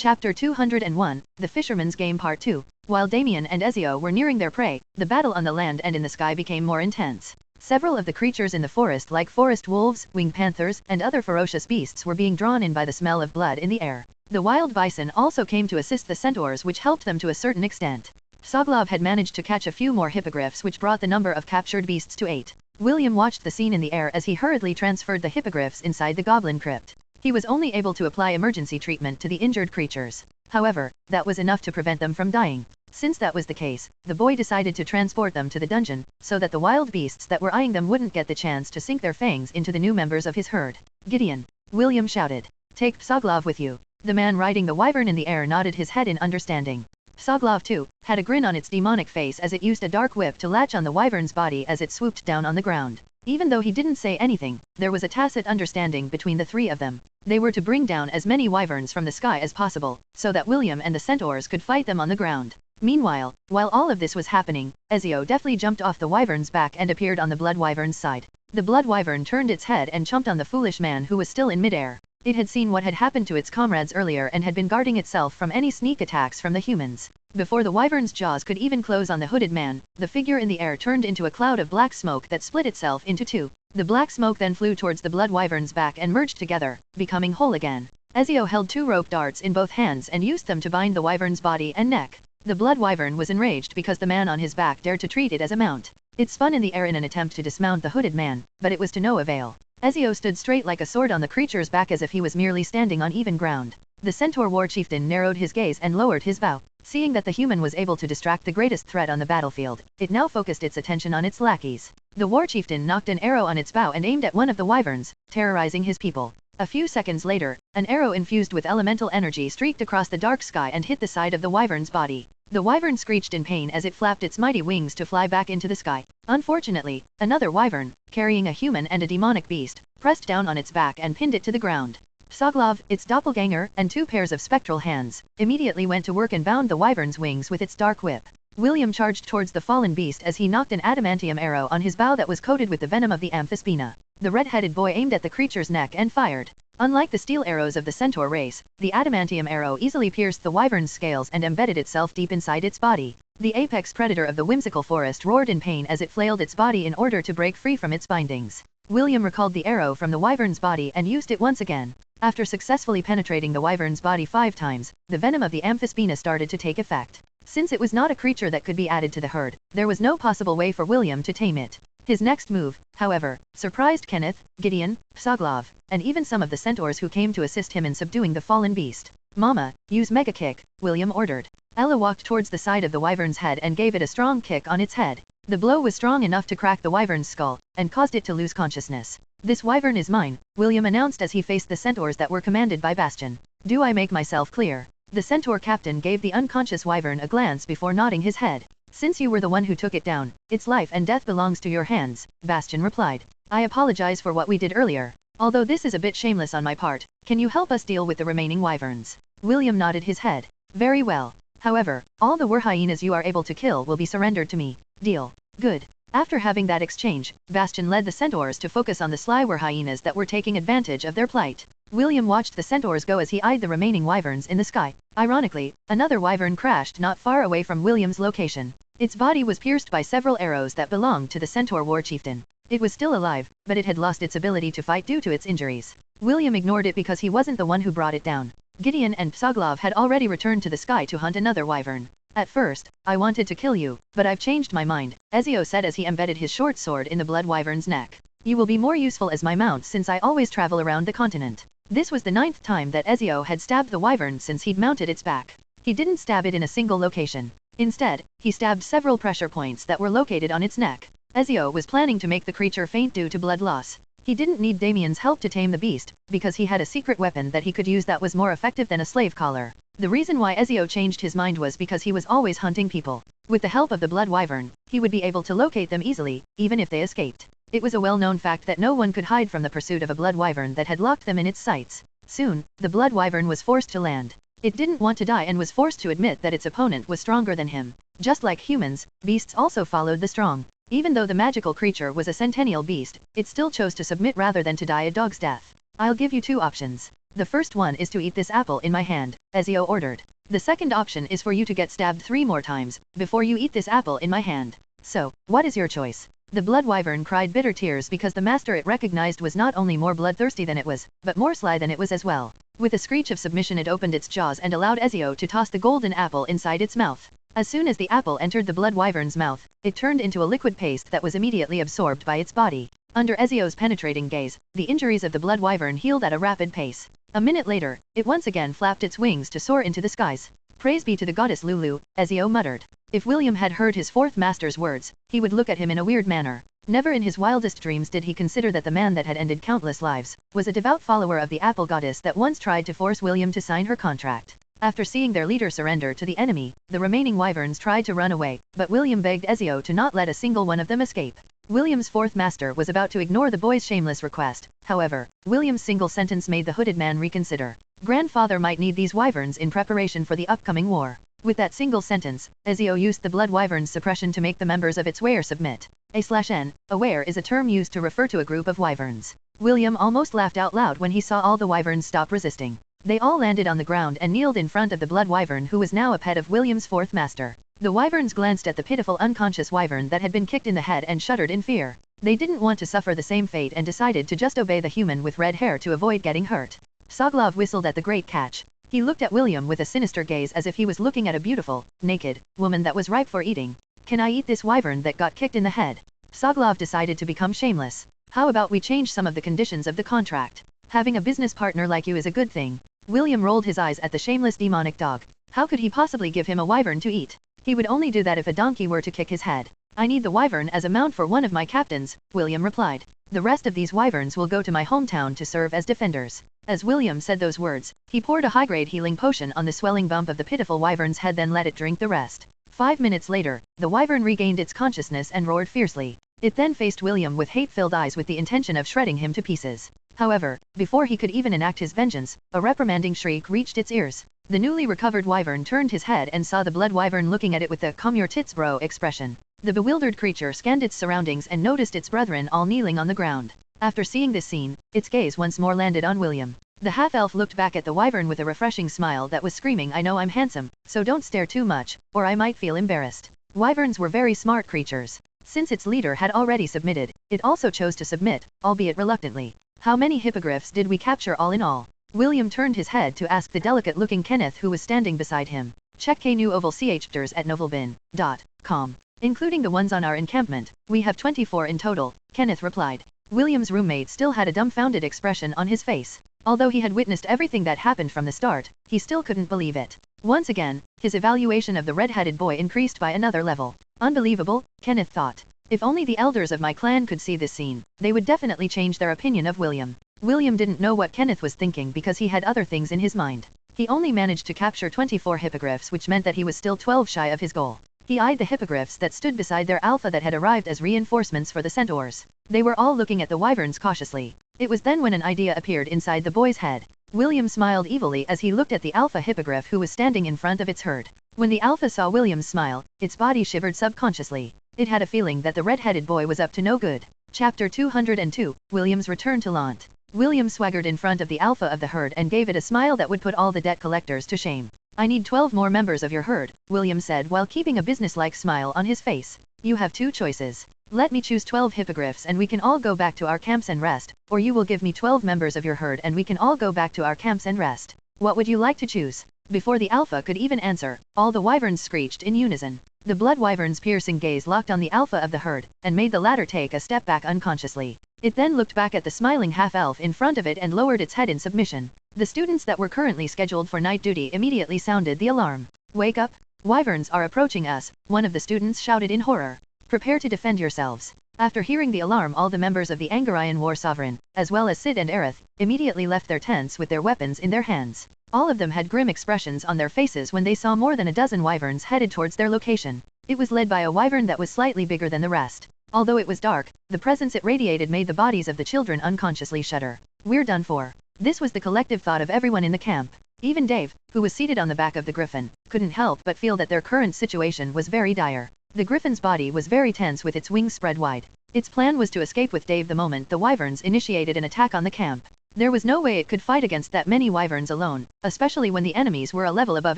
Chapter 201, The Fisherman's Game Part 2. While Damien and Ezio were nearing their prey, the battle on the land and in the sky became more intense. Several of the creatures in the forest like forest wolves, winged panthers, and other ferocious beasts were being drawn in by the smell of blood in the air. The wild bison also came to assist the centaurs, which helped them to a certain extent. Soglov had managed to catch a few more hippogriffs, which brought the number of captured beasts to 8. William watched the scene in the air as he hurriedly transferred the hippogriffs inside the goblin crypt. He was only able to apply emergency treatment to the injured creatures. However, that was enough to prevent them from dying. Since that was the case, the boy decided to transport them to the dungeon, so that the wild beasts that were eyeing them wouldn't get the chance to sink their fangs into the new members of his herd. Gideon! William shouted. Take Soglov with you. The man riding the wyvern in the air nodded his head in understanding. Soglov, too, had a grin on its demonic face as it used a dark whip to latch on the wyvern's body as it swooped down on the ground. Even though he didn't say anything, there was a tacit understanding between the three of them. They were to bring down as many wyverns from the sky as possible, so that William and the centaurs could fight them on the ground. Meanwhile, while all of this was happening, Ezio deftly jumped off the wyvern's back and appeared on the blood wyvern's side. The blood wyvern turned its head and chomped on the foolish man who was still in midair. It had seen what had happened to its comrades earlier and had been guarding itself from any sneak attacks from the humans. Before the wyvern's jaws could even close on the hooded man, the figure in the air turned into a cloud of black smoke that split itself into two. The black smoke then flew towards the blood wyvern's back and merged together, becoming whole again. Ezio held 2 rope darts in both hands and used them to bind the wyvern's body and neck. The blood wyvern was enraged because the man on his back dared to treat it as a mount. It spun in the air in an attempt to dismount the hooded man, but it was to no avail. Ezio stood straight like a sword on the creature's back as if he was merely standing on even ground. The centaur war chieftain narrowed his gaze and lowered his bow. Seeing that the human was able to distract the greatest threat on the battlefield, it now focused its attention on its lackeys. The war chieftain knocked an arrow on its bow and aimed at one of the wyverns, terrorizing his people. A few seconds later, an arrow infused with elemental energy streaked across the dark sky and hit the side of the wyvern's body. The wyvern screeched in pain as it flapped its mighty wings to fly back into the sky. Unfortunately, another wyvern, carrying a human and a demonic beast, pressed down on its back and pinned it to the ground. Soglov, its doppelganger, and 2 pairs of spectral hands, immediately went to work and bound the wyvern's wings with its dark whip. William charged towards the fallen beast as he knocked an adamantium arrow on his bow that was coated with the venom of the amphispina. The red-headed boy aimed at the creature's neck and fired. Unlike the steel arrows of the centaur race, the adamantium arrow easily pierced the wyvern's scales and embedded itself deep inside its body. The apex predator of the whimsical forest roared in pain as it flailed its body in order to break free from its bindings. William recalled the arrow from the wyvern's body and used it once again. After successfully penetrating the wyvern's body 5 times, the venom of the amphispina started to take effect. Since it was not a creature that could be added to the herd, there was no possible way for William to tame it. His next move, however, surprised Kenneth, Gideon, Soglov, and even some of the centaurs who came to assist him in subduing the fallen beast. Mama, use Mega Kick, William ordered. Ella walked towards the side of the wyvern's head and gave it a strong kick on its head. The blow was strong enough to crack the wyvern's skull, and caused it to lose consciousness. This wyvern is mine, William announced as he faced the centaurs that were commanded by Bastion. Do I make myself clear? The centaur captain gave the unconscious wyvern a glance before nodding his head. Since you were the one who took it down, its life and death belongs to your hands, Bastion replied. I apologize for what we did earlier. Although this is a bit shameless on my part, can you help us deal with the remaining wyverns? William nodded his head. Very well. However, all the hyenas you are able to kill will be surrendered to me. Deal. Good. After having that exchange, Bastion led the centaurs to focus on the sly hyenas that were taking advantage of their plight. William watched the centaurs go as he eyed the remaining wyverns in the sky. Ironically, another wyvern crashed not far away from William's location. Its body was pierced by several arrows that belonged to the centaur war chieftain. It was still alive, but it had lost its ability to fight due to its injuries. William ignored it because he wasn't the one who brought it down. Gideon and Soglov had already returned to the sky to hunt another wyvern. At first, I wanted to kill you, but I've changed my mind, Ezio said as he embedded his short sword in the blood wyvern's neck. You will be more useful as my mount since I always travel around the continent. This was the 9th time that Ezio had stabbed the wyvern since he'd mounted its back. He didn't stab it in a single location. Instead, he stabbed several pressure points that were located on its neck. Ezio was planning to make the creature faint due to blood loss. He didn't need Damien's help to tame the beast, because he had a secret weapon that he could use that was more effective than a slave collar. The reason why Ezio changed his mind was because he was always hunting people. With the help of the blood wyvern, he would be able to locate them easily, even if they escaped. It was a well-known fact that no one could hide from the pursuit of a blood wyvern that had locked them in its sights. Soon, the blood wyvern was forced to land. It didn't want to die and was forced to admit that its opponent was stronger than him. Just like humans, beasts also followed the strong. Even though the magical creature was a centennial beast, it still chose to submit rather than to die a dog's death. I'll give you 2 options. The first one is to eat this apple in my hand, Ezio ordered. The second option is for you to get stabbed 3 more times, before you eat this apple in my hand. So, what is your choice? The blood wyvern cried bitter tears because the master it recognized was not only more bloodthirsty than it was, but more sly than it was as well. With a screech of submission it opened its jaws and allowed Ezio to toss the golden apple inside its mouth. As soon as the apple entered the blood wyvern's mouth, it turned into a liquid paste that was immediately absorbed by its body. Under Ezio's penetrating gaze, the injuries of the blood wyvern healed at a rapid pace. A minute later, it once again flapped its wings to soar into the skies. Praise be to the goddess Lulu, Ezio muttered. If William had heard his fourth master's words, he would look at him in a weird manner. Never in his wildest dreams did he consider that the man that had ended countless lives was a devout follower of the apple goddess that once tried to force William to sign her contract. After seeing their leader surrender to the enemy, the remaining wyverns tried to run away, but William begged Ezio to not let a single one of them escape. William's fourth master was about to ignore the boy's shameless request. However, William's single sentence made the hooded man reconsider. Grandfather might need these wyverns in preparation for the upcoming war. With that single sentence, Ezio used the blood wyvern's suppression to make the members of its weir submit. A/N, a weir is a term used to refer to a group of wyverns. William almost laughed out loud when he saw all the wyverns stop resisting. They all landed on the ground and kneeled in front of the blood wyvern who was now a pet of William's fourth master. The wyverns glanced at the pitiful unconscious wyvern that had been kicked in the head and shuddered in fear. They didn't want to suffer the same fate and decided to just obey the human with red hair to avoid getting hurt. Soglov whistled at the great catch. He looked at William with a sinister gaze as if he was looking at a beautiful, naked, woman that was ripe for eating. Can I eat this wyvern that got kicked in the head? Soglov decided to become shameless. How about we change some of the conditions of the contract? Having a business partner like you is a good thing. William rolled his eyes at the shameless demonic dog. How could he possibly give him a wyvern to eat? He would only do that if a donkey were to kick his head. I need the wyvern as a mount for one of my captains, William replied. The rest of these wyverns will go to my hometown to serve as defenders. As William said those words, he poured a high-grade healing potion on the swelling bump of the pitiful wyvern's head, then let it drink the rest. 5 minutes later, the wyvern regained its consciousness and roared fiercely. It then faced William with hate-filled eyes with the intention of shredding him to pieces. However, before he could even enact his vengeance, a reprimanding shriek reached its ears. The newly recovered wyvern turned his head and saw the blood wyvern looking at it with the "come your tits bro" expression. The bewildered creature scanned its surroundings and noticed its brethren all kneeling on the ground. After seeing this scene, its gaze once more landed on William. The half-elf looked back at the wyvern with a refreshing smile that was screaming, I know I'm handsome, so don't stare too much, or I might feel embarrassed. Wyverns were very smart creatures. Since its leader had already submitted, it also chose to submit, albeit reluctantly. How many hippogriffs did we capture all in all? William turned his head to ask the delicate-looking Kenneth who was standing beside him. Check Wbnovel chapters at novelbin.com. Including the ones on our encampment, we have 24 in total, Kenneth replied. William's roommate still had a dumbfounded expression on his face. Although he had witnessed everything that happened from the start, he still couldn't believe it. Once again, his evaluation of the red-headed boy increased by another level. Unbelievable, Kenneth thought. If only the elders of my clan could see this scene, they would definitely change their opinion of William. William didn't know what Kenneth was thinking because he had other things in his mind. He only managed to capture 24 hippogriffs, which meant that he was still 12 shy of his goal. He eyed the hippogriffs that stood beside their alpha that had arrived as reinforcements for the centaurs. They were all looking at the wyverns cautiously. It was then when an idea appeared inside the boy's head. William smiled evilly as he looked at the alpha hippogriff who was standing in front of its herd. When the alpha saw William's smile, its body shivered subconsciously. It had a feeling that the red-headed boy was up to no good. Chapter 202, William's return to Lant. William swaggered in front of the alpha of the herd and gave it a smile that would put all the debt collectors to shame. I need 12 more members of your herd, William said while keeping a businesslike smile on his face. You have 2 choices. Let me choose 12 hippogriffs and we can all go back to our camps and rest, or you will give me 12 members of your herd and we can all go back to our camps and rest. What would you like to choose? Before the alpha could even answer, all the wyverns screeched in unison. The blood wyvern's piercing gaze locked on the alpha of the herd, and made the latter take a step back unconsciously. It then looked back at the smiling half-elf in front of it and lowered its head in submission. The students that were currently scheduled for night duty immediately sounded the alarm. Wake up! Wyverns are approaching us, one of the students shouted in horror. Prepare to defend yourselves. After hearing the alarm, all the members of the Angarian war sovereign, as well as Sid and Aerith, immediately left their tents with their weapons in their hands. All of them had grim expressions on their faces when they saw more than a dozen wyverns headed towards their location. It was led by a wyvern that was slightly bigger than the rest. Although it was dark, the presence it radiated made the bodies of the children unconsciously shudder. We're done for. This was the collective thought of everyone in the camp. Even Dave, who was seated on the back of the griffin, couldn't help but feel that their current situation was very dire. The griffin's body was very tense with its wings spread wide. Its plan was to escape with Dave the moment the wyverns initiated an attack on the camp. There was no way it could fight against that many wyverns alone, especially when the enemies were a level above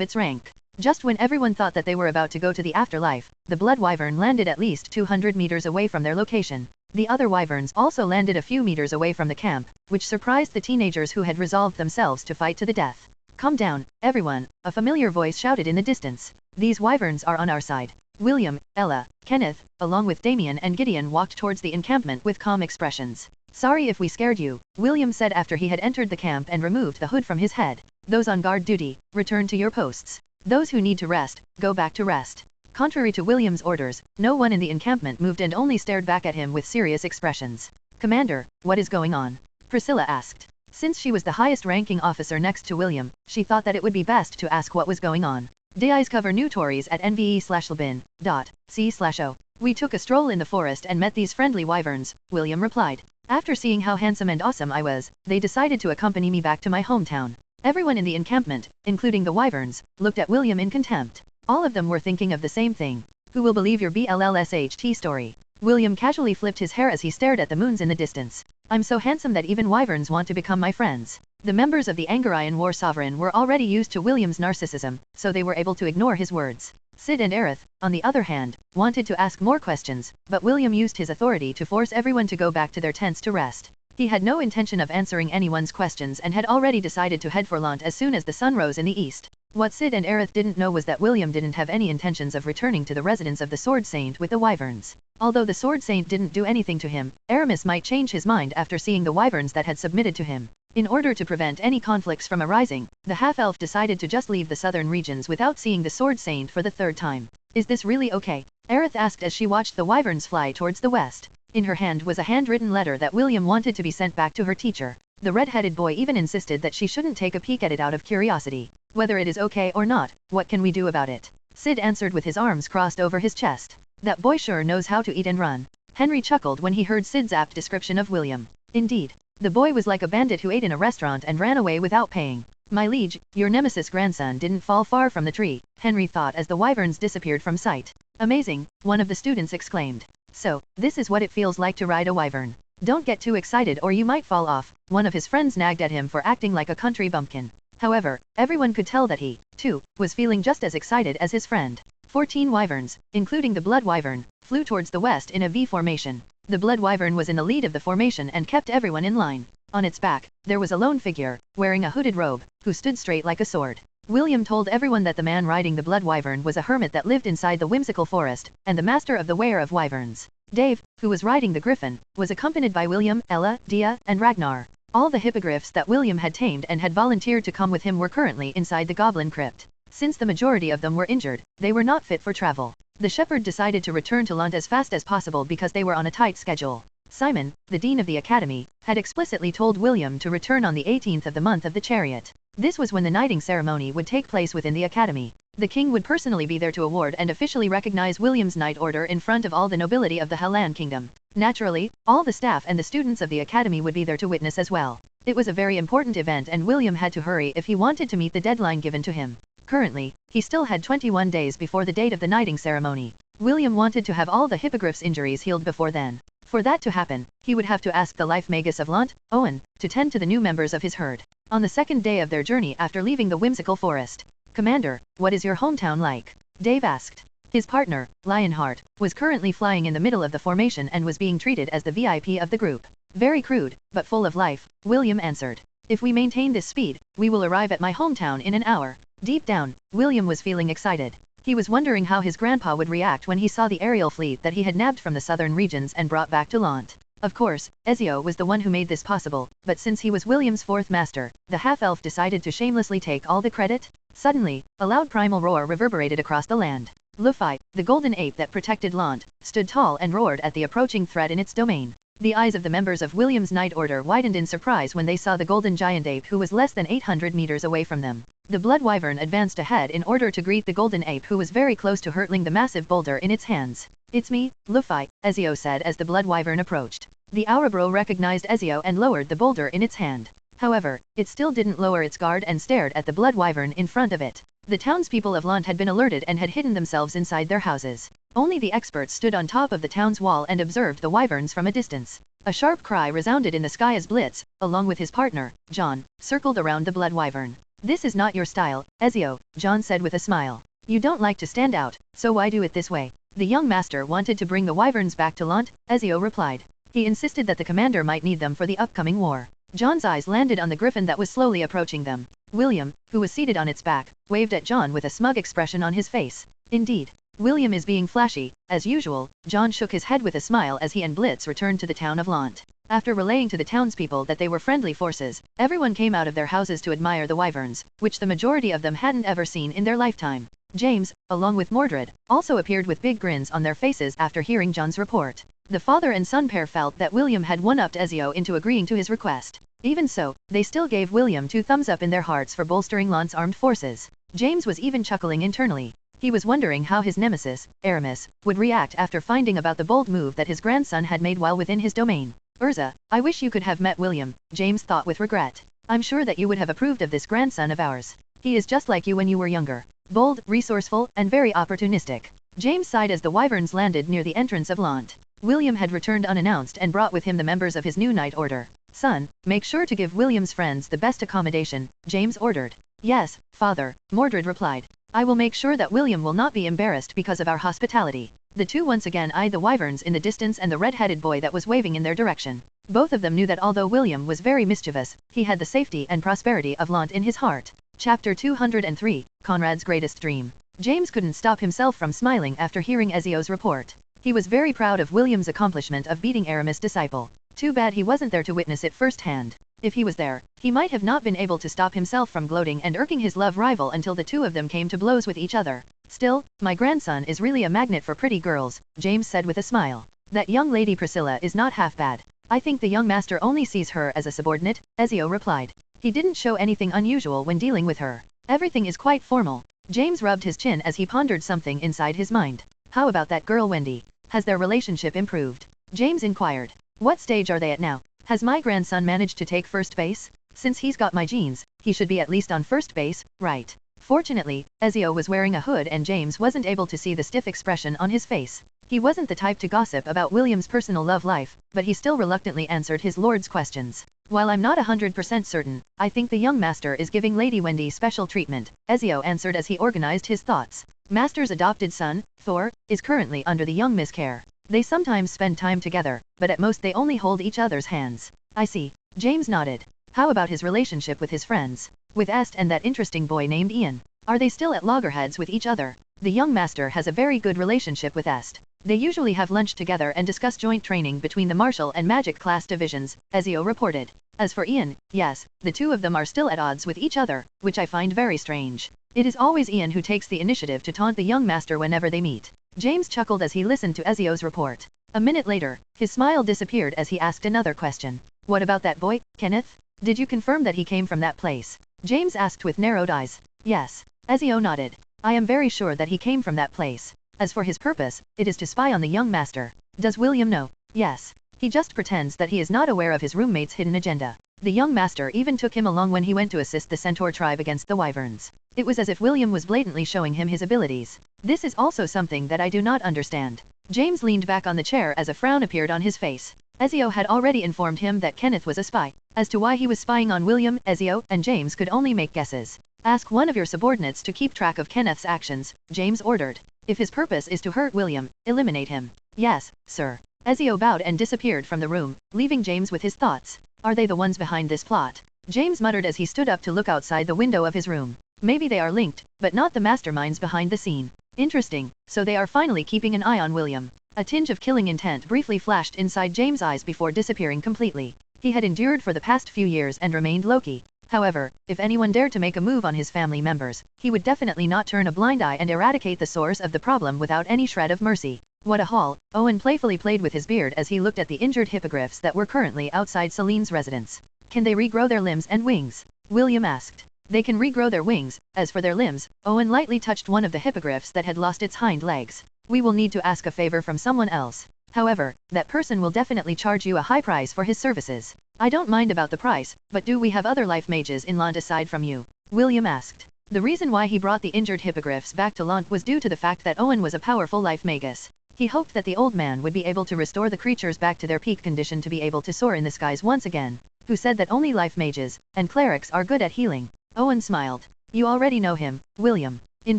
its rank. Just when everyone thought that they were about to go to the afterlife, the blood wyvern landed at least 200 meters away from their location. The other wyverns also landed a few meters away from the camp, which surprised the teenagers who had resolved themselves to fight to the death. "Calm down, everyone," a familiar voice shouted in the distance. "These wyverns are on our side." William, Ella, Kenneth, along with Damien and Gideon walked towards the encampment with calm expressions. "Sorry if we scared you," William said after he had entered the camp and removed the hood from his head. "Those on guard duty, return to your posts. Those who need to rest, go back to rest." Contrary to William's orders, no one in the encampment moved and only stared back at him with serious expressions. "Commander, what is going on?" Priscilla asked. Since she was the highest-ranking officer next to William, she thought that it would be best to ask what was going on. DIs cover new stories at nve/lbin.c/o. "We took a stroll in the forest and met these friendly wyverns," William replied. "After seeing how handsome and awesome I was, they decided to accompany me back to my hometown." Everyone in the encampment, including the wyverns, looked at William in contempt. All of them were thinking of the same thing. "Who will believe your BLLSHT story?" William casually flipped his hair as he stared at the moons in the distance. "I'm so handsome that even wyverns want to become my friends." The members of the Angarian War Sovereign were already used to William's narcissism, so they were able to ignore his words. Sid and Aerith, on the other hand, wanted to ask more questions, but William used his authority to force everyone to go back to their tents to rest. He had no intention of answering anyone's questions and had already decided to head for Lant as soon as the sun rose in the east. What Sid and Aerith didn't know was that William didn't have any intentions of returning to the residence of the Sword Saint with the wyverns. Although the Sword Saint didn't do anything to him, Aramis might change his mind after seeing the wyverns that had submitted to him. In order to prevent any conflicts from arising, the half-elf decided to just leave the southern regions without seeing the Sword Saint for the third time. "Is this really okay?" Aerith asked as she watched the wyverns fly towards the west. In her hand was a handwritten letter that William wanted to be sent back to her teacher. The red-headed boy even insisted that she shouldn't take a peek at it out of curiosity. "Whether it is okay or not, what can we do about it?" Sid answered with his arms crossed over his chest. "That boy sure knows how to eat and run." Henry chuckled when he heard Sid's apt description of William. Indeed, the boy was like a bandit who ate in a restaurant and ran away without paying. "My liege, your nemesis grandson didn't fall far from the tree," Henry thought as the wyverns disappeared from sight. "Amazing," one of the students exclaimed. "So, this is what it feels like to ride a wyvern. Don't get too excited or you might fall off," one of his friends nagged at him for acting like a country bumpkin. However, everyone could tell that he, too, was feeling just as excited as his friend. 14 wyverns, including the blood wyvern, flew towards the west in a V formation. The blood wyvern was in the lead of the formation and kept everyone in line. On its back, there was a lone figure, wearing a hooded robe, who stood straight like a sword. William told everyone that the man riding the blood wyvern was a hermit that lived inside the whimsical forest, and the master of the wear of wyverns. Dave, who was riding the griffin, was accompanied by William, Ella, Dia, and Ragnar. All the hippogriffs that William had tamed and had volunteered to come with him were currently inside the goblin crypt. Since the majority of them were injured, they were not fit for travel. The shepherd decided to return to Lant as fast as possible because they were on a tight schedule. Simon, the dean of the academy, had explicitly told William to return on the 18th of the month of the chariot. This was when the knighting ceremony would take place within the academy. The king would personally be there to award and officially recognize William's knight order in front of all the nobility of the Hellan kingdom. Naturally, all the staff and the students of the academy would be there to witness as well. It was a very important event and William had to hurry if he wanted to meet the deadline given to him. Currently, he still had 21 days before the date of the knighting ceremony. William wanted to have all the hippogriff's injuries healed before then. For that to happen, he would have to ask the life magus of Lant, Owen, to tend to the new members of his herd. On the second day of their journey after leaving the whimsical forest, "Commander, what is your hometown like?" Dave asked. His partner, Lionheart, was currently flying in the middle of the formation and was being treated as the VIP of the group. "Very crude, but full of life," William answered. "If we maintain this speed, we will arrive at my hometown in an hour." Deep down, William was feeling excited. He was wondering how his grandpa would react when he saw the aerial fleet that he had nabbed from the southern regions and brought back to Lant. Of course, Ezio was the one who made this possible, but since he was William's fourth master, the half-elf decided to shamelessly take all the credit. Suddenly, a loud primal roar reverberated across the land. Luffy, the golden ape that protected Lant, stood tall and roared at the approaching threat in its domain. The eyes of the members of William's Knight Order widened in surprise when they saw the golden giant ape who was less than 800 meters away from them. The blood wyvern advanced ahead in order to greet the golden ape who was very close to hurtling the massive boulder in its hands. "It's me, Luffy," Ezio said as the blood wyvern approached. The Aurabro recognized Ezio and lowered the boulder in its hand. However, it still didn't lower its guard and stared at the blood wyvern in front of it. The townspeople of Lant had been alerted and had hidden themselves inside their houses. Only the experts stood on top of the town's wall and observed the wyverns from a distance. A sharp cry resounded in the sky as Blitz, along with his partner, John, circled around the blood wyvern. This is not your style, Ezio, John said with a smile. You don't like to stand out, so why do it this way? The young master wanted to bring the wyverns back to Lant, Ezio replied. He insisted that the commander might need them for the upcoming war. John's eyes landed on the griffin that was slowly approaching them. William, who was seated on its back, waved at John with a smug expression on his face. Indeed, William is being flashy. As usual, John shook his head with a smile as he and Blitz returned to the town of Lant. After relaying to the townspeople that they were friendly forces, everyone came out of their houses to admire the wyverns, which the majority of them hadn't ever seen in their lifetime. James, along with Mordred, also appeared with big grins on their faces after hearing John's report. The father and son pair felt that William had one-upped Ezio into agreeing to his request. Even so, they still gave William 2 thumbs up in their hearts for bolstering Lant's armed forces. James was even chuckling internally. He was wondering how his nemesis, Aramis, would react after finding about the bold move that his grandson had made while within his domain. Urza, I wish you could have met William, James thought with regret. I'm sure that you would have approved of this grandson of ours. He is just like you when you were younger. Bold, resourceful, and very opportunistic. James sighed as the wyverns landed near the entrance of Lant. William had returned unannounced and brought with him the members of his new knight order. Son, make sure to give William's friends the best accommodation, James ordered. Yes, father, Mordred replied. I will make sure that William will not be embarrassed because of our hospitality. The two once again eyed the wyverns in the distance and the red-headed boy that was waving in their direction. Both of them knew that although William was very mischievous, he had the safety and prosperity of Lant in his heart. Chapter 203, Conrad's Greatest Dream. James couldn't stop himself from smiling after hearing Ezio's report. He was very proud of William's accomplishment of beating Aramis' disciple. Too bad he wasn't there to witness it firsthand. If he was there, he might have not been able to stop himself from gloating and irking his love rival until the two of them came to blows with each other. Still, my grandson is really a magnet for pretty girls, James said with a smile. That young lady Priscilla is not half bad. I think the young master only sees her as a subordinate, Ezio replied. He didn't show anything unusual when dealing with her. Everything is quite formal. James rubbed his chin as he pondered something inside his mind. How about that girl Wendy? Has their relationship improved? James inquired. What stage are they at now? Has my grandson managed to take first base? Since he's got my genes, he should be at least on first base, right? Fortunately, Ezio was wearing a hood and James wasn't able to see the stiff expression on his face. He wasn't the type to gossip about William's personal love life, but he still reluctantly answered his lord's questions. While I'm not 100% certain, I think the young master is giving Lady Wendy special treatment, Ezio answered as he organized his thoughts. Master's adopted son, Thor, is currently under the young Miss care. They sometimes spend time together, but at most they only hold each other's hands. I see. James nodded. How about his relationship with his friends? With Est and that interesting boy named Ian? Are they still at loggerheads with each other? The young master has a very good relationship with Est. They usually have lunch together and discuss joint training between the martial and magic class divisions, Ezio reported. As for Ian, yes, the two of them are still at odds with each other, which I find very strange. It is always Ian who takes the initiative to taunt the young master whenever they meet. James chuckled as he listened to Ezio's report. A minute later, his smile disappeared as he asked another question. What about that boy, Kenneth? Did you confirm that he came from that place? James asked with narrowed eyes. Yes. Ezio nodded. I am very sure that he came from that place. As for his purpose, it is to spy on the young master. Does William know? Yes. He just pretends that he is not aware of his roommate's hidden agenda. The young master even took him along when he went to assist the centaur tribe against the wyverns. It was as if William was blatantly showing him his abilities. This is also something that I do not understand. James leaned back on the chair as a frown appeared on his face. Ezio had already informed him that Kenneth was a spy. As to why he was spying on William, Ezio and James could only make guesses. Ask one of your subordinates to keep track of Kenneth's actions, James ordered. If his purpose is to hurt William, eliminate him. Yes, sir. Ezio bowed and disappeared from the room, leaving James with his thoughts. Are they the ones behind this plot? James muttered as he stood up to look outside the window of his room. Maybe they are linked, but not the masterminds behind the scene. Interesting, so they are finally keeping an eye on William. A tinge of killing intent briefly flashed inside James' eyes before disappearing completely. He had endured for the past few years and remained low-key. However, if anyone dared to make a move on his family members, he would definitely not turn a blind eye and eradicate the source of the problem without any shred of mercy. What a haul! Owen playfully played with his beard as he looked at the injured hippogriffs that were currently outside Celine's residence. Can they regrow their limbs and wings? William asked. They can regrow their wings. As for their limbs, Owen lightly touched one of the hippogriffs that had lost its hind legs. We will need to ask a favor from someone else. However, that person will definitely charge you a high price for his services. I don't mind about the price, but do we have other life mages in Lant aside from you? William asked. The reason why he brought the injured hippogriffs back to Lant was due to the fact that Owen was a powerful life magus. He hoped that the old man would be able to restore the creatures back to their peak condition to be able to soar in the skies once again. Who said that only life mages and clerics are good at healing? Owen smiled. You already know him, William. In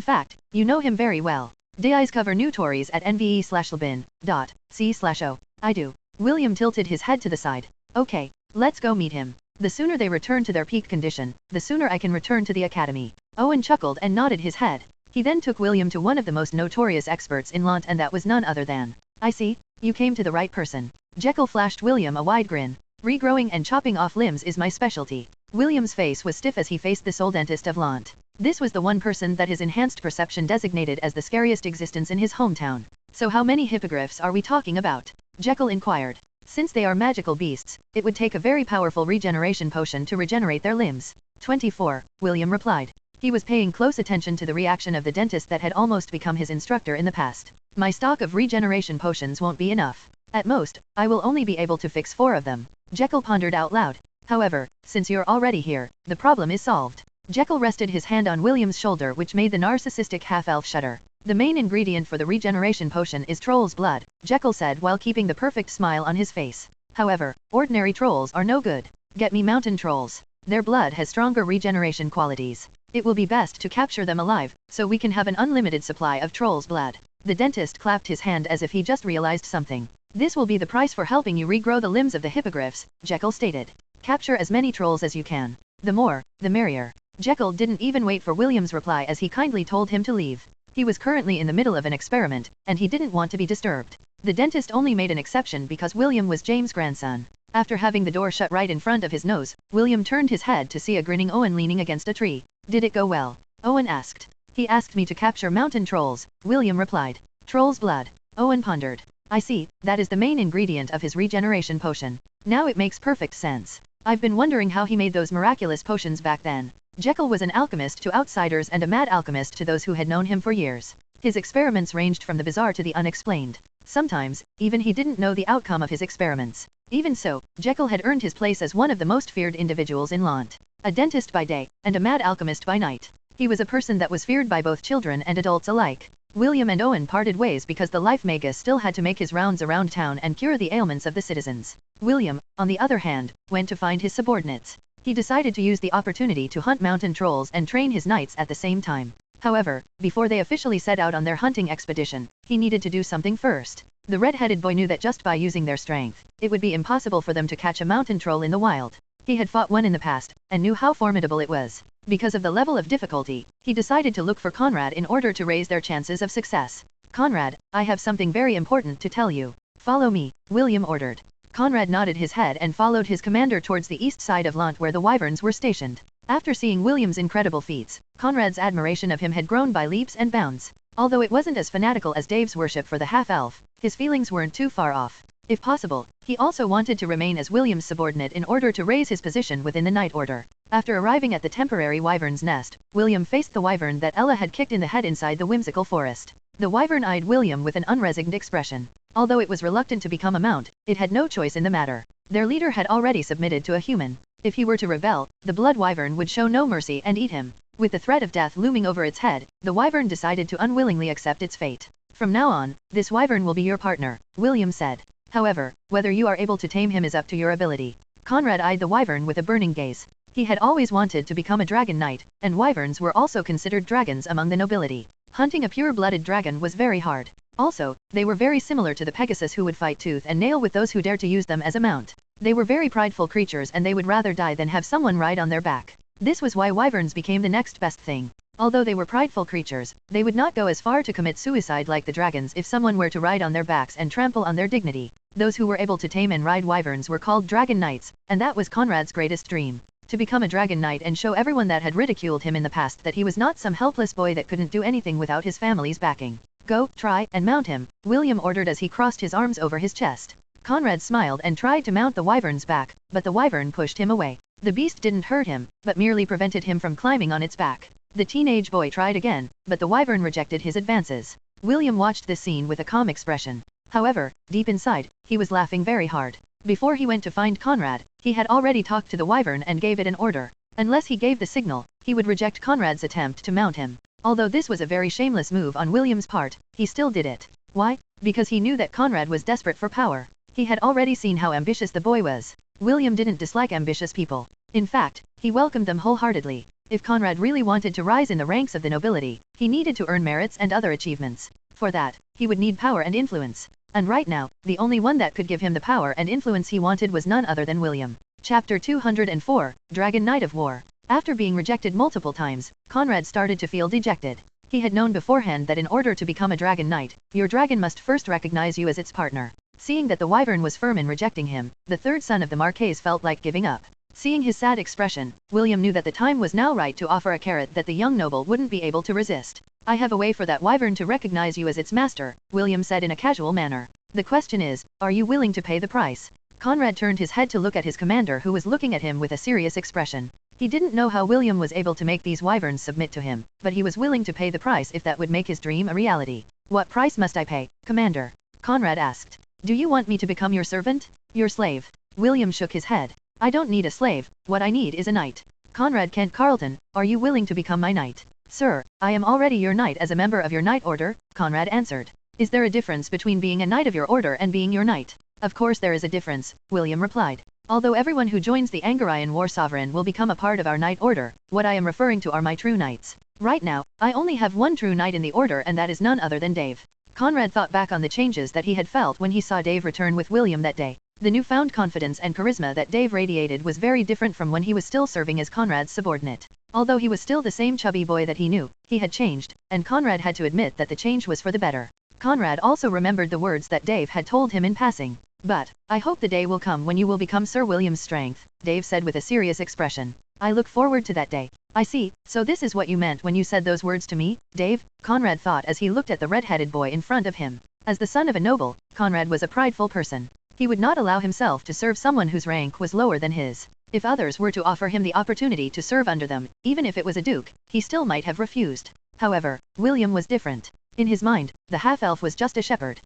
fact, you know him very well. DIs cover new Tories at nve/lbin.c/o. I do. William tilted his head to the side. Okay, let's go meet him. The sooner they return to their peak condition, the sooner I can return to the academy. Owen chuckled and nodded his head. He then took William to one of the most notorious experts in Lant, and that was none other than. I see, you came to the right person. Jekyll flashed William a wide grin. Regrowing and chopping off limbs is my specialty. William's face was stiff as he faced the sole dentist of Lant. This was the one person that his enhanced perception designated as the scariest existence in his hometown. So how many hippogriffs are we talking about? Jekyll inquired. Since they are magical beasts, it would take a very powerful regeneration potion to regenerate their limbs. 24, William replied. He was paying close attention to the reaction of the dentist that had almost become his instructor in the past. My stock of regeneration potions won't be enough. At most, I will only be able to fix 4 of them. Jekyll pondered out loud. However, since you're already here, the problem is solved. Jekyll rested his hand on William's shoulder, which made the narcissistic half-elf shudder. The main ingredient for the regeneration potion is troll's blood, Jekyll said while keeping the perfect smile on his face. However, ordinary trolls are no good. Get me mountain trolls. Their blood has stronger regeneration qualities. It will be best to capture them alive, so we can have an unlimited supply of troll's blood. The dentist clapped his hand as if he just realized something. This will be the price for helping you regrow the limbs of the hippogriffs, Jekyll stated. Capture as many trolls as you can. The more, the merrier. Jekyll didn't even wait for William's reply as he kindly told him to leave. He was currently in the middle of an experiment, and he didn't want to be disturbed. The dentist only made an exception because William was James' grandson. After having the door shut right in front of his nose, William turned his head to see a grinning Owen leaning against a tree. Did it go well? Owen asked. He asked me to capture mountain trolls, William replied. Troll's blood. Owen pondered. I see, that is the main ingredient of his regeneration potion. Now it makes perfect sense. I've been wondering how he made those miraculous potions back then. Jekyll was an alchemist to outsiders and a mad alchemist to those who had known him for years. His experiments ranged from the bizarre to the unexplained. Sometimes, even he didn't know the outcome of his experiments. Even so, Jekyll had earned his place as one of the most feared individuals in Lant. A dentist by day, and a mad alchemist by night. He was a person that was feared by both children and adults alike. William and Owen parted ways because the life magus still had to make his rounds around town and cure the ailments of the citizens. William, on the other hand, went to find his subordinates. He decided to use the opportunity to hunt mountain trolls and train his knights at the same time. However, before they officially set out on their hunting expedition, he needed to do something first. The red-headed boy knew that just by using their strength, it would be impossible for them to catch a mountain troll in the wild. He had fought one in the past, and knew how formidable it was. Because of the level of difficulty, he decided to look for Conrad in order to raise their chances of success. Conrad, I have something very important to tell you. Follow me, William ordered. Conrad nodded his head and followed his commander towards the east side of Lant where the wyverns were stationed. After seeing William's incredible feats, Conrad's admiration of him had grown by leaps and bounds. Although it wasn't as fanatical as Dave's worship for the half-elf, his feelings weren't too far off. If possible, he also wanted to remain as William's subordinate in order to raise his position within the Knight Order. After arriving at the temporary wyvern's nest, William faced the wyvern that Ella had kicked in the head inside the whimsical forest. The wyvern eyed William with an unresigned expression. Although it was reluctant to become a mount, it had no choice in the matter. Their leader had already submitted to a human. If he were to rebel, the blood wyvern would show no mercy and eat him. With the threat of death looming over its head, the wyvern decided to unwillingly accept its fate. From now on, this wyvern will be your partner, William said. However, whether you are able to tame him is up to your ability. Conrad eyed the wyvern with a burning gaze. He had always wanted to become a dragon knight, and wyverns were also considered dragons among the nobility. Hunting a pure-blooded dragon was very hard. Also, they were very similar to the Pegasus who would fight tooth and nail with those who dared to use them as a mount. They were very prideful creatures and they would rather die than have someone ride on their back. This was why wyverns became the next best thing. Although they were prideful creatures, they would not go as far to commit suicide like the dragons if someone were to ride on their backs and trample on their dignity. Those who were able to tame and ride wyverns were called dragon knights, and that was Conrad's greatest dream. To become a dragon knight and show everyone that had ridiculed him in the past that he was not some helpless boy that couldn't do anything without his family's backing. Go, try, and mount him, William ordered as he crossed his arms over his chest. Conrad smiled and tried to mount the wyvern's back, but the wyvern pushed him away. The beast didn't hurt him, but merely prevented him from climbing on its back. The teenage boy tried again, but the wyvern rejected his advances. William watched this scene with a calm expression. However, deep inside, he was laughing very hard. Before he went to find Conrad, he had already talked to the wyvern and gave it an order. Unless he gave the signal, he would reject Conrad's attempt to mount him. Although this was a very shameless move on William's part, he still did it. Why? because he knew that Conrad was desperate for power. He had already seen how ambitious the boy was. William didn't dislike ambitious people. In fact, he welcomed them wholeheartedly. If Conrad really wanted to rise in the ranks of the nobility, he needed to earn merits and other achievements. For that, he would need power and influence. And right now, the only one that could give him the power and influence he wanted was none other than William. Chapter 204, Dragon Knight of War. After being rejected multiple times, Conrad started to feel dejected. He had known beforehand that in order to become a dragon knight, your dragon must first recognize you as its partner. Seeing that the wyvern was firm in rejecting him, the third son of the Marquess felt like giving up. Seeing his sad expression, William knew that the time was now right to offer a carrot that the young noble wouldn't be able to resist. I have a way for that wyvern to recognize you as its master, William said in a casual manner. The question is, are you willing to pay the price? Conrad turned his head to look at his commander, who was looking at him with a serious expression. He didn't know how William was able to make these wyverns submit to him, but he was willing to pay the price if that would make his dream a reality. What price must I pay, Commander? Conrad asked. Do you want me to become your servant? Your slave? William shook his head. I don't need a slave, what I need is a knight. Conrad Kent Carleton, are you willing to become my knight? Sir, I am already your knight as a member of your knight order, Conrad answered. Is there a difference between being a knight of your order and being your knight? Of course there is a difference, William replied. Although everyone who joins the Angarian war sovereign will become a part of our knight order, what I am referring to are my true knights. Right now, I only have one true knight in the order, and that is none other than Dave. Conrad thought back on the changes that he had felt when he saw Dave return with William that day. The newfound confidence and charisma that Dave radiated was very different from when he was still serving as Conrad's subordinate. Although he was still the same chubby boy that he knew, he had changed, and Conrad had to admit that the change was for the better. Conrad also remembered the words that Dave had told him in passing. But, I hope the day will come when you will become Sir William's strength, Dave said with a serious expression. I look forward to that day. I see, so this is what you meant when you said those words to me, Dave? Conrad thought as he looked at the red-headed boy in front of him. As the son of a noble, Conrad was a prideful person. He would not allow himself to serve someone whose rank was lower than his. If others were to offer him the opportunity to serve under them, even if it was a duke, he still might have refused. However, William was different. In his mind, the half-elf was just a shepherd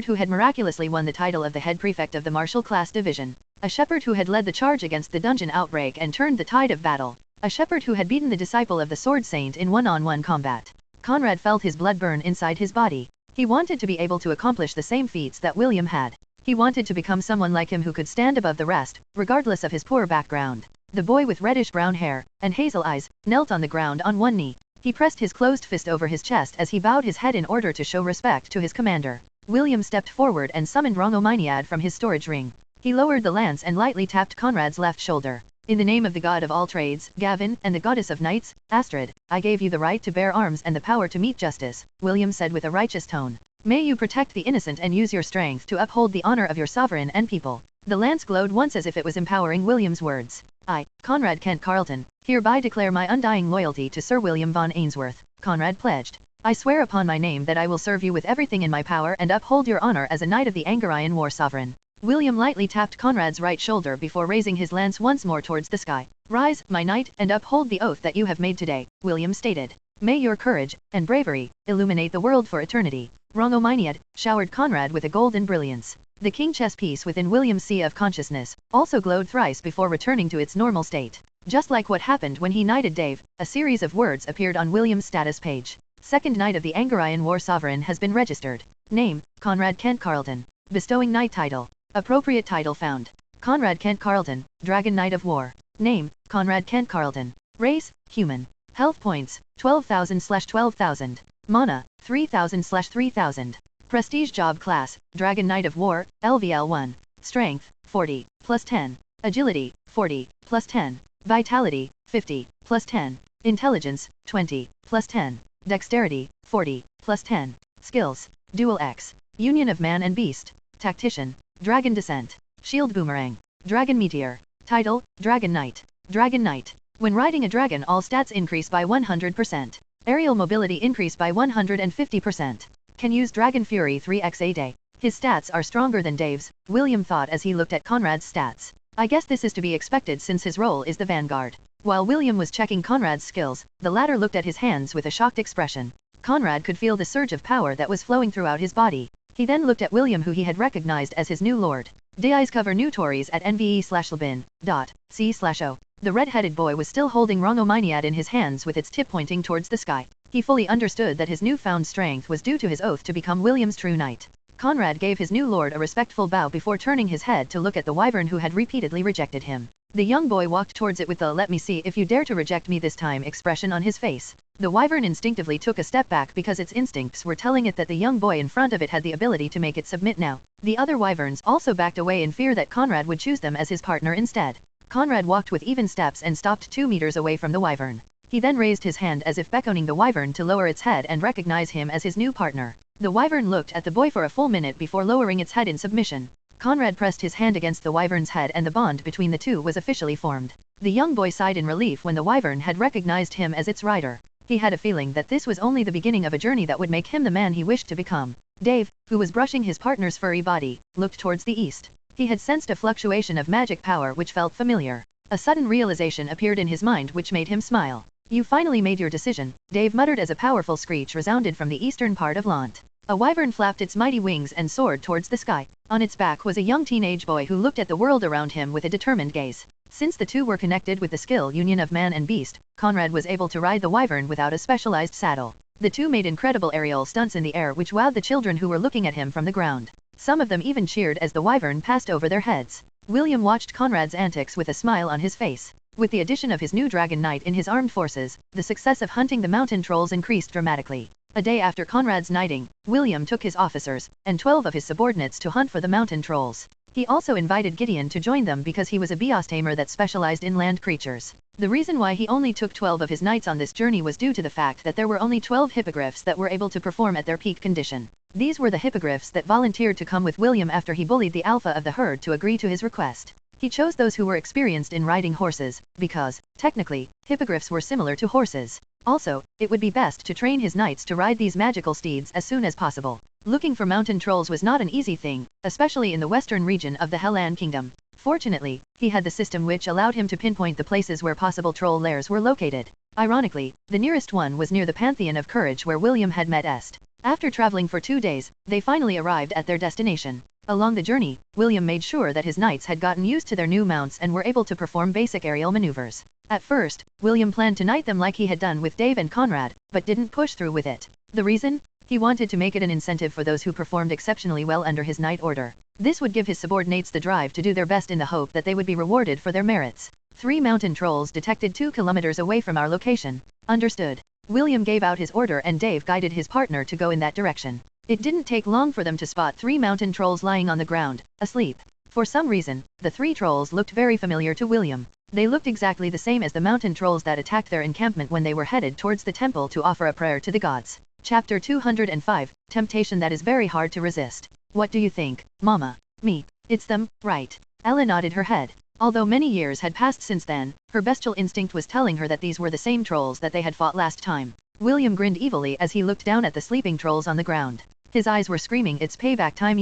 who had miraculously won the title of the head prefect of the martial class division, a shepherd who had led the charge against the dungeon outbreak and turned the tide of battle, a shepherd who had beaten the disciple of the sword saint in one-on-one combat. Conrad felt his blood burn inside his body. He wanted to be able to accomplish the same feats that William had. He wanted to become someone like him who could stand above the rest, regardless of his poor background. The boy with reddish-brown hair and hazel eyes knelt on the ground on one knee. He pressed his closed fist over his chest as he bowed his head in order to show respect to his commander. William stepped forward and summoned r18 from his storage ring. He lowered the lance and lightly tapped Conrad's left shoulder. In the name of the god of all trades, Gavin, and the goddess of knights, Astrid, I gave you the right to bear arms and the power to meet justice, William said with a righteous tone. May you protect the innocent and use your strength to uphold the honor of your sovereign and people. The lance glowed once as if it was empowering William's words. I, Conrad Kent Carleton, hereby declare my undying loyalty to Sir William von Ainsworth, Conrad pledged. I swear upon my name that I will serve you with everything in my power and uphold your honor as a knight of the Angarian war sovereign. William lightly tapped Conrad's right shoulder before raising his lance once more towards the sky. Rise, my knight, and uphold the oath that you have made today, William stated. May your courage and bravery illuminate the world for eternity. r18 showered Conrad with a golden brilliance. The king chess piece within William's sea of consciousness also glowed thrice before returning to its normal state. Just like what happened when he knighted Dave, a series of words appeared on William's status page. Second Knight of the Angarian War Sovereign has been registered. Name, Conrad Kent Carleton. Bestowing Knight title. Appropriate title found. Conrad Kent Carleton, Dragon Knight of War. Name, Conrad Kent Carleton. Race, human. Health points, 12,000/12,000. Mana, 3,000/3,000. Prestige job class, Dragon Knight of War, LVL1. Strength, 40, +10. Agility, 40, +10. Vitality, 50, +10. Intelligence, 20, +10. Dexterity, 40, +10. Skills, Dual X. Union of Man and Beast. Tactician, Dragon Descent. Shield Boomerang. Dragon Meteor. Title, Dragon Knight. Dragon Knight. When riding a dragon all stats increase by 100%. Aerial mobility increase by 150%. Can use Dragon Fury 3x a day. His stats are stronger than Dave's, William thought as he looked at Conrad's stats. I guess this is to be expected since his role is the vanguard. While William was checking Conrad's skills, the latter looked at his hands with a shocked expression. Conrad could feel the surge of power that was flowing throughout his body. He then looked at William, who he had recognized as his new lord. DIs cover new Tories at nve/labin.c/o. The red-headed boy was still holding r18 in his hands with its tip pointing towards the sky. He fully understood that his newfound strength was due to his oath to become William's true knight. Conrad gave his new lord a respectful bow before turning his head to look at the wyvern who had repeatedly rejected him. The young boy walked towards it with the "let me see if you dare to reject me this time" expression on his face. The wyvern instinctively took a step back because its instincts were telling it that the young boy in front of it had the ability to make it submit now. The other wyverns also backed away in fear that Conrad would choose them as his partner instead. Conrad walked with even steps and stopped 2 meters away from the wyvern. He then raised his hand as if beckoning the wyvern to lower its head and recognize him as his new partner. The wyvern looked at the boy for a full minute before lowering its head in submission. Conrad pressed his hand against the wyvern's head and the bond between the two was officially formed. The young boy sighed in relief when the wyvern had recognized him as its rider. He had a feeling that this was only the beginning of a journey that would make him the man he wished to become. Dave, who was brushing his partner's furry body, looked towards the east. He had sensed a fluctuation of magic power which felt familiar. A sudden realization appeared in his mind which made him smile. "You finally made your decision," Dave muttered as a powerful screech resounded from the eastern part of Lant. A wyvern flapped its mighty wings and soared towards the sky. On its back was a young teenage boy who looked at the world around him with a determined gaze. Since the two were connected with the skill union of man and beast, Conrad was able to ride the wyvern without a specialized saddle. The two made incredible aerial stunts in the air which wowed the children who were looking at him from the ground. Some of them even cheered as the wyvern passed over their heads. William watched Conrad's antics with a smile on his face. With the addition of his new dragon knight in his armed forces, the success of hunting the mountain trolls increased dramatically. A day after Conrad's knighting, William took his officers, and 12 of his subordinates to hunt for the mountain trolls. He also invited Gideon to join them because he was a beast tamer that specialized in land creatures. The reason why he only took 12 of his knights on this journey was due to the fact that there were only 12 hippogriffs that were able to perform at their peak condition. These were the hippogriffs that volunteered to come with William after he bullied the alpha of the herd to agree to his request. He chose those who were experienced in riding horses, because, technically, hippogriffs were similar to horses. Also, it would be best to train his knights to ride these magical steeds as soon as possible. Looking for mountain trolls was not an easy thing, especially in the western region of the Hellan Kingdom. Fortunately, he had the system which allowed him to pinpoint the places where possible troll lairs were located. Ironically, the nearest one was near the Pantheon of Courage where William had met Est. After traveling for 2 days, they finally arrived at their destination. Along the journey, William made sure that his knights had gotten used to their new mounts and were able to perform basic aerial maneuvers. At first, William planned to knight them like he had done with Dave and Conrad, but didn't push through with it. The reason? He wanted to make it an incentive for those who performed exceptionally well under his knight order. This would give his subordinates the drive to do their best in the hope that they would be rewarded for their merits. 3 mountain trolls detected 2 kilometers away from our location. Understood. William gave out his order and Dave guided his partner to go in that direction. It didn't take long for them to spot 3 mountain trolls lying on the ground, asleep. For some reason, the 3 trolls looked very familiar to William. They looked exactly the same as the mountain trolls that attacked their encampment when they were headed towards the temple to offer a prayer to the gods. Chapter 205, Temptation that is very hard to resist. What do you think, Mama? Me. It's them, right? Ella nodded her head. Although many years had passed since then, her bestial instinct was telling her that these were the same trolls that they had fought last time. William grinned evilly as he looked down at the sleeping trolls on the ground. His eyes were screaming "It's payback time !"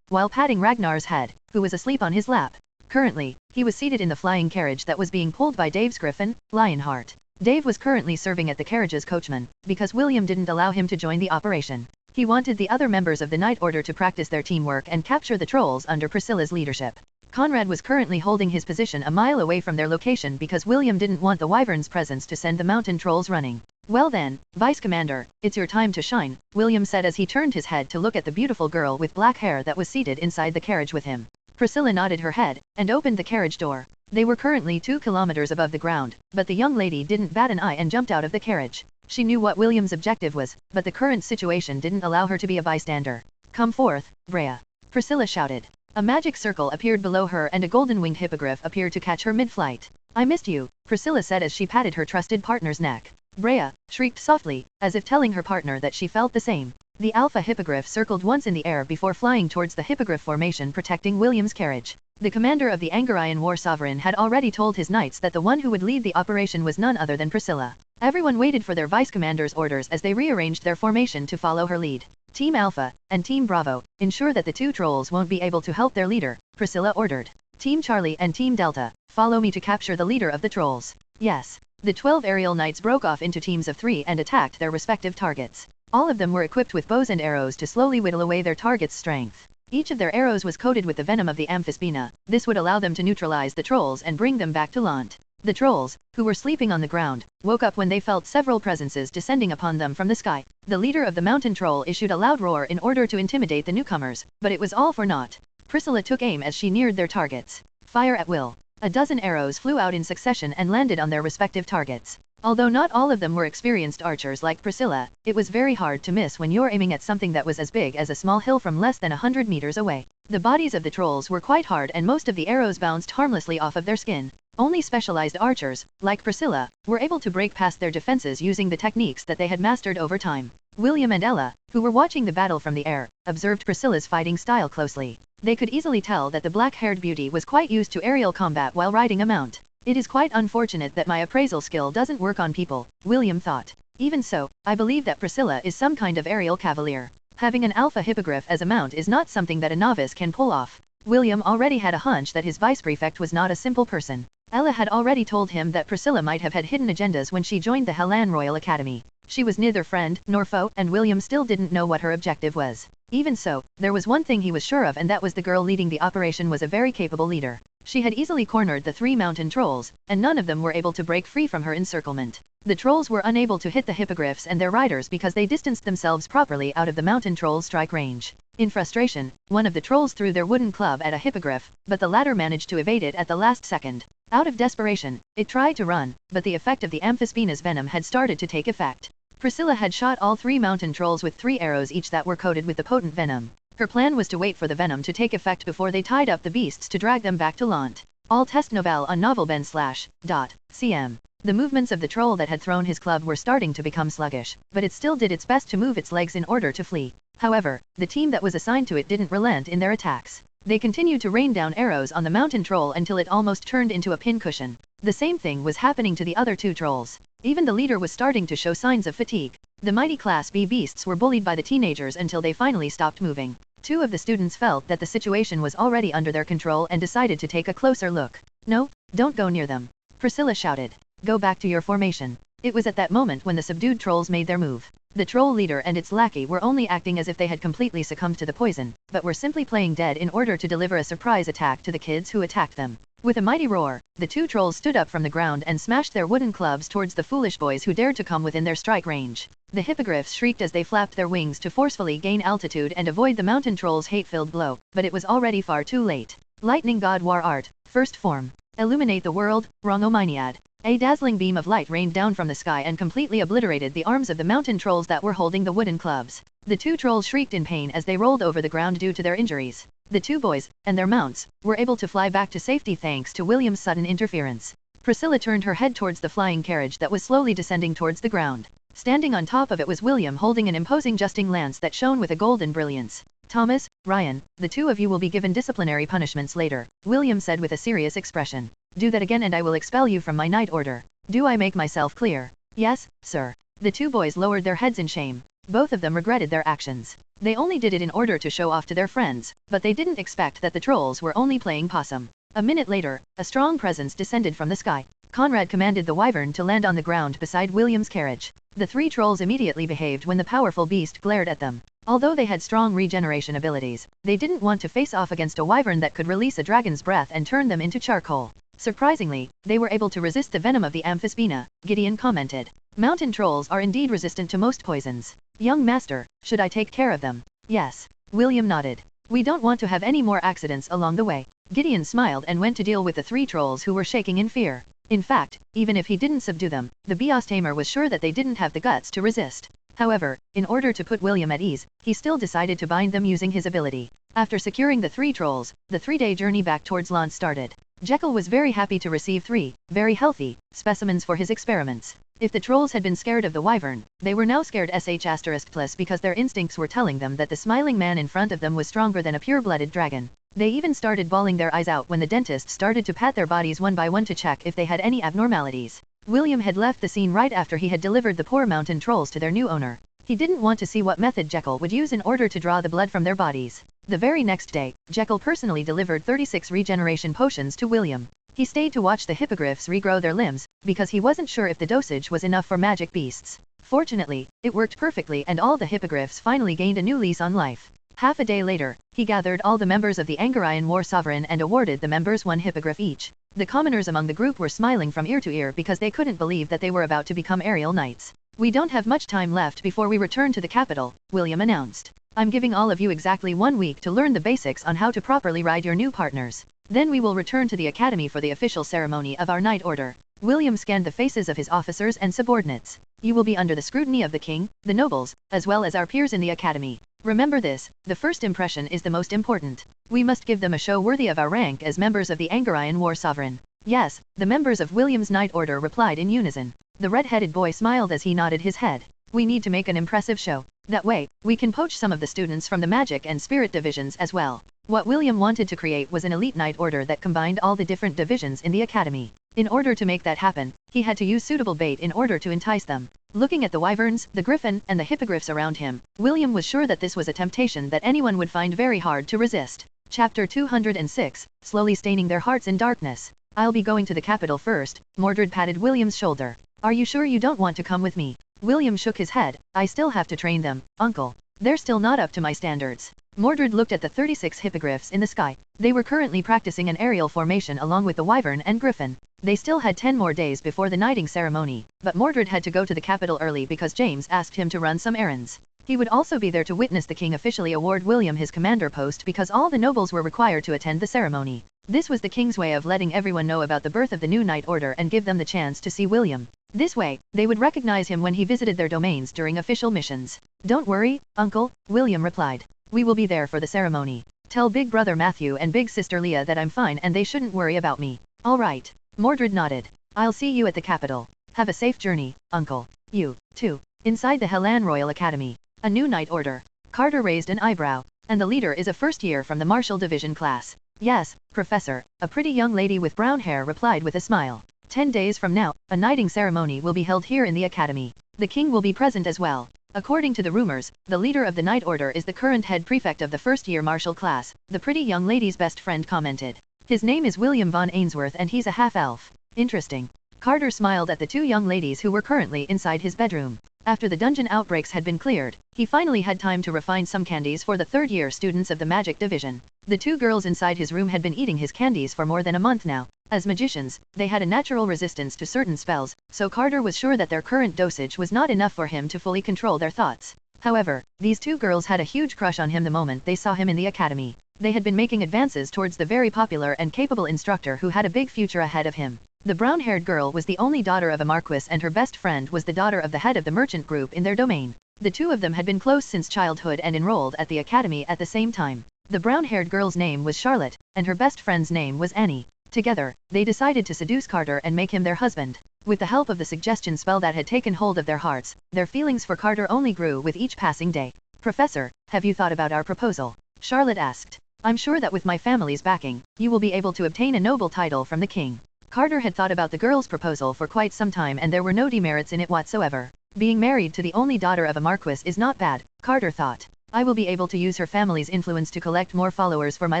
while patting Ragnar's head, who was asleep on his lap. Currently, he was seated in the flying carriage that was being pulled by Dave's griffin, Lionheart. Dave was currently serving at the carriage's coachman, because William didn't allow him to join the operation. He wanted the other members of the Knight Order to practice their teamwork and capture the trolls under Priscilla's leadership. Conrad was currently holding his position a mile away from their location because William didn't want the wyvern's presence to send the mountain trolls running. "Well then, Vice Commander, it's your time to shine," William said as he turned his head to look at the beautiful girl with black hair that was seated inside the carriage with him. Priscilla nodded her head, and opened the carriage door. They were currently 2 kilometers above the ground, but the young lady didn't bat an eye and jumped out of the carriage. She knew what William's objective was, but the current situation didn't allow her to be a bystander. "Come forth, Brea," Priscilla shouted. A magic circle appeared below her and a golden-winged hippogriff appeared to catch her mid-flight. "I missed you," Priscilla said as she patted her trusted partner's neck. Brea shrieked softly, as if telling her partner that she felt the same. The alpha hippogriff circled once in the air before flying towards the hippogriff formation protecting William's carriage. The commander of the Angarian war sovereign had already told his knights that the one who would lead the operation was none other than Priscilla. Everyone waited for their vice commander's orders as they rearranged their formation to follow her lead. "Team Alpha and Team Bravo, ensure that the 2 trolls won't be able to help their leader," Priscilla ordered. "Team Charlie and Team Delta, follow me to capture the leader of the trolls." "Yes." The 12 aerial knights broke off into teams of 3 and attacked their respective targets. All of them were equipped with bows and arrows to slowly whittle away their target's strength. Each of their arrows was coated with the venom of the amphisbaena. This would allow them to neutralize the trolls and bring them back to Lant. The trolls, who were sleeping on the ground, woke up when they felt several presences descending upon them from the sky. The leader of the mountain troll issued a loud roar in order to intimidate the newcomers, but it was all for naught. Priscilla took aim as she neared their targets. Fire at will. A dozen arrows flew out in succession and landed on their respective targets. Although not all of them were experienced archers like Priscilla, it was very hard to miss when you're aiming at something that was as big as a small hill from less than 100 meters away. The bodies of the trolls were quite hard and most of the arrows bounced harmlessly off of their skin. Only specialized archers, like Priscilla, were able to break past their defenses using the techniques that they had mastered over time. William and Ella, who were watching the battle from the air, observed Priscilla's fighting style closely. They could easily tell that the black-haired beauty was quite used to aerial combat while riding a mount. It is quite unfortunate that my appraisal skill doesn't work on people, William thought. Even so, I believe that Priscilla is some kind of aerial cavalier. Having an alpha hippogriff as a mount is not something that a novice can pull off. William already had a hunch that his vice-prefect was not a simple person. Ella had already told him that Priscilla might have had hidden agendas when she joined the Hellan Royal Academy. She was neither friend nor foe, and William still didn't know what her objective was. Even so, there was one thing he was sure of, and that was the girl leading the operation was a very capable leader. She had easily cornered the 3 mountain trolls, and none of them were able to break free from her encirclement. The trolls were unable to hit the hippogriffs and their riders because they distanced themselves properly out of the mountain troll's strike range. In frustration, one of the trolls threw their wooden club at a hippogriff, but the latter managed to evade it at the last second. Out of desperation, it tried to run, but the effect of the amphispina's venom had started to take effect. Priscilla had shot all 3 mountain trolls with 3 arrows each that were coated with the potent venom. Her plan was to wait for the venom to take effect before they tied up the beasts to drag them back to Lant. All test novel on novelben/.cm. The movements of the troll that had thrown his club were starting to become sluggish, but it still did its best to move its legs in order to flee. However, the team that was assigned to it didn't relent in their attacks. They continued to rain down arrows on the mountain troll until it almost turned into a pincushion. The same thing was happening to the other 2 trolls. Even the leader was starting to show signs of fatigue. The mighty Class B beasts were bullied by the teenagers until they finally stopped moving. 2 of the students felt that the situation was already under their control and decided to take a closer look. No, don't go near them. Priscilla shouted. Go back to your formation. It was at that moment when the subdued trolls made their move. The troll leader and its lackey were only acting as if they had completely succumbed to the poison, but were simply playing dead in order to deliver a surprise attack to the kids who attacked them. With a mighty roar, the 2 trolls stood up from the ground and smashed their wooden clubs towards the foolish boys who dared to come within their strike range. The hippogriffs shrieked as they flapped their wings to forcefully gain altitude and avoid the mountain troll's hate-filled blow, but it was already far too late. Lightning God War Art, first form. Illuminate the world, r18. A dazzling beam of light rained down from the sky and completely obliterated the arms of the mountain trolls that were holding the wooden clubs. The 2 trolls shrieked in pain as they rolled over the ground due to their injuries. The 2 boys, and their mounts, were able to fly back to safety thanks to William's sudden interference. Priscilla turned her head towards the flying carriage that was slowly descending towards the ground. Standing on top of it was William holding an imposing justing lance that shone with a golden brilliance. Thomas, Ryan, the 2 of you will be given disciplinary punishments later, William said with a serious expression. Do that again and I will expel you from my knight order. Do I make myself clear? Yes, sir. The 2 boys lowered their heads in shame. Both of them regretted their actions. They only did it in order to show off to their friends, but they didn't expect that the trolls were only playing possum. A minute later, a strong presence descended from the sky. Conrad commanded the wyvern to land on the ground beside William's carriage. The 3 trolls immediately behaved when the powerful beast glared at them. Although they had strong regeneration abilities, they didn't want to face off against a wyvern that could release a dragon's breath and turn them into charcoal. Surprisingly, they were able to resist the venom of the amphispina, Gideon commented. Mountain trolls are indeed resistant to most poisons. Young master, should I take care of them? Yes. William nodded. We don't want to have any more accidents along the way. Gideon smiled and went to deal with the 3 trolls who were shaking in fear. In fact, even if he didn't subdue them, the Beast Tamer was sure that they didn't have the guts to resist. However, in order to put William at ease, he still decided to bind them using his ability. After securing the 3 trolls, the 3-day journey back towards Lant started. Jekyll was very happy to receive 3, very healthy, specimens for his experiments. If the trolls had been scared of the wyvern, they were now scared *+ because their instincts were telling them that the smiling man in front of them was stronger than a pure-blooded dragon. They even started bawling their eyes out when the dentist started to pat their bodies one by one to check if they had any abnormalities. William had left the scene right after he had delivered the poor mountain trolls to their new owner. He didn't want to see what method Jekyll would use in order to draw the blood from their bodies. The very next day, Jekyll personally delivered 36 regeneration potions to William. He stayed to watch the hippogriffs regrow their limbs, because he wasn't sure if the dosage was enough for magic beasts. Fortunately, it worked perfectly and all the hippogriffs finally gained a new lease on life. Half a day later, he gathered all the members of the Angarayan War Sovereign and awarded the members 1 hippogriff each. The commoners among the group were smiling from ear to ear because they couldn't believe that they were about to become aerial knights. "We don't have much time left before we return to the capital," William announced. "I'm giving all of you exactly 1 week to learn the basics on how to properly ride your new partners. Then we will return to the academy for the official ceremony of our knight order." William scanned the faces of his officers and subordinates. "You will be under the scrutiny of the king, the nobles, as well as our peers in the academy. Remember this, the first impression is the most important. We must give them a show worthy of our rank as members of the Angarian war sovereign." "Yes," the members of William's knight order replied in unison. The red-headed boy smiled as he nodded his head. "We need to make an impressive show. That way, we can poach some of the students from the magic and spirit divisions as well." What William wanted to create was an elite knight order that combined all the different divisions in the academy. In order to make that happen, he had to use suitable bait in order to entice them. Looking at the wyverns, the griffin, and the hippogriffs around him, William was sure that this was a temptation that anyone would find very hard to resist. Chapter 206, slowly staining their hearts in darkness. "I'll be going to the capital first," Mordred patted William's shoulder. "Are you sure you don't want to come with me?" William shook his head. "I still have to train them, uncle. They're still not up to my standards." Mordred looked at the 36 hippogriffs in the sky. They were currently practicing an aerial formation along with the wyvern and griffin. They still had 10 more days before the knighting ceremony, but Mordred had to go to the capital early because James asked him to run some errands. He would also be there to witness the king officially award William his commander post because all the nobles were required to attend the ceremony. This was the king's way of letting everyone know about the birth of the new knight order and give them the chance to see William. This way, they would recognize him when he visited their domains during official missions. "Don't worry, uncle," William replied. "We will be there for the ceremony. Tell big brother Matthew and big sister Leah that I'm fine and they shouldn't worry about me." "All right." Mordred nodded. "I'll see you at the capital. Have a safe journey, uncle." "You, too." Inside the Hellan Royal Academy. A new knight order. Carter raised an eyebrow. "And the leader is a first year from the Martial Division class." "Yes, Professor," a pretty young lady with brown hair replied with a smile. 10 days from now, a knighting ceremony will be held here in the academy. The king will be present as well. According to the rumors, the leader of the knight order is the current head prefect of the first-year martial class, the pretty young lady's best friend commented. "His name is William von Ainsworth and he's a half-elf." "Interesting." Carter smiled at the 2 young ladies who were currently inside his bedroom. After the dungeon outbreaks had been cleared, he finally had time to refine some candies for the third-year students of the magic division. The 2 girls inside his room had been eating his candies for more than a month now. As magicians, they had a natural resistance to certain spells, so Carter was sure that their current dosage was not enough for him to fully control their thoughts. However, these 2 girls had a huge crush on him the moment they saw him in the academy. They had been making advances towards the very popular and capable instructor who had a big future ahead of him. The brown-haired girl was the only daughter of a marquis and her best friend was the daughter of the head of the merchant group in their domain. The 2 of them had been close since childhood and enrolled at the academy at the same time. The brown-haired girl's name was Charlotte, and her best friend's name was Annie. Together, they decided to seduce Carter and make him their husband. With the help of the suggestion spell that had taken hold of their hearts, their feelings for Carter only grew with each passing day. "Professor, have you thought about our proposal?" Charlotte asked. "I'm sure that with my family's backing, you will be able to obtain a noble title from the king." Carter had thought about the girl's proposal for quite some time and there were no demerits in it whatsoever. Being married to the only daughter of a marquis is not bad, Carter thought. "I will be able to use her family's influence to collect more followers for my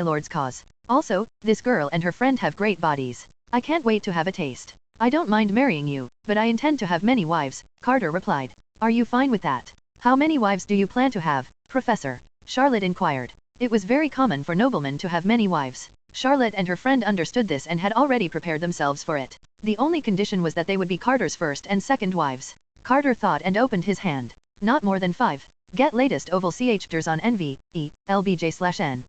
lord's cause. Also, this girl and her friend have great bodies. I can't wait to have a taste." "I don't mind marrying you, but I intend to have many wives," Carter replied. "Are you fine with that?" "How many wives do you plan to have, Professor?" Charlotte inquired. It was very common for noblemen to have many wives. Charlotte and her friend understood this and had already prepared themselves for it. The only condition was that they would be Carter's first and second wives. Carter thought and opened his hand. "Not more than 5. Get latest oval chapters on nv.c/m.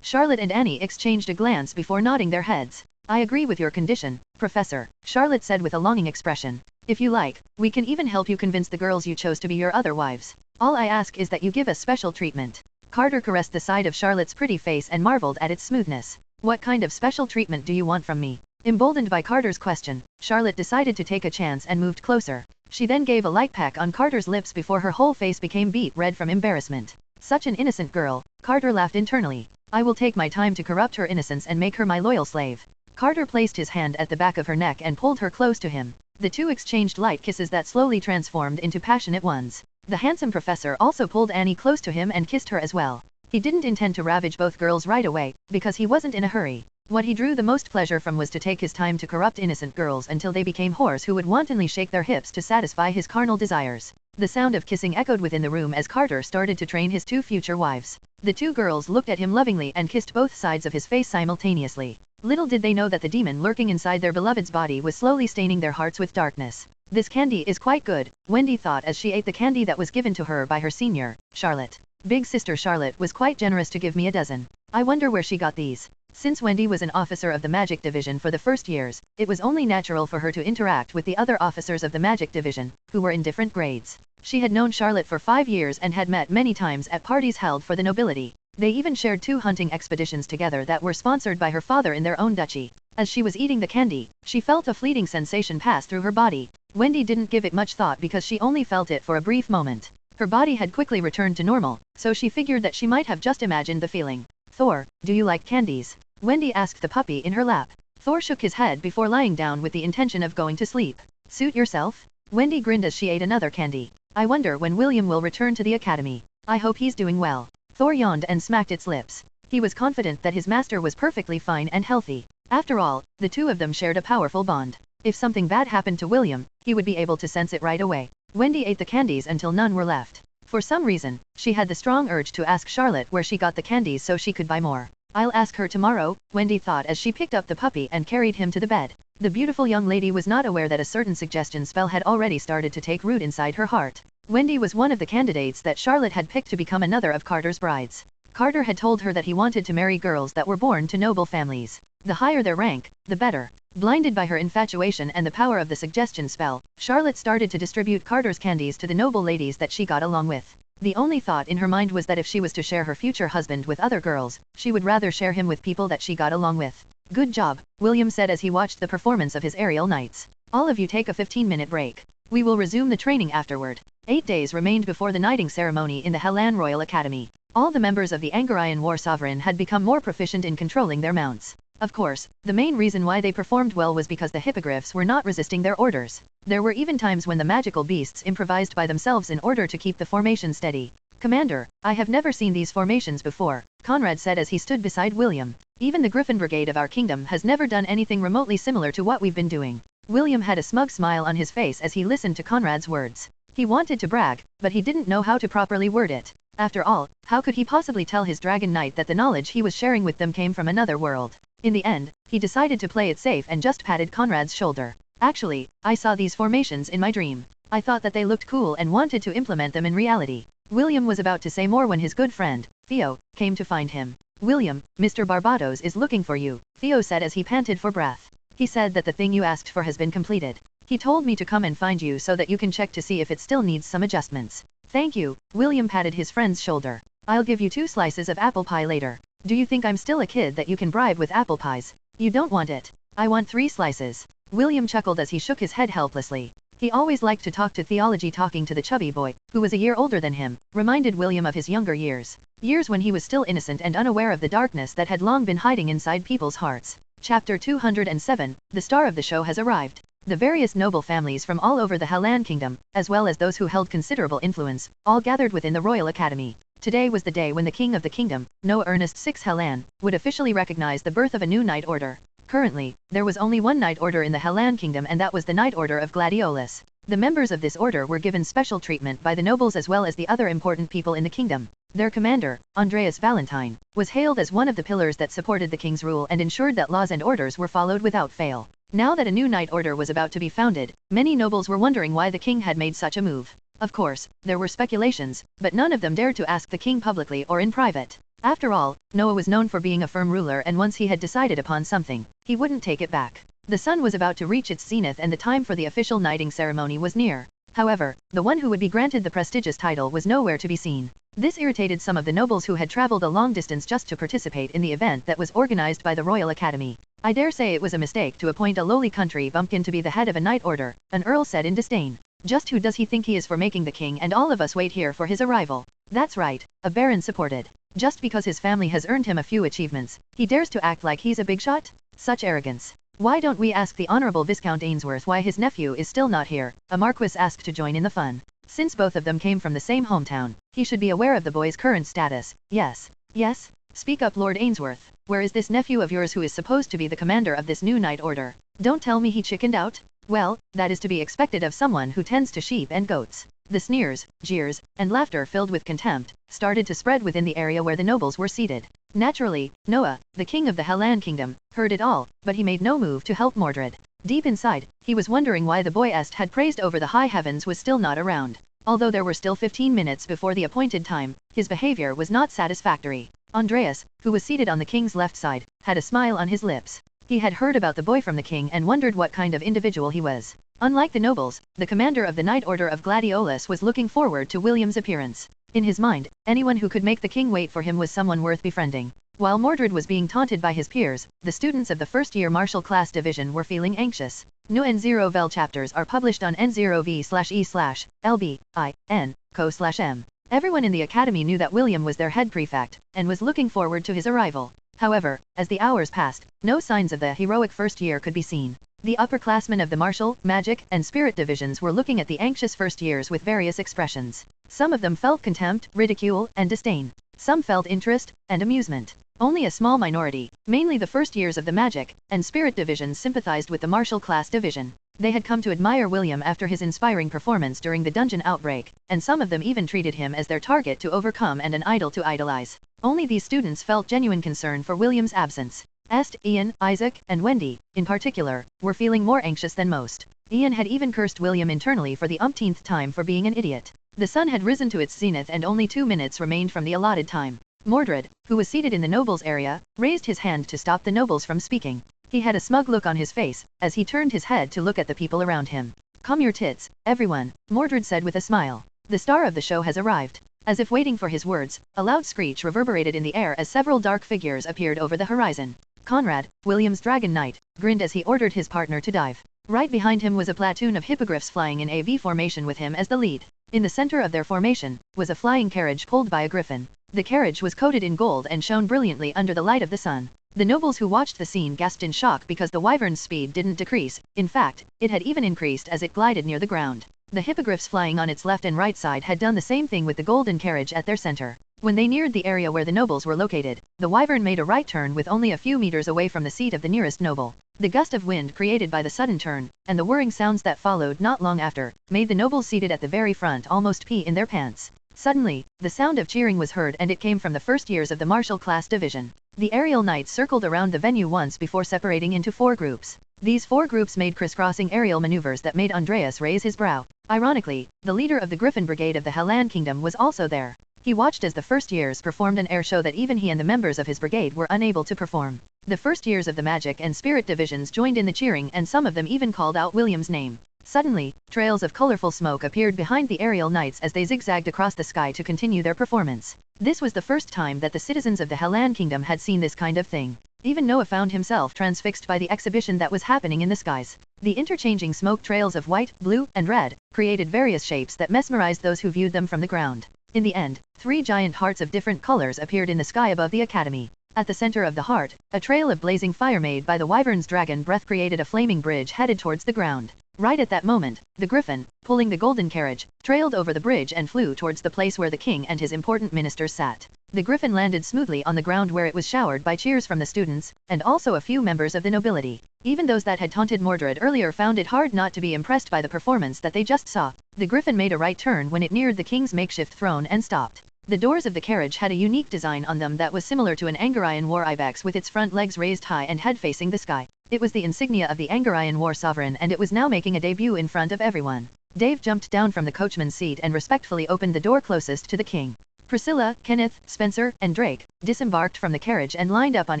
Charlotte and Annie exchanged a glance before nodding their heads. "I agree with your condition, Professor," Charlotte said with a longing expression. "If you like, we can even help you convince the girls you chose to be your other wives. All I ask is that you give us special treatment." Carter caressed the side of Charlotte's pretty face and marveled at its smoothness. "What kind of special treatment do you want from me?" Emboldened by Carter's question, Charlotte decided to take a chance and moved closer. She then gave a light peck on Carter's lips before her whole face became beet red from embarrassment. Such an innocent girl, Carter laughed internally. "I will take my time to corrupt her innocence and make her my loyal slave." Carter placed his hand at the back of her neck and pulled her close to him. The 2 exchanged light kisses that slowly transformed into passionate ones. The handsome professor also pulled Annie close to him and kissed her as well. He didn't intend to ravage both girls right away, because he wasn't in a hurry. What he drew the most pleasure from was to take his time to corrupt innocent girls until they became whores who would wantonly shake their hips to satisfy his carnal desires. The sound of kissing echoed within the room as Carter started to train his 2 future wives. The 2 girls looked at him lovingly and kissed both sides of his face simultaneously. Little did they know that the demon lurking inside their beloved's body was slowly staining their hearts with darkness. This candy is quite good, Wendy thought as she ate the candy that was given to her by her senior, Charlotte. Big sister Charlotte was quite generous to give me a dozen. I wonder where she got these. Since Wendy was an officer of the Magic Division for the first years, it was only natural for her to interact with the other officers of the Magic Division, who were in different grades. She had known Charlotte for 5 years and had met many times at parties held for the nobility. They even shared 2 hunting expeditions together that were sponsored by her father in their own duchy. As she was eating the candy, she felt a fleeting sensation pass through her body. Wendy didn't give it much thought because she only felt it for a brief moment. Her body had quickly returned to normal, so she figured that she might have just imagined the feeling. Thor, do you like candies? Wendy asked the puppy in her lap. Thor shook his head before lying down with the intention of going to sleep. Suit yourself? Wendy grinned as she ate another candy. I wonder when William will return to the academy. I hope he's doing well. Thor yawned and smacked its lips. He was confident that his master was perfectly fine and healthy. After all, the two of them shared a powerful bond. If something bad happened to William, he would be able to sense it right away. Wendy ate the candies until none were left. For some reason, she had the strong urge to ask Charlotte where she got the candies so she could buy more. I'll ask her tomorrow, Wendy thought as she picked up the puppy and carried him to the bed. The beautiful young lady was not aware that a certain suggestion spell had already started to take root inside her heart. Wendy was one of the candidates that Charlotte had picked to become another of Carter's brides. Carter had told her that he wanted to marry girls that were born to noble families. The higher their rank, the better. Blinded by her infatuation and the power of the suggestion spell, Charlotte started to distribute Carter's candies to the noble ladies that she got along with. The only thought in her mind was that if she was to share her future husband with other girls, she would rather share him with people that she got along with. Good job, William said as he watched the performance of his aerial knights. All of you take a 15-minute break. We will resume the training afterward. 8 days remained before the knighting ceremony in the Hellan Royal Academy. All the members of the Angarian War Sovereign had become more proficient in controlling their mounts. Of course, the main reason why they performed well was because the hippogriffs were not resisting their orders. There were even times when the magical beasts improvised by themselves in order to keep the formation steady. Commander, I have never seen these formations before, Conrad said as he stood beside William. Even the Griffin Brigade of our kingdom has never done anything remotely similar to what we've been doing. William had a smug smile on his face as he listened to Conrad's words. He wanted to brag, but he didn't know how to properly word it. After all, how could he possibly tell his Dragon Knight that the knowledge he was sharing with them came from another world? In the end, he decided to play it safe and just patted Conrad's shoulder. Actually, I saw these formations in my dream. I thought that they looked cool and wanted to implement them in reality. William was about to say more when his good friend, Theo, came to find him. William, Mr. Barbados is looking for you, Theo said as he panted for breath. He said that the thing you asked for has been completed. He told me to come and find you so that you can check to see if it still needs some adjustments. Thank you, William patted his friend's shoulder. I'll give you 2 slices of apple pie later. Do you think I'm still a kid that you can bribe with apple pies? You don't want it. I want 3 slices. William chuckled as he shook his head helplessly. He always liked to talk to theology. Talking to the chubby boy, who was a year older than him, reminded William of his younger years. Years when he was still innocent and unaware of the darkness that had long been hiding inside people's hearts. Chapter 207, the star of the show has arrived. The various noble families from all over the Hellan kingdom, as well as those who held considerable influence, all gathered within the Royal Academy. Today was the day when the king of the kingdom, No Ernest VI Hellan, would officially recognize the birth of a new knight order. Currently, there was only one knight order in the Hellan kingdom, and that was the Knight Order of Gladiolus. The members of this order were given special treatment by the nobles as well as the other important people in the kingdom. Their commander, Andreas Valentine, was hailed as one of the pillars that supported the king's rule and ensured that laws and orders were followed without fail. Now that a new knight order was about to be founded, many nobles were wondering why the king had made such a move. Of course, there were speculations, but none of them dared to ask the king publicly or in private. After all, Noah was known for being a firm ruler, and once he had decided upon something, he wouldn't take it back. The sun was about to reach its zenith and the time for the official knighting ceremony was near. However, the one who would be granted the prestigious title was nowhere to be seen. This irritated some of the nobles who had traveled a long distance just to participate in the event that was organized by the Royal Academy. I dare say it was a mistake to appoint a lowly country bumpkin to be the head of a knight order, an earl said in disdain. Just who does he think he is for making the king and all of us wait here for his arrival? That's right, a baron supported. Just because his family has earned him a few achievements, he dares to act like he's a big shot? Such arrogance. Why don't we ask the Honorable Viscount Ainsworth why his nephew is still not here? A marquis asked to join in the fun. Since both of them came from the same hometown, he should be aware of the boy's current status. Yes. Yes? Speak up, Lord Ainsworth. Where is this nephew of yours who is supposed to be the commander of this new knight order? Don't tell me he chickened out? Well, that is to be expected of someone who tends to sheep and goats. The sneers, jeers, and laughter filled with contempt started to spread within the area where the nobles were seated. Naturally, Noah, the king of the Helland kingdom, heard it all, but he made no move to help Mordred. Deep inside, he was wondering why the boy Est had praised over the high heavens was still not around. Although there were still 15 minutes before the appointed time, his behavior was not satisfactory. Andreas, who was seated on the king's left side, had a smile on his lips. He had heard about the boy from the king and wondered what kind of individual he was. Unlike the nobles, the commander of the Knight Order of Gladiolus was looking forward to William's appearance. In his mind, anyone who could make the king wait for him was someone worth befriending. While Mordred was being taunted by his peers, the students of the first-year martial class division were feeling anxious. New N0vel chapters are published on N0V/E/LBIN/co/M. Everyone in the academy knew that William was their head prefect, and was looking forward to his arrival. However, as the hours passed, no signs of the heroic first year could be seen. The upperclassmen of the martial, magic, and spirit divisions were looking at the anxious first years with various expressions. Some of them felt contempt, ridicule, and disdain. Some felt interest and amusement. Only a small minority, mainly the first years of the magic and spirit divisions, sympathized with the martial class division. They had come to admire William after his inspiring performance during the dungeon outbreak, and some of them even treated him as their target to overcome and an idol to idolize. Only these students felt genuine concern for William's absence. Est, Ian, Isaac, and Wendy, in particular, were feeling more anxious than most. Ian had even cursed William internally for the umpteenth time for being an idiot. The sun had risen to its zenith and only 2 minutes remained from the allotted time. Mordred, who was seated in the nobles' area, raised his hand to stop the nobles from speaking. He had a smug look on his face, as he turned his head to look at the people around him. "Calm your tits, everyone," Mordred said with a smile. "The star of the show has arrived." As if waiting for his words, a loud screech reverberated in the air as several dark figures appeared over the horizon. Conrad, William's dragon knight, grinned as he ordered his partner to dive. Right behind him was a platoon of hippogriffs flying in a V formation with him as the lead. In the center of their formation, was a flying carriage pulled by a griffin. The carriage was coated in gold and shone brilliantly under the light of the sun. The nobles who watched the scene gasped in shock because the wyvern's speed didn't decrease. In fact, it had even increased as it glided near the ground. The hippogriffs flying on its left and right side had done the same thing with the golden carriage at their center. When they neared the area where the nobles were located, the wyvern made a right turn with only a few meters away from the seat of the nearest noble. The gust of wind created by the sudden turn, and the whirring sounds that followed not long after, made the nobles seated at the very front almost pee in their pants. Suddenly, the sound of cheering was heard, and it came from the first years of the martial class division. The aerial knights circled around the venue once before separating into 4 groups. These 4 groups made crisscrossing aerial maneuvers that made Andreas raise his brow. Ironically, the leader of the Griffin Brigade of the Helland Kingdom was also there. He watched as the first years performed an air show that even he and the members of his brigade were unable to perform. The first years of the magic and spirit divisions joined in the cheering, and some of them even called out William's name. Suddenly, trails of colorful smoke appeared behind the aerial knights as they zigzagged across the sky to continue their performance. This was the first time that the citizens of the Helland Kingdom had seen this kind of thing. Even Noah found himself transfixed by the exhibition that was happening in the skies. The interchanging smoke trails of white, blue, and red created various shapes that mesmerized those who viewed them from the ground. In the end, 3 giant hearts of different colors appeared in the sky above the academy. At the center of the heart, a trail of blazing fire made by the wyvern's dragon breath created a flaming bridge headed towards the ground. Right at that moment, the griffin, pulling the golden carriage, trailed over the bridge and flew towards the place where the king and his important ministers sat. The griffin landed smoothly on the ground, where it was showered by cheers from the students, and also a few members of the nobility. Even those that had taunted Mordred earlier found it hard not to be impressed by the performance that they just saw. The griffin made a right turn when it neared the king's makeshift throne and stopped. The doors of the carriage had a unique design on them that was similar to an Angarian war ibex, with its front legs raised high and head facing the sky. It was the insignia of the Angarian war sovereign, and it was now making a debut in front of everyone. Dave jumped down from the coachman's seat and respectfully opened the door closest to the king. Priscilla, Kenneth, Spencer, and Drake disembarked from the carriage and lined up on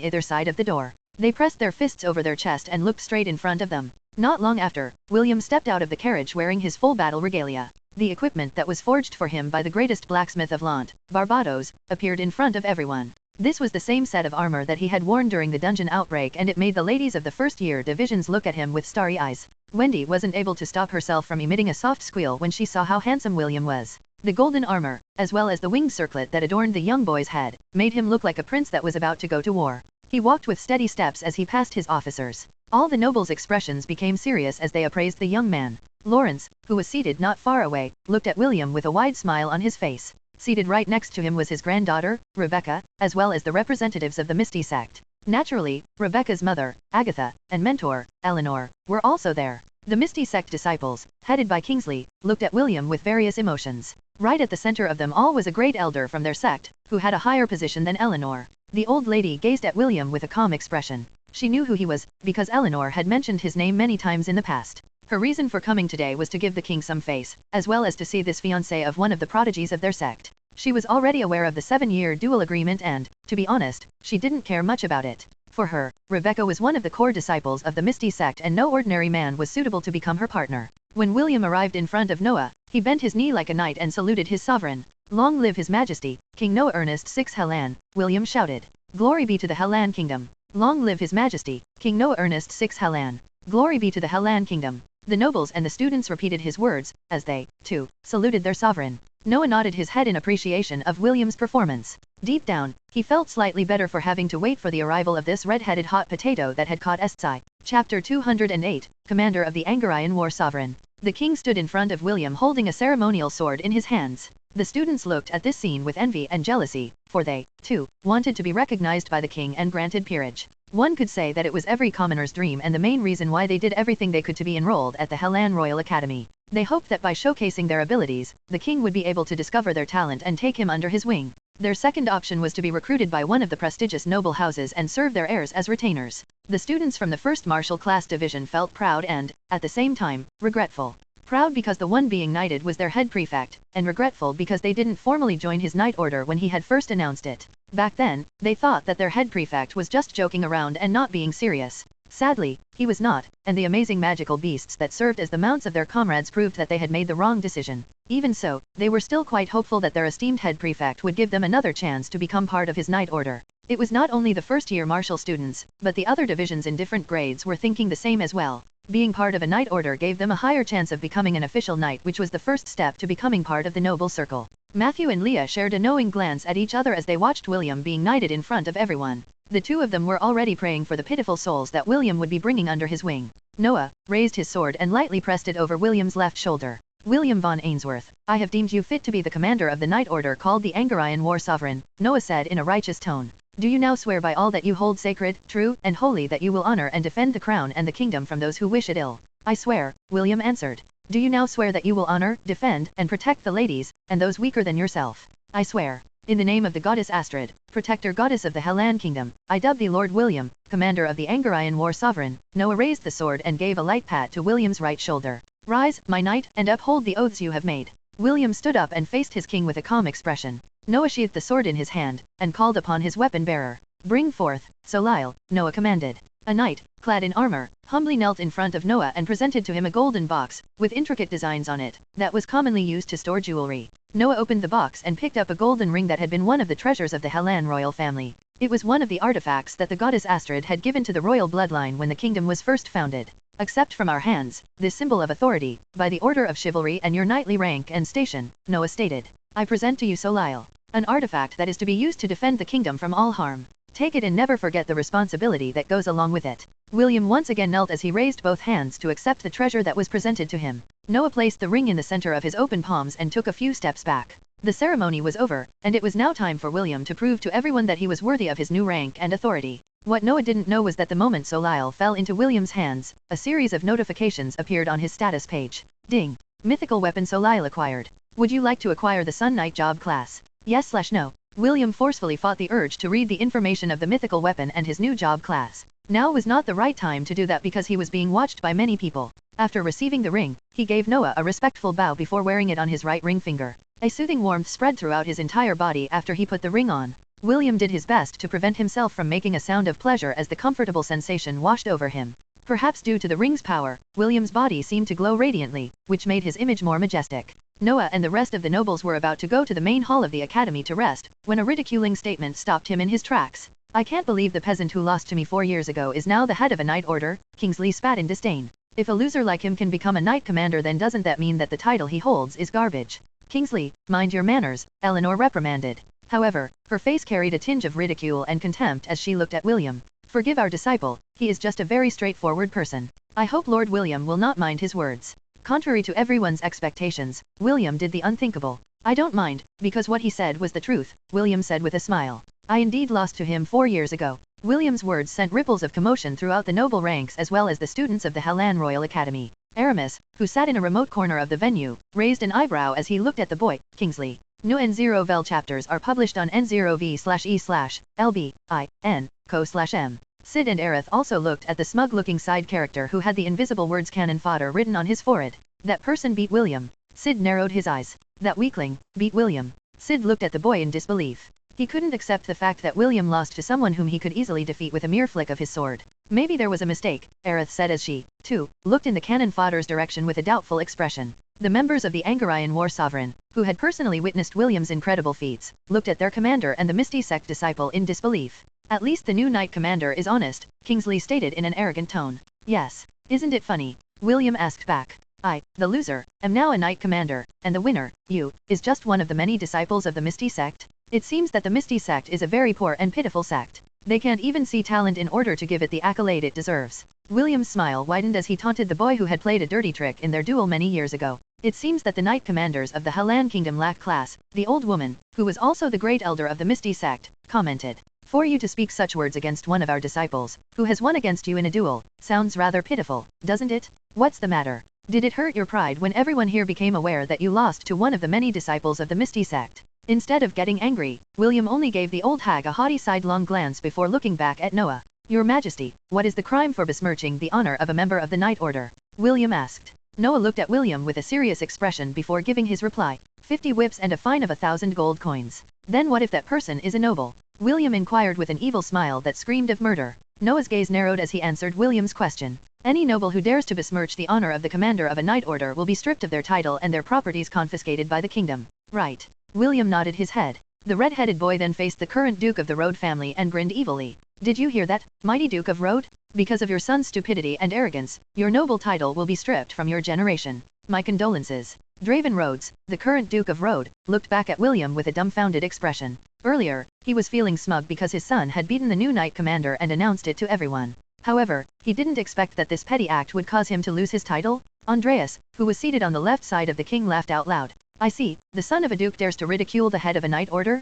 either side of the door. They pressed their fists over their chest and looked straight in front of them. Not long after, William stepped out of the carriage wearing his full battle regalia. The equipment that was forged for him by the greatest blacksmith of Lant, Barbados, appeared in front of everyone. This was the same set of armor that he had worn during the dungeon outbreak, and it made the ladies of the first-year divisions look at him with starry eyes. Wendy wasn't able to stop herself from emitting a soft squeal when she saw how handsome William was. The golden armor, as well as the winged circlet that adorned the young boy's head, made him look like a prince that was about to go to war. He walked with steady steps as he passed his officers. All the nobles' expressions became serious as they appraised the young man. Lawrence, who was seated not far away, looked at William with a wide smile on his face. Seated right next to him was his granddaughter, Rebecca, as well as the representatives of the Misty sect. Naturally, Rebecca's mother, Agatha, and mentor, Eleanor, were also there. The Misty sect disciples, headed by Kingsley, looked at William with various emotions. Right at the center of them all was a great elder from their sect, who had a higher position than Eleanor. The old lady gazed at William with a calm expression. She knew who he was, because Eleanor had mentioned his name many times in the past. Her reason for coming today was to give the king some face, as well as to see this fiancé of one of the prodigies of their sect. She was already aware of the 7-year dual agreement and, to be honest, she didn't care much about it. For her, Rebecca was one of the core disciples of the Misty sect and no ordinary man was suitable to become her partner. When William arrived in front of Noah, he bent his knee like a knight and saluted his sovereign. "Long live His Majesty, King Noah Ernest 6 Hellan," William shouted. "Glory be to the Hellan kingdom. Long live His Majesty, King Noah Ernest 6 Hellan. Glory be to the Hellan kingdom." The nobles and the students repeated his words, as they, too, saluted their sovereign. Noah nodded his head in appreciation of William's performance. Deep down, he felt slightly better for having to wait for the arrival of this red-headed hot potato that had caught Estsai. Chapter 208, Commander of the Angarian War Sovereign. The king stood in front of William holding a ceremonial sword in his hands. The students looked at this scene with envy and jealousy, for they, too, wanted to be recognized by the king and granted peerage. One could say that it was every commoner's dream and the main reason why they did everything they could to be enrolled at the Hellan Royal Academy. They hoped that by showcasing their abilities, the king would be able to discover their talent and take him under his wing. Their second option was to be recruited by one of the prestigious noble houses and serve their heirs as retainers. The students from the 1st Martial Class Division felt proud and, at the same time, regretful. Proud because the one being knighted was their head prefect, and regretful because they didn't formally join his knight order when he had first announced it. Back then, they thought that their head prefect was just joking around and not being serious. Sadly, he was not, and the amazing magical beasts that served as the mounts of their comrades proved that they had made the wrong decision. Even so, they were still quite hopeful that their esteemed head prefect would give them another chance to become part of his knight order. It was not only the first-year martial students, but the other divisions in different grades were thinking the same as well. Being part of a knight order gave them a higher chance of becoming an official knight, which was the first step to becoming part of the noble circle. Matthew and Leah shared a knowing glance at each other as they watched William being knighted in front of everyone. The two of them were already praying for the pitiful souls that William would be bringing under his wing. Noah raised his sword and lightly pressed it over William's left shoulder. "William von Ainsworth, I have deemed you fit to be the commander of the knight order called the Angarian War Sovereign," Noah said in a righteous tone. "Do you now swear by all that you hold sacred, true, and holy that you will honor and defend the crown and the kingdom from those who wish it ill?" "I swear," William answered. "Do you now swear that you will honor, defend, and protect the ladies, and those weaker than yourself?" "I swear. In the name of the goddess Astrid, protector goddess of the Hellan kingdom, I dub thee Lord William, commander of the Angarian War Sovereign." Noah raised the sword and gave a light pat to William's right shoulder. "Rise, my knight, and uphold the oaths you have made." William stood up and faced his king with a calm expression. Noah sheathed the sword in his hand, and called upon his weapon bearer. "Bring forth, Solile," Noah commanded. A knight, clad in armor, humbly knelt in front of Noah and presented to him a golden box, with intricate designs on it, that was commonly used to store jewelry. Noah opened the box and picked up a golden ring that had been one of the treasures of the Hellan royal family. It was one of the artifacts that the goddess Astrid had given to the royal bloodline when the kingdom was first founded. "Accept from our hands, this symbol of authority, by the order of chivalry and your knightly rank and station," Noah stated. "I present to you Solile, an artifact that is to be used to defend the kingdom from all harm. Take it and never forget the responsibility that goes along with it." William once again knelt as he raised both hands to accept the treasure that was presented to him. Noah placed the ring in the center of his open palms and took a few steps back. The ceremony was over, and it was now time for William to prove to everyone that he was worthy of his new rank and authority. What Noah didn't know was that the moment Solile fell into William's hands, a series of notifications appeared on his status page. Ding! Mythical weapon Solile acquired. Would you like to acquire the Sun Knight job class? Yes/no. William forcefully fought the urge to read the information of the mythical weapon and his new job class. Now was not the right time to do that because he was being watched by many people. After receiving the ring, he gave Noah a respectful bow before wearing it on his right ring finger. A soothing warmth spread throughout his entire body after he put the ring on. William did his best to prevent himself from making a sound of pleasure as the comfortable sensation washed over him. Perhaps due to the ring's power, William's body seemed to glow radiantly, which made his image more majestic. Noah and the rest of the nobles were about to go to the main hall of the academy to rest, when a ridiculing statement stopped him in his tracks. "I can't believe the peasant who lost to me 4 years ago is now the head of a knight order," Kingsley spat in disdain. "If a loser like him can become a knight commander, then doesn't that mean that the title he holds is garbage?" "Kingsley, mind your manners," Eleanor reprimanded. However, her face carried a tinge of ridicule and contempt as she looked at William. "Forgive our disciple, he is just a very straightforward person. I hope Lord William will not mind his words." Contrary to everyone's expectations, William did the unthinkable. "I don't mind, because what he said was the truth," William said with a smile. "I indeed lost to him 4 years ago." William's words sent ripples of commotion throughout the noble ranks as well as the students of the Hellan Royal Academy. Aramis, who sat in a remote corner of the venue, raised an eyebrow as he looked at the boy. "Kingsley, New N0vel chapters are published on N0v/E/LB/IN/co/M. Sid and Aerith also looked at the smug-looking side character who had the invisible words cannon fodder written on his forehead. That person beat William. Sid narrowed his eyes. That weakling beat William. Sid looked at the boy in disbelief. He couldn't accept the fact that William lost to someone whom he could easily defeat with a mere flick of his sword. Maybe there was a mistake, Aerith said as she, too, looked in the cannon fodder's direction with a doubtful expression. The members of the Angarian War Sovereign, who had personally witnessed William's incredible feats, looked at their commander and the Misty Sect disciple in disbelief. At least the new Knight Commander is honest, Kingsley stated in an arrogant tone. Yes. Isn't it funny? William asked back. I, the loser, am now a Knight Commander, and the winner, you, is just one of the many disciples of the Misty Sect? It seems that the Misty Sect is a very poor and pitiful sect. They can't even see talent in order to give it the accolade it deserves. William's smile widened as he taunted the boy who had played a dirty trick in their duel many years ago. It seems that the Knight Commanders of the Hellan Kingdom lack class, the old woman, who was also the great elder of the Misty Sect, commented. For you to speak such words against one of our disciples, who has won against you in a duel, sounds rather pitiful, doesn't it? What's the matter? Did it hurt your pride when everyone here became aware that you lost to one of the many disciples of the Misty Sect? Instead of getting angry, William only gave the old hag a haughty sidelong glance before looking back at Noah. Your Majesty, what is the crime for besmirching the honor of a member of the Knight Order? William asked. Noah looked at William with a serious expression before giving his reply. 50 whips and a fine of 1,000 gold coins. Then what if that person is a noble? William inquired with an evil smile that screamed of murder. Noah's gaze narrowed as he answered William's question. Any noble who dares to besmirch the honor of the commander of a Knight Order will be stripped of their title and their properties confiscated by the kingdom. Right. William nodded his head. The red-headed boy then faced the current Duke of the Road family and grinned evilly. Did you hear that, mighty Duke of Road? Because of your son's stupidity and arrogance, your noble title will be stripped from your generation. My condolences. Draven Rhodes, the current Duke of Road, looked back at William with a dumbfounded expression. Earlier, he was feeling smug because his son had beaten the new Knight Commander and announced it to everyone. However, he didn't expect that this petty act would cause him to lose his title. Andreas, who was seated on the left side of the king, laughed out loud. I see, the son of a duke dares to ridicule the head of a Knight Order?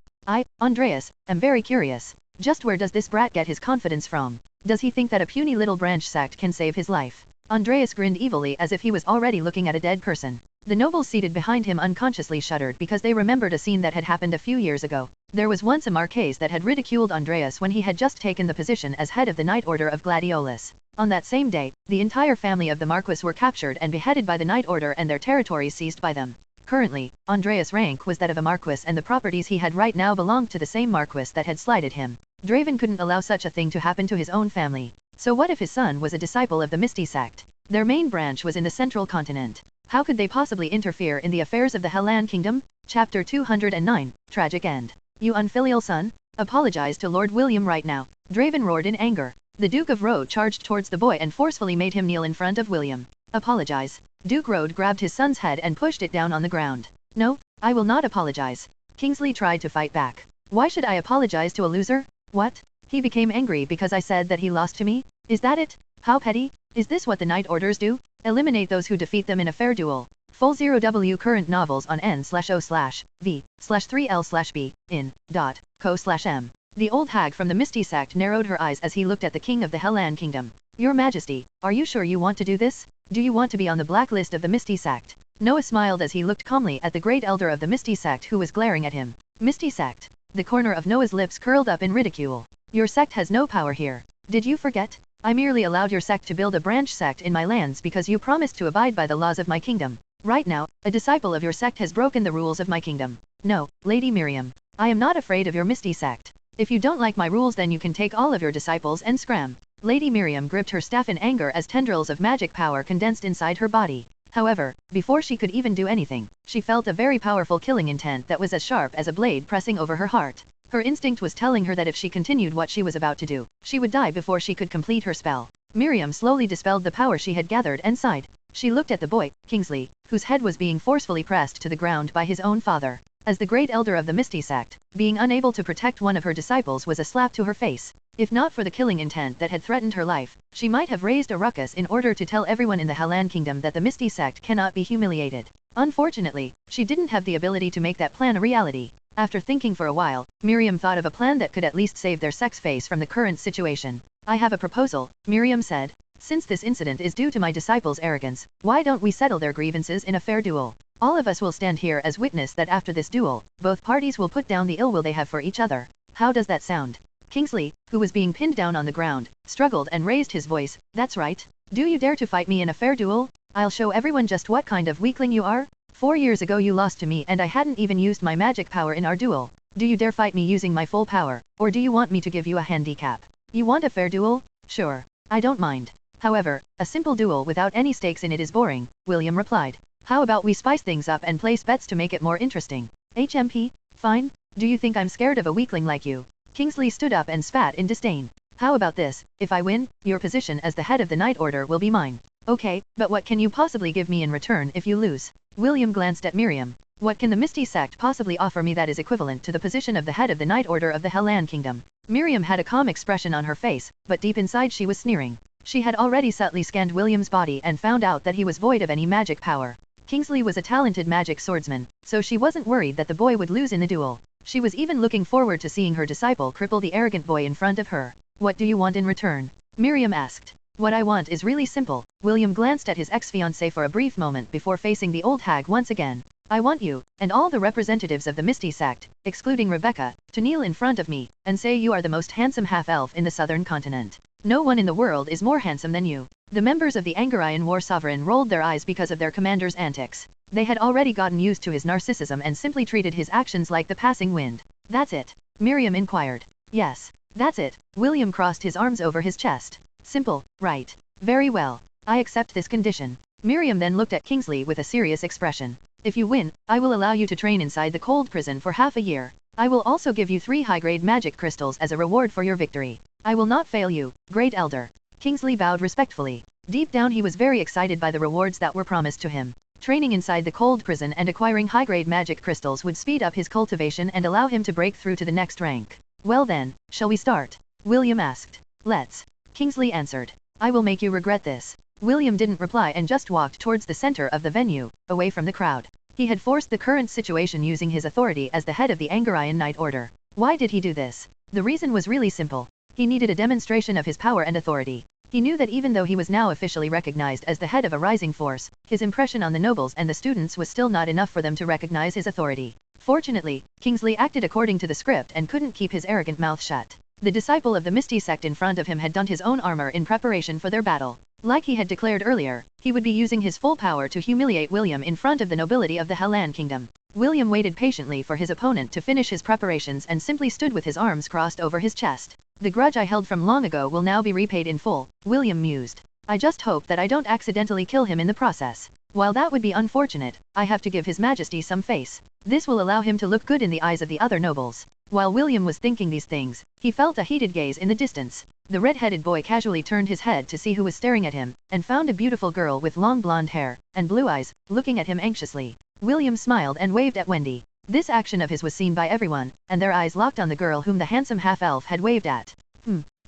Andreas, am very curious. Just where does this brat get his confidence from? Does he think that a puny little branch sect can save his life? Andreas grinned evilly as if he was already looking at a dead person. The nobles seated behind him unconsciously shuddered because they remembered a scene that had happened a few years ago. There was once a Marquess that had ridiculed Andreas when he had just taken the position as head of the Knight Order of Gladiolus. On that same day, the entire family of the Marquess were captured and beheaded by the Knight Order and their territories seized by them. Currently, Andreas' rank was that of a Marquess and the properties he had right now belonged to the same Marquess that had slighted him. Draven couldn't allow such a thing to happen to his own family. So what if his son was a disciple of the Misty Sect? Their main branch was in the central continent. How could they possibly interfere in the affairs of the Hellan Kingdom? Chapter 209, Tragic End. You unfilial son? Apologize to Lord William right now. Draven roared in anger. The Duke of Rode charged towards the boy and forcefully made him kneel in front of William. Apologize. Duke Rode grabbed his son's head and pushed it down on the ground. No, I will not apologize. Kingsley tried to fight back. Why should I apologize to a loser? What? He became angry because I said that he lost to me? Is that it? How petty? Is this what the Knight Orders do? Eliminate those who defeat them in a fair duel. Full 0W current novels on n/o/v/3l/b in.co/m. The old hag from the Misty Sect narrowed her eyes as he looked at the king of the Hellan Kingdom. Your Majesty, are you sure you want to do this? Do you want to be on the blacklist of the Misty Sect? Noah smiled as he looked calmly at the great elder of the Misty Sect who was glaring at him. Misty Sect. The corner of Noah's lips curled up in ridicule. Your sect has no power here. Did you forget? I merely allowed your sect to build a branch sect in my lands because you promised to abide by the laws of my kingdom. Right now, a disciple of your sect has broken the rules of my kingdom. No, Lady Miriam. I am not afraid of your Misty Sect. If you don't like my rules, then you can take all of your disciples and scram. Lady Miriam gripped her staff in anger as tendrils of magic power condensed inside her body. However, before she could even do anything, she felt a very powerful killing intent that was as sharp as a blade pressing over her heart. Her instinct was telling her that if she continued what she was about to do, she would die before she could complete her spell. Miriam slowly dispelled the power she had gathered and sighed. She looked at the boy, Kingsley, whose head was being forcefully pressed to the ground by his own father. As the great elder of the Misty Sect, being unable to protect one of her disciples was a slap to her face. If not for the killing intent that had threatened her life, she might have raised a ruckus in order to tell everyone in the Hellan Kingdom that the Misty Sect cannot be humiliated. Unfortunately, she didn't have the ability to make that plan a reality. After thinking for a while, Miriam thought of a plan that could at least save their sect's face from the current situation. I have a proposal, Miriam said. Since this incident is due to my disciples' arrogance, why don't we settle their grievances in a fair duel? All of us will stand here as witness that after this duel, both parties will put down the ill will they have for each other. How does that sound? Kingsley, who was being pinned down on the ground, struggled and raised his voice. That's right. Do you dare to fight me in a fair duel? I'll show everyone just what kind of weakling you are. 4 years ago you lost to me and I hadn't even used my magic power in our duel. Do you dare fight me using my full power, or do you want me to give you a handicap? You want a fair duel? Sure. I don't mind. However, a simple duel without any stakes in it is boring, William replied. How about we spice things up and place bets to make it more interesting? HMP? Fine. Do you think I'm scared of a weakling like you? Kingsley stood up and spat in disdain. How about this? If I win, your position as the head of the Night Order will be mine. Okay, but what can you possibly give me in return if you lose? William glanced at Miriam. What can the Misty Sect possibly offer me that is equivalent to the position of the head of the Night Order of the Helland Kingdom? Miriam had a calm expression on her face, but deep inside she was sneering. She had already subtly scanned William's body and found out that he was void of any magic power. Kingsley was a talented magic swordsman, so she wasn't worried that the boy would lose in the duel. She was even looking forward to seeing her disciple cripple the arrogant boy in front of her. What do you want in return? Miriam asked. What I want is really simple. William glanced at his ex-fiancée for a brief moment before facing the old hag once again. I want you, and all the representatives of the Misty Sect, excluding Rebecca, to kneel in front of me, and say you are the most handsome half-elf in the southern continent. No one in the world is more handsome than you. The members of the Angarian War Sovereign rolled their eyes because of their commander's antics. They had already gotten used to his narcissism and simply treated his actions like the passing wind. That's it? Miriam inquired. Yes, that's it. William crossed his arms over his chest. Simple, right? Very well. I accept this condition. Miriam then looked at Kingsley with a serious expression. If you win, I will allow you to train inside the cold prison for half a year. I will also give you 3 high-grade magic crystals as a reward for your victory. I will not fail you, Great Elder. Kingsley bowed respectfully. Deep down he was very excited by the rewards that were promised to him. Training inside the cold prison and acquiring high-grade magic crystals would speed up his cultivation and allow him to break through to the next rank. Well then, shall we start? William asked. Let's. Kingsley answered. I will make you regret this. William didn't reply and just walked towards the center of the venue, away from the crowd. He had forced the current situation using his authority as the head of the Angarian Night Order. Why did he do this? The reason was really simple. He needed a demonstration of his power and authority. He knew that even though he was now officially recognized as the head of a rising force, his impression on the nobles and the students was still not enough for them to recognize his authority. Fortunately, Kingsley acted according to the script and couldn't keep his arrogant mouth shut. The disciple of the Misty Sect in front of him had donned his own armor in preparation for their battle. Like he had declared earlier, he would be using his full power to humiliate William in front of the nobility of the Helland Kingdom. William waited patiently for his opponent to finish his preparations and simply stood with his arms crossed over his chest. The grudge I held from long ago will now be repaid in full, William mused. I just hope that I don't accidentally kill him in the process. While that would be unfortunate, I have to give His Majesty some face. This will allow him to look good in the eyes of the other nobles. While William was thinking these things, he felt a heated gaze in the distance. The red-headed boy casually turned his head to see who was staring at him, and found a beautiful girl with long blonde hair and blue eyes, looking at him anxiously. William smiled and waved at Wendy. This action of his was seen by everyone, and their eyes locked on the girl whom the handsome half-elf had waved at.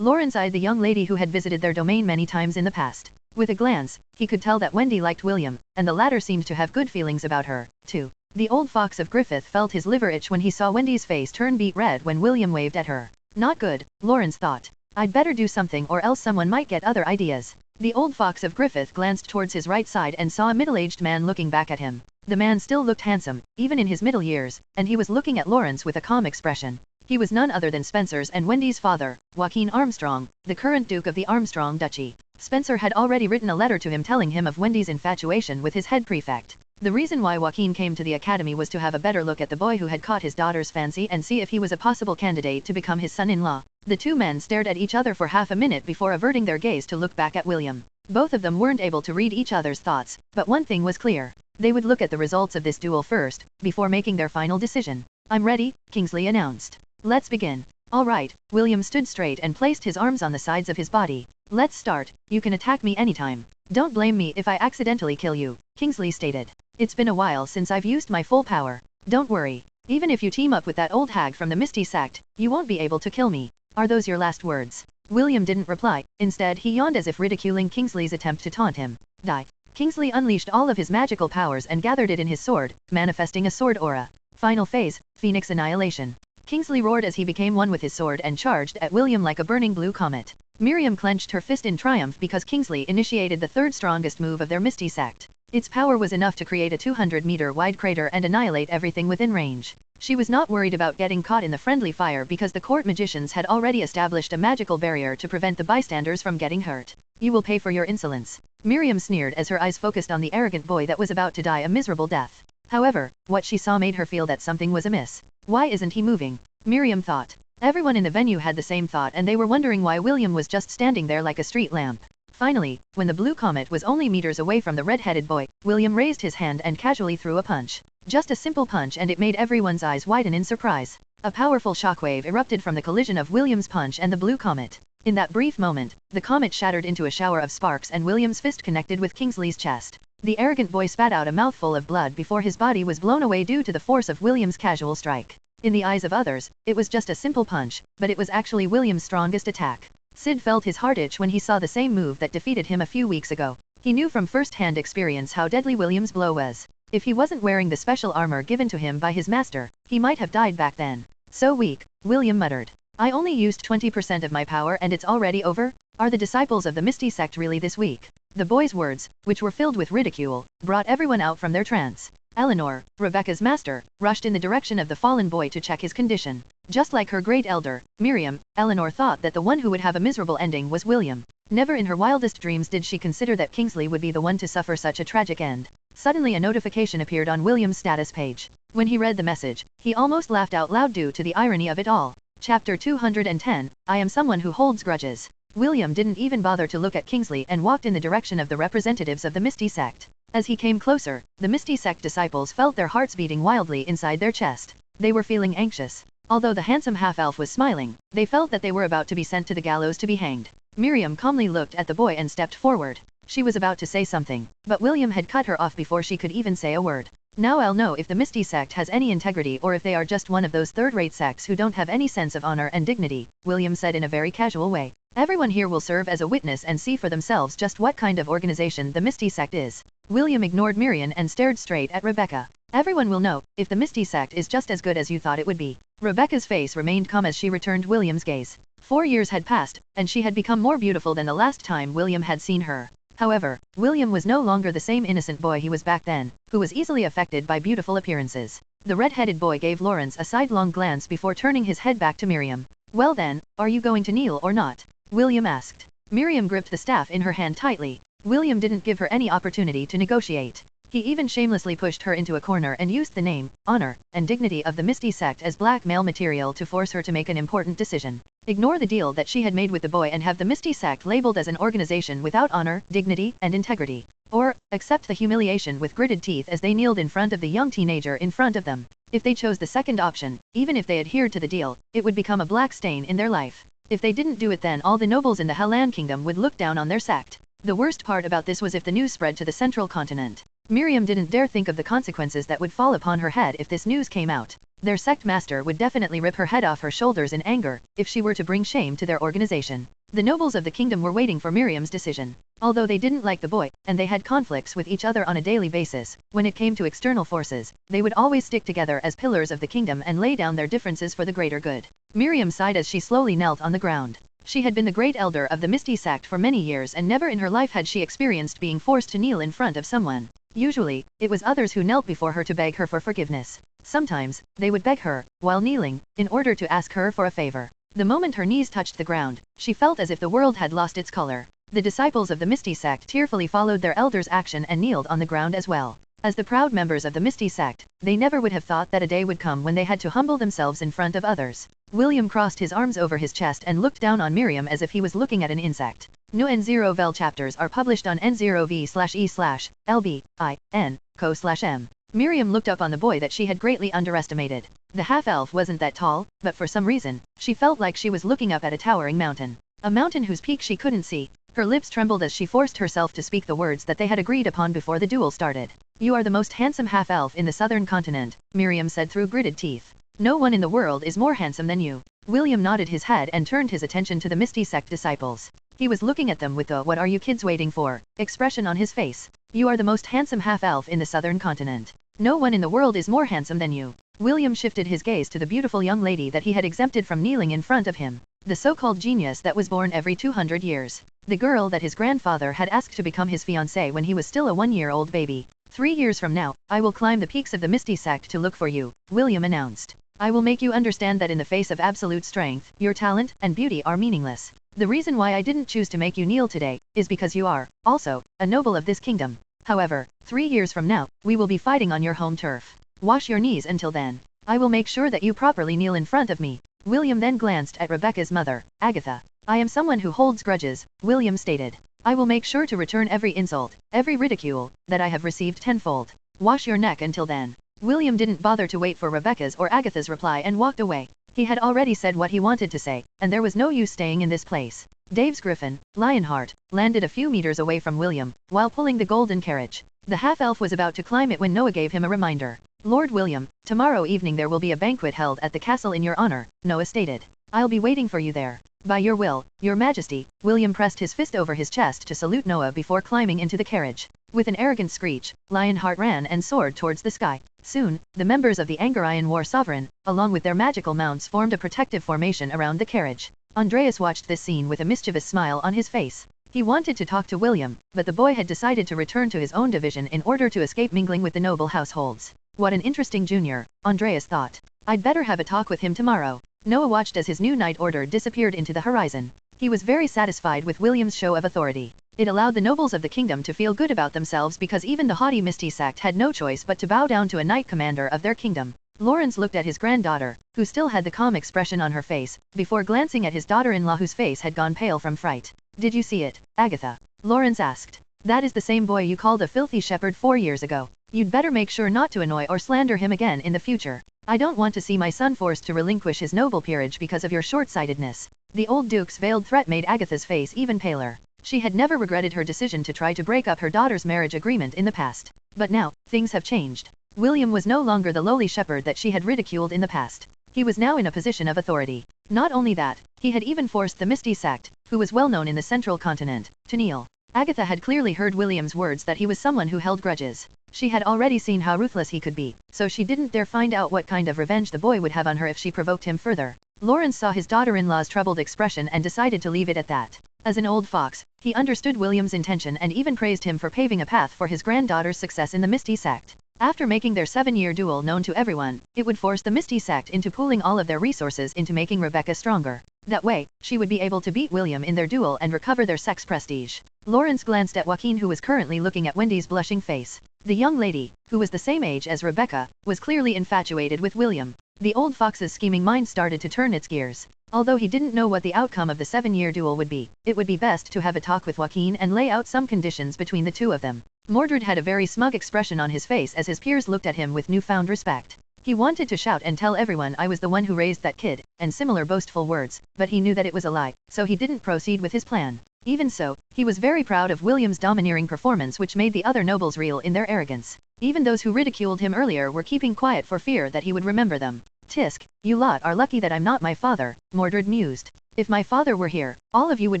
Lawrence eyed the young lady who had visited their domain many times in the past. With a glance, he could tell that Wendy liked William, and the latter seemed to have good feelings about her, too. The old fox of Griffith felt his liver itch when he saw Wendy's face turn beet red when William waved at her. Not good, Lawrence thought. I'd better do something or else someone might get other ideas. The old fox of Griffith glanced towards his right side and saw a middle-aged man looking back at him. The man still looked handsome, even in his middle years, and he was looking at Lawrence with a calm expression. He was none other than Spencer's and Wendy's father, Joaquin Armstrong, the current Duke of the Armstrong Duchy. Spencer had already written a letter to him telling him of Wendy's infatuation with his head prefect. The reason why Joaquin came to the academy was to have a better look at the boy who had caught his daughter's fancy and see if he was a possible candidate to become his son-in-law. The two men stared at each other for half a minute before averting their gaze to look back at William. Both of them weren't able to read each other's thoughts, but one thing was clear. They would look at the results of this duel first, before making their final decision. I'm ready, Kingsley announced. Let's begin. All right, William stood straight and placed his arms on the sides of his body. Let's start. You can attack me anytime. Don't blame me if I accidentally kill you, Kingsley stated. It's been a while since I've used my full power. Don't worry. Even if you team up with that old hag from the Misty Sect, you won't be able to kill me. Are those your last words? William didn't reply. Instead, he yawned as if ridiculing Kingsley's attempt to taunt him. Die. Kingsley unleashed all of his magical powers and gathered it in his sword, manifesting a sword aura. Final phase, Phoenix Annihilation. Kingsley roared as he became one with his sword and charged at William like a burning blue comet. Miriam clenched her fist in triumph because Kingsley initiated the third strongest move of their Misty Sect. Its power was enough to create a 200-meter wide crater and annihilate everything within range. She was not worried about getting caught in the friendly fire because the court magicians had already established a magical barrier to prevent the bystanders from getting hurt. You will pay for your insolence. Miriam sneered as her eyes focused on the arrogant boy that was about to die a miserable death. However, what she saw made her feel that something was amiss. Why isn't he moving? Miriam thought. Everyone in the venue had the same thought and they were wondering why William was just standing there like a street lamp. Finally, when the blue comet was only meters away from the red-headed boy, William raised his hand and casually threw a punch. Just a simple punch and it made everyone's eyes widen in surprise. A powerful shockwave erupted from the collision of William's punch and the blue comet. In that brief moment, the comet shattered into a shower of sparks and William's fist connected with Kingsley's chest. The arrogant boy spat out a mouthful of blood before his body was blown away due to the force of William's casual strike. In the eyes of others, it was just a simple punch, but it was actually William's strongest attack. Sid felt his heart itch when he saw the same move that defeated him a few weeks ago. He knew from first-hand experience how deadly William's blow was. If he wasn't wearing the special armor given to him by his master, he might have died back then. So weak, William muttered. I only used 20% of my power and it's already over? Are the disciples of the Misty sect really this weak? The boy's words, which were filled with ridicule, brought everyone out from their trance. Eleanor, Rebecca's master, rushed in the direction of the fallen boy to check his condition. Just like her great elder, Miriam, Eleanor thought that the one who would have a miserable ending was William. Never in her wildest dreams did she consider that Kingsley would be the one to suffer such a tragic end. Suddenly a notification appeared on William's status page. When he read the message, he almost laughed out loud due to the irony of it all. Chapter 210, I am someone who holds grudges. William didn't even bother to look at Kingsley and walked in the direction of the representatives of the Misty sect. As he came closer, the Misty sect disciples felt their hearts beating wildly inside their chest. They were feeling anxious. Although the handsome half-elf was smiling, they felt that they were about to be sent to the gallows to be hanged. Miriam calmly looked at the boy and stepped forward. She was about to say something, but William had cut her off before she could even say a word. Now I'll know if the Misty sect has any integrity or if they are just one of those third-rate sects who don't have any sense of honor and dignity, William said in a very casual way. Everyone here will serve as a witness and see for themselves just what kind of organization the Misty sect is. William ignored Miriam and stared straight at Rebecca. Everyone will know if the Misty sect is just as good as you thought it would be. Rebecca's face remained calm as she returned William's gaze. 4 years had passed, and she had become more beautiful than the last time William had seen her. However, William was no longer the same innocent boy he was back then, who was easily affected by beautiful appearances. The red-headed boy gave Lawrence a sidelong glance before turning his head back to Miriam. Well then, are you going to kneel or not? William asked. Miriam gripped the staff in her hand tightly. William didn't give her any opportunity to negotiate. He even shamelessly pushed her into a corner and used the name, honor, and dignity of the Misty sect as blackmail material to force her to make an important decision. Ignore the deal that she had made with the boy and have the Misty sect labeled as an organization without honor, dignity, and integrity. Or, accept the humiliation with gritted teeth as they kneeled in front of the young teenager in front of them. If they chose the second option, even if they adhered to the deal, it would become a black stain in their life. If they didn't do it, then all the nobles in the Hellan kingdom would look down on their sect. The worst part about this was if the news spread to the central continent. Miriam didn't dare think of the consequences that would fall upon her head if this news came out. Their sect master would definitely rip her head off her shoulders in anger, if she were to bring shame to their organization. The nobles of the kingdom were waiting for Miriam's decision. Although they didn't like the boy, and they had conflicts with each other on a daily basis, when it came to external forces, they would always stick together as pillars of the kingdom and lay down their differences for the greater good. Miriam sighed as she slowly knelt on the ground. She had been the great elder of the Misty sect for many years and never in her life had she experienced being forced to kneel in front of someone. Usually, it was others who knelt before her to beg her for forgiveness. Sometimes, they would beg her, while kneeling, in order to ask her for a favor. The moment her knees touched the ground, she felt as if the world had lost its color. The disciples of the Misty sect tearfully followed their elder's action and kneeled on the ground as well. As the proud members of the Misty sect, they never would have thought that a day would come when they had to humble themselves in front of others. William crossed his arms over his chest and looked down on Miriam as if he was looking at an insect. New N0vel chapters are published on N0v/e/lbin/co/m. Miriam looked up on the boy that she had greatly underestimated. The half-elf wasn't that tall, but for some reason, she felt like she was looking up at a towering mountain. A mountain whose peak she couldn't see. Her lips trembled as she forced herself to speak the words that they had agreed upon before the duel started. You are the most handsome half-elf in the southern continent, Miriam said through gritted teeth. No one in the world is more handsome than you. William nodded his head and turned his attention to the Misty sect disciples. He was looking at them with the "what are you kids waiting for" expression on his face. You are the most handsome half-elf in the southern continent. No one in the world is more handsome than you. William shifted his gaze to the beautiful young lady that he had exempted from kneeling in front of him. The so-called genius that was born every 200 years. the girl that his grandfather had asked to become his fiancée when he was still a 1-year-old baby. 3 years from now, I will climb the peaks of the Misty Sect to look for you, William announced. I will make you understand that in the face of absolute strength, your talent and beauty are meaningless. The reason why I didn't choose to make you kneel today, is because you are, also, a noble of this kingdom. However, 3 years from now, we will be fighting on your home turf. Wash your knees until then. I will make sure that you properly kneel in front of me. William then glanced at Rebecca's mother, Agatha. I am someone who holds grudges, William stated. I will make sure to return every insult, every ridicule, that I have received tenfold. Wash your neck until then. William didn't bother to wait for Rebecca's or Agatha's reply and walked away. He had already said what he wanted to say, and there was no use staying in this place. Dave's griffin, Lionheart, landed a few meters away from William, while pulling the golden carriage. The half-elf was about to climb it when Noah gave him a reminder. Lord William, tomorrow evening there will be a banquet held at the castle in your honor, Noah stated. I'll be waiting for you there. By your will, your majesty. William pressed his fist over his chest to salute Noah before climbing into the carriage. With an arrogant screech, Lionheart ran and soared towards the sky. Soon, the members of the Angarian War Sovereign, along with their magical mounts, formed a protective formation around the carriage. Andreas watched this scene with a mischievous smile on his face. He wanted to talk to William, but the boy had decided to return to his own division in order to escape mingling with the noble households. What an interesting junior, Andreas thought. I'd better have a talk with him tomorrow. Noah watched as his new Knight Order disappeared into the horizon. He was very satisfied with William's show of authority. It allowed the nobles of the kingdom to feel good about themselves because even the haughty Misty Sect had no choice but to bow down to a knight commander of their kingdom. Lawrence looked at his granddaughter, who still had the calm expression on her face, before glancing at his daughter-in-law whose face had gone pale from fright. Did you see it, Agatha? Lawrence asked. That is the same boy you called a filthy shepherd 4 years ago. You'd better make sure not to annoy or slander him again in the future. I don't want to see my son forced to relinquish his noble peerage because of your short-sightedness. The old duke's veiled threat made Agatha's face even paler. She had never regretted her decision to try to break up her daughter's marriage agreement in the past. But now, things have changed. William was no longer the lowly shepherd that she had ridiculed in the past. He was now in a position of authority. Not only that, he had even forced the Misty Sect, who was well known in the central continent, to kneel. Agatha had clearly heard William's words that he was someone who held grudges. She had already seen how ruthless he could be, so she didn't dare find out what kind of revenge the boy would have on her if she provoked him further. Lawrence saw his daughter-in-law's troubled expression and decided to leave it at that. As an old fox, he understood William's intention and even praised him for paving a path for his granddaughter's success in the Misty Sect. After making their 7-year duel known to everyone, it would force the Misty Sect into pooling all of their resources into making Rebecca stronger. That way, she would be able to beat William in their duel and recover their sex prestige. Lawrence glanced at Joaquin, who was currently looking at Wendy's blushing face. The young lady, who was the same age as Rebecca, was clearly infatuated with William. The old fox's scheming mind started to turn its gears. Although he didn't know what the outcome of the 7-year duel would be, it would be best to have a talk with Joaquin and lay out some conditions between the two of them. Mordred had a very smug expression on his face as his peers looked at him with newfound respect. He wanted to shout and tell everyone I was the one who raised that kid, and similar boastful words, but he knew that it was a lie, so he didn't proceed with his plan. Even so, he was very proud of William's domineering performance, which made the other nobles reel in their arrogance. Even those who ridiculed him earlier were keeping quiet for fear that he would remember them. Tisk, you lot are lucky that I'm not my father, Mordred mused. If my father were here, all of you would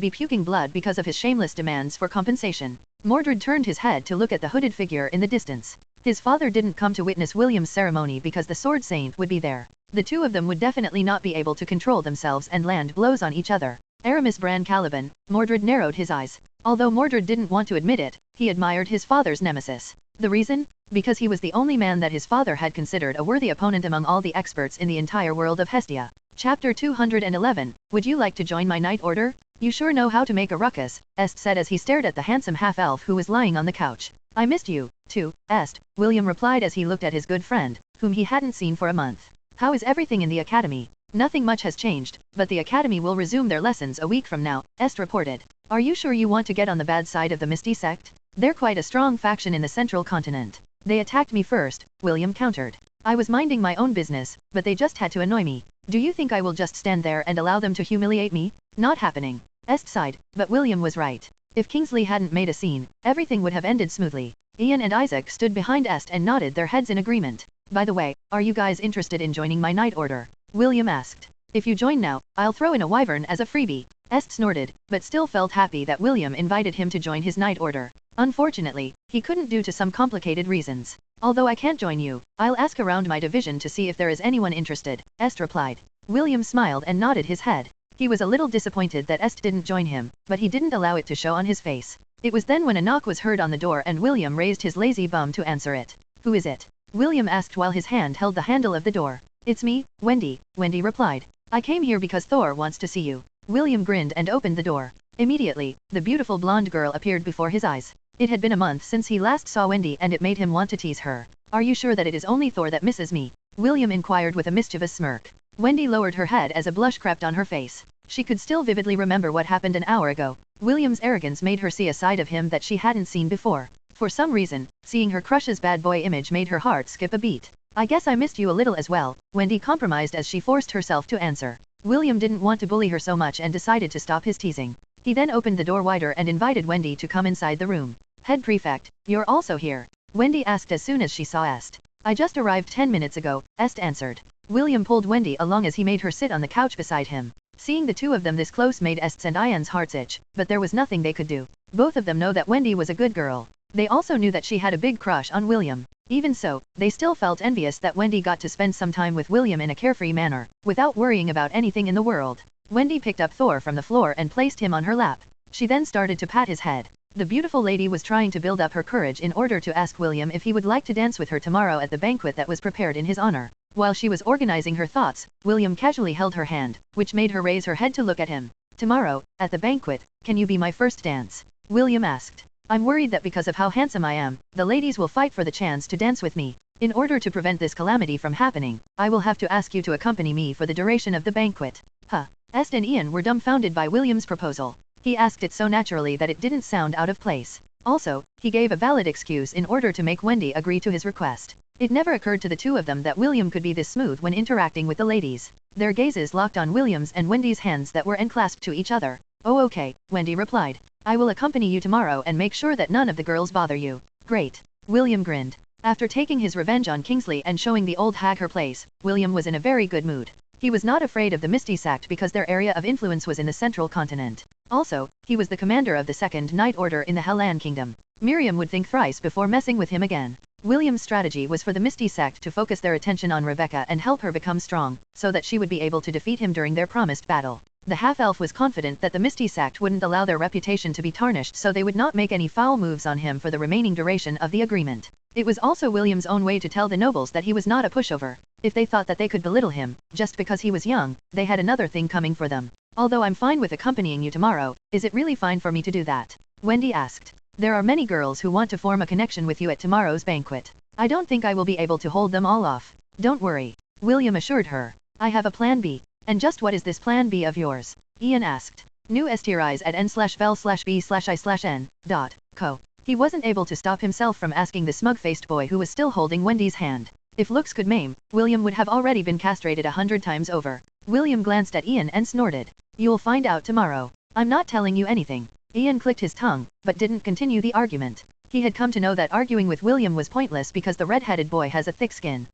be puking blood because of his shameless demands for compensation. Mordred turned his head to look at the hooded figure in the distance. His father didn't come to witness William's ceremony because the Sword Saint would be there. The two of them would definitely not be able to control themselves and land blows on each other. Aramis Bran Caliban, Mordred narrowed his eyes. Although Mordred didn't want to admit it, he admired his father's nemesis. The reason? Because he was the only man that his father had considered a worthy opponent among all the experts in the entire world of Hestia. Chapter 211, Would you like to join my Knight Order? You sure know how to make a ruckus, Est said as he stared at the handsome half-elf who was lying on the couch. I missed you, too, Est, William replied as he looked at his good friend, whom he hadn't seen for a month. How is everything in the academy? Nothing much has changed, but the academy will resume their lessons a week from now, Est reported. Are you sure you want to get on the bad side of the Misty Sect? They're quite a strong faction in the central continent. They attacked me first, William countered. I was minding my own business, but they just had to annoy me. Do you think I will just stand there and allow them to humiliate me? Not happening. Est sighed, but William was right. If Kingsley hadn't made a scene, everything would have ended smoothly. Ian and Isaac stood behind Est and nodded their heads in agreement. By the way, are you guys interested in joining my Knight Order? William asked. If you join now, I'll throw in a wyvern as a freebie. Est snorted, but still felt happy that William invited him to join his Knight Order. Unfortunately, he couldn't due to some complicated reasons. Although I can't join you, I'll ask around my division to see if there is anyone interested, Est replied. William smiled and nodded his head. He was a little disappointed that Est didn't join him, but he didn't allow it to show on his face. It was then when a knock was heard on the door and William raised his lazy bum to answer it. "Who is it?" William asked while his hand held the handle of the door. "It's me, Wendy," Wendy replied. "I came here because Thor wants to see you." William grinned and opened the door. Immediately, the beautiful blonde girl appeared before his eyes. It had been a month since he last saw Wendy and it made him want to tease her. "Are you sure that it is only Thor that misses me?" William inquired with a mischievous smirk. Wendy lowered her head as a blush crept on her face. She could still vividly remember what happened an hour ago. William's arrogance made her see a side of him that she hadn't seen before. For some reason, seeing her crush's bad boy image made her heart skip a beat. "I guess I missed you a little as well," Wendy compromised as she forced herself to answer. William didn't want to bully her so much and decided to stop his teasing. He then opened the door wider and invited Wendy to come inside the room. "Head Prefect, you're also here?" Wendy asked as soon as she saw Est. "I just arrived 10 minutes ago," Est answered. William pulled Wendy along as he made her sit on the couch beside him. Seeing the two of them this close made Est's and Ian's hearts itch, but there was nothing they could do. Both of them know that Wendy was a good girl. They also knew that she had a big crush on William. Even so, they still felt envious that Wendy got to spend some time with William in a carefree manner, without worrying about anything in the world. Wendy picked up Thor from the floor and placed him on her lap. She then started to pat his head. The beautiful lady was trying to build up her courage in order to ask William if he would like to dance with her tomorrow at the banquet that was prepared in his honor. While she was organizing her thoughts, William casually held her hand, which made her raise her head to look at him. "Tomorrow, at the banquet, can you be my first dance?" William asked. "I'm worried that because of how handsome I am, the ladies will fight for the chance to dance with me. In order to prevent this calamity from happening, I will have to ask you to accompany me for the duration of the banquet." Huh. Est and Ian were dumbfounded by William's proposal. He asked it so naturally that it didn't sound out of place. Also, he gave a valid excuse in order to make Wendy agree to his request. It never occurred to the two of them that William could be this smooth when interacting with the ladies. Their gazes locked on William's and Wendy's hands that were enclasped to each other. "Oh okay," Wendy replied. "I will accompany you tomorrow and make sure that none of the girls bother you." "Great." William grinned. After taking his revenge on Kingsley and showing the old hag her place, William was in a very good mood. He was not afraid of the Misty Sect because their area of influence was in the central continent. Also, he was the commander of the Second Night Order in the Hellan Kingdom. Miriam would think thrice before messing with him again. William's strategy was for the Misty Sect to focus their attention on Rebecca and help her become strong, so that she would be able to defeat him during their promised battle. The half-elf was confident that the Misty Sect wouldn't allow their reputation to be tarnished, so they would not make any foul moves on him for the remaining duration of the agreement. It was also William's own way to tell the nobles that he was not a pushover. If they thought that they could belittle him, just because he was young, they had another thing coming for them. "Although I'm fine with accompanying you tomorrow, is it really fine for me to do that?" Wendy asked. "There are many girls who want to form a connection with you at tomorrow's banquet. I don't think I will be able to hold them all off." "Don't worry," William assured her. "I have a plan B." "And just what is this plan B of yours?" Ian asked. New estirise at n/vel/b/i/n.co. He wasn't able to stop himself from asking the smug-faced boy who was still holding Wendy's hand. If looks could maim, William would have already been castrated 100 times over. William glanced at Ian and snorted. "You'll find out tomorrow. I'm not telling you anything." Ian clicked his tongue, but didn't continue the argument. He had come to know that arguing with William was pointless because the red-headed boy has a thick skin.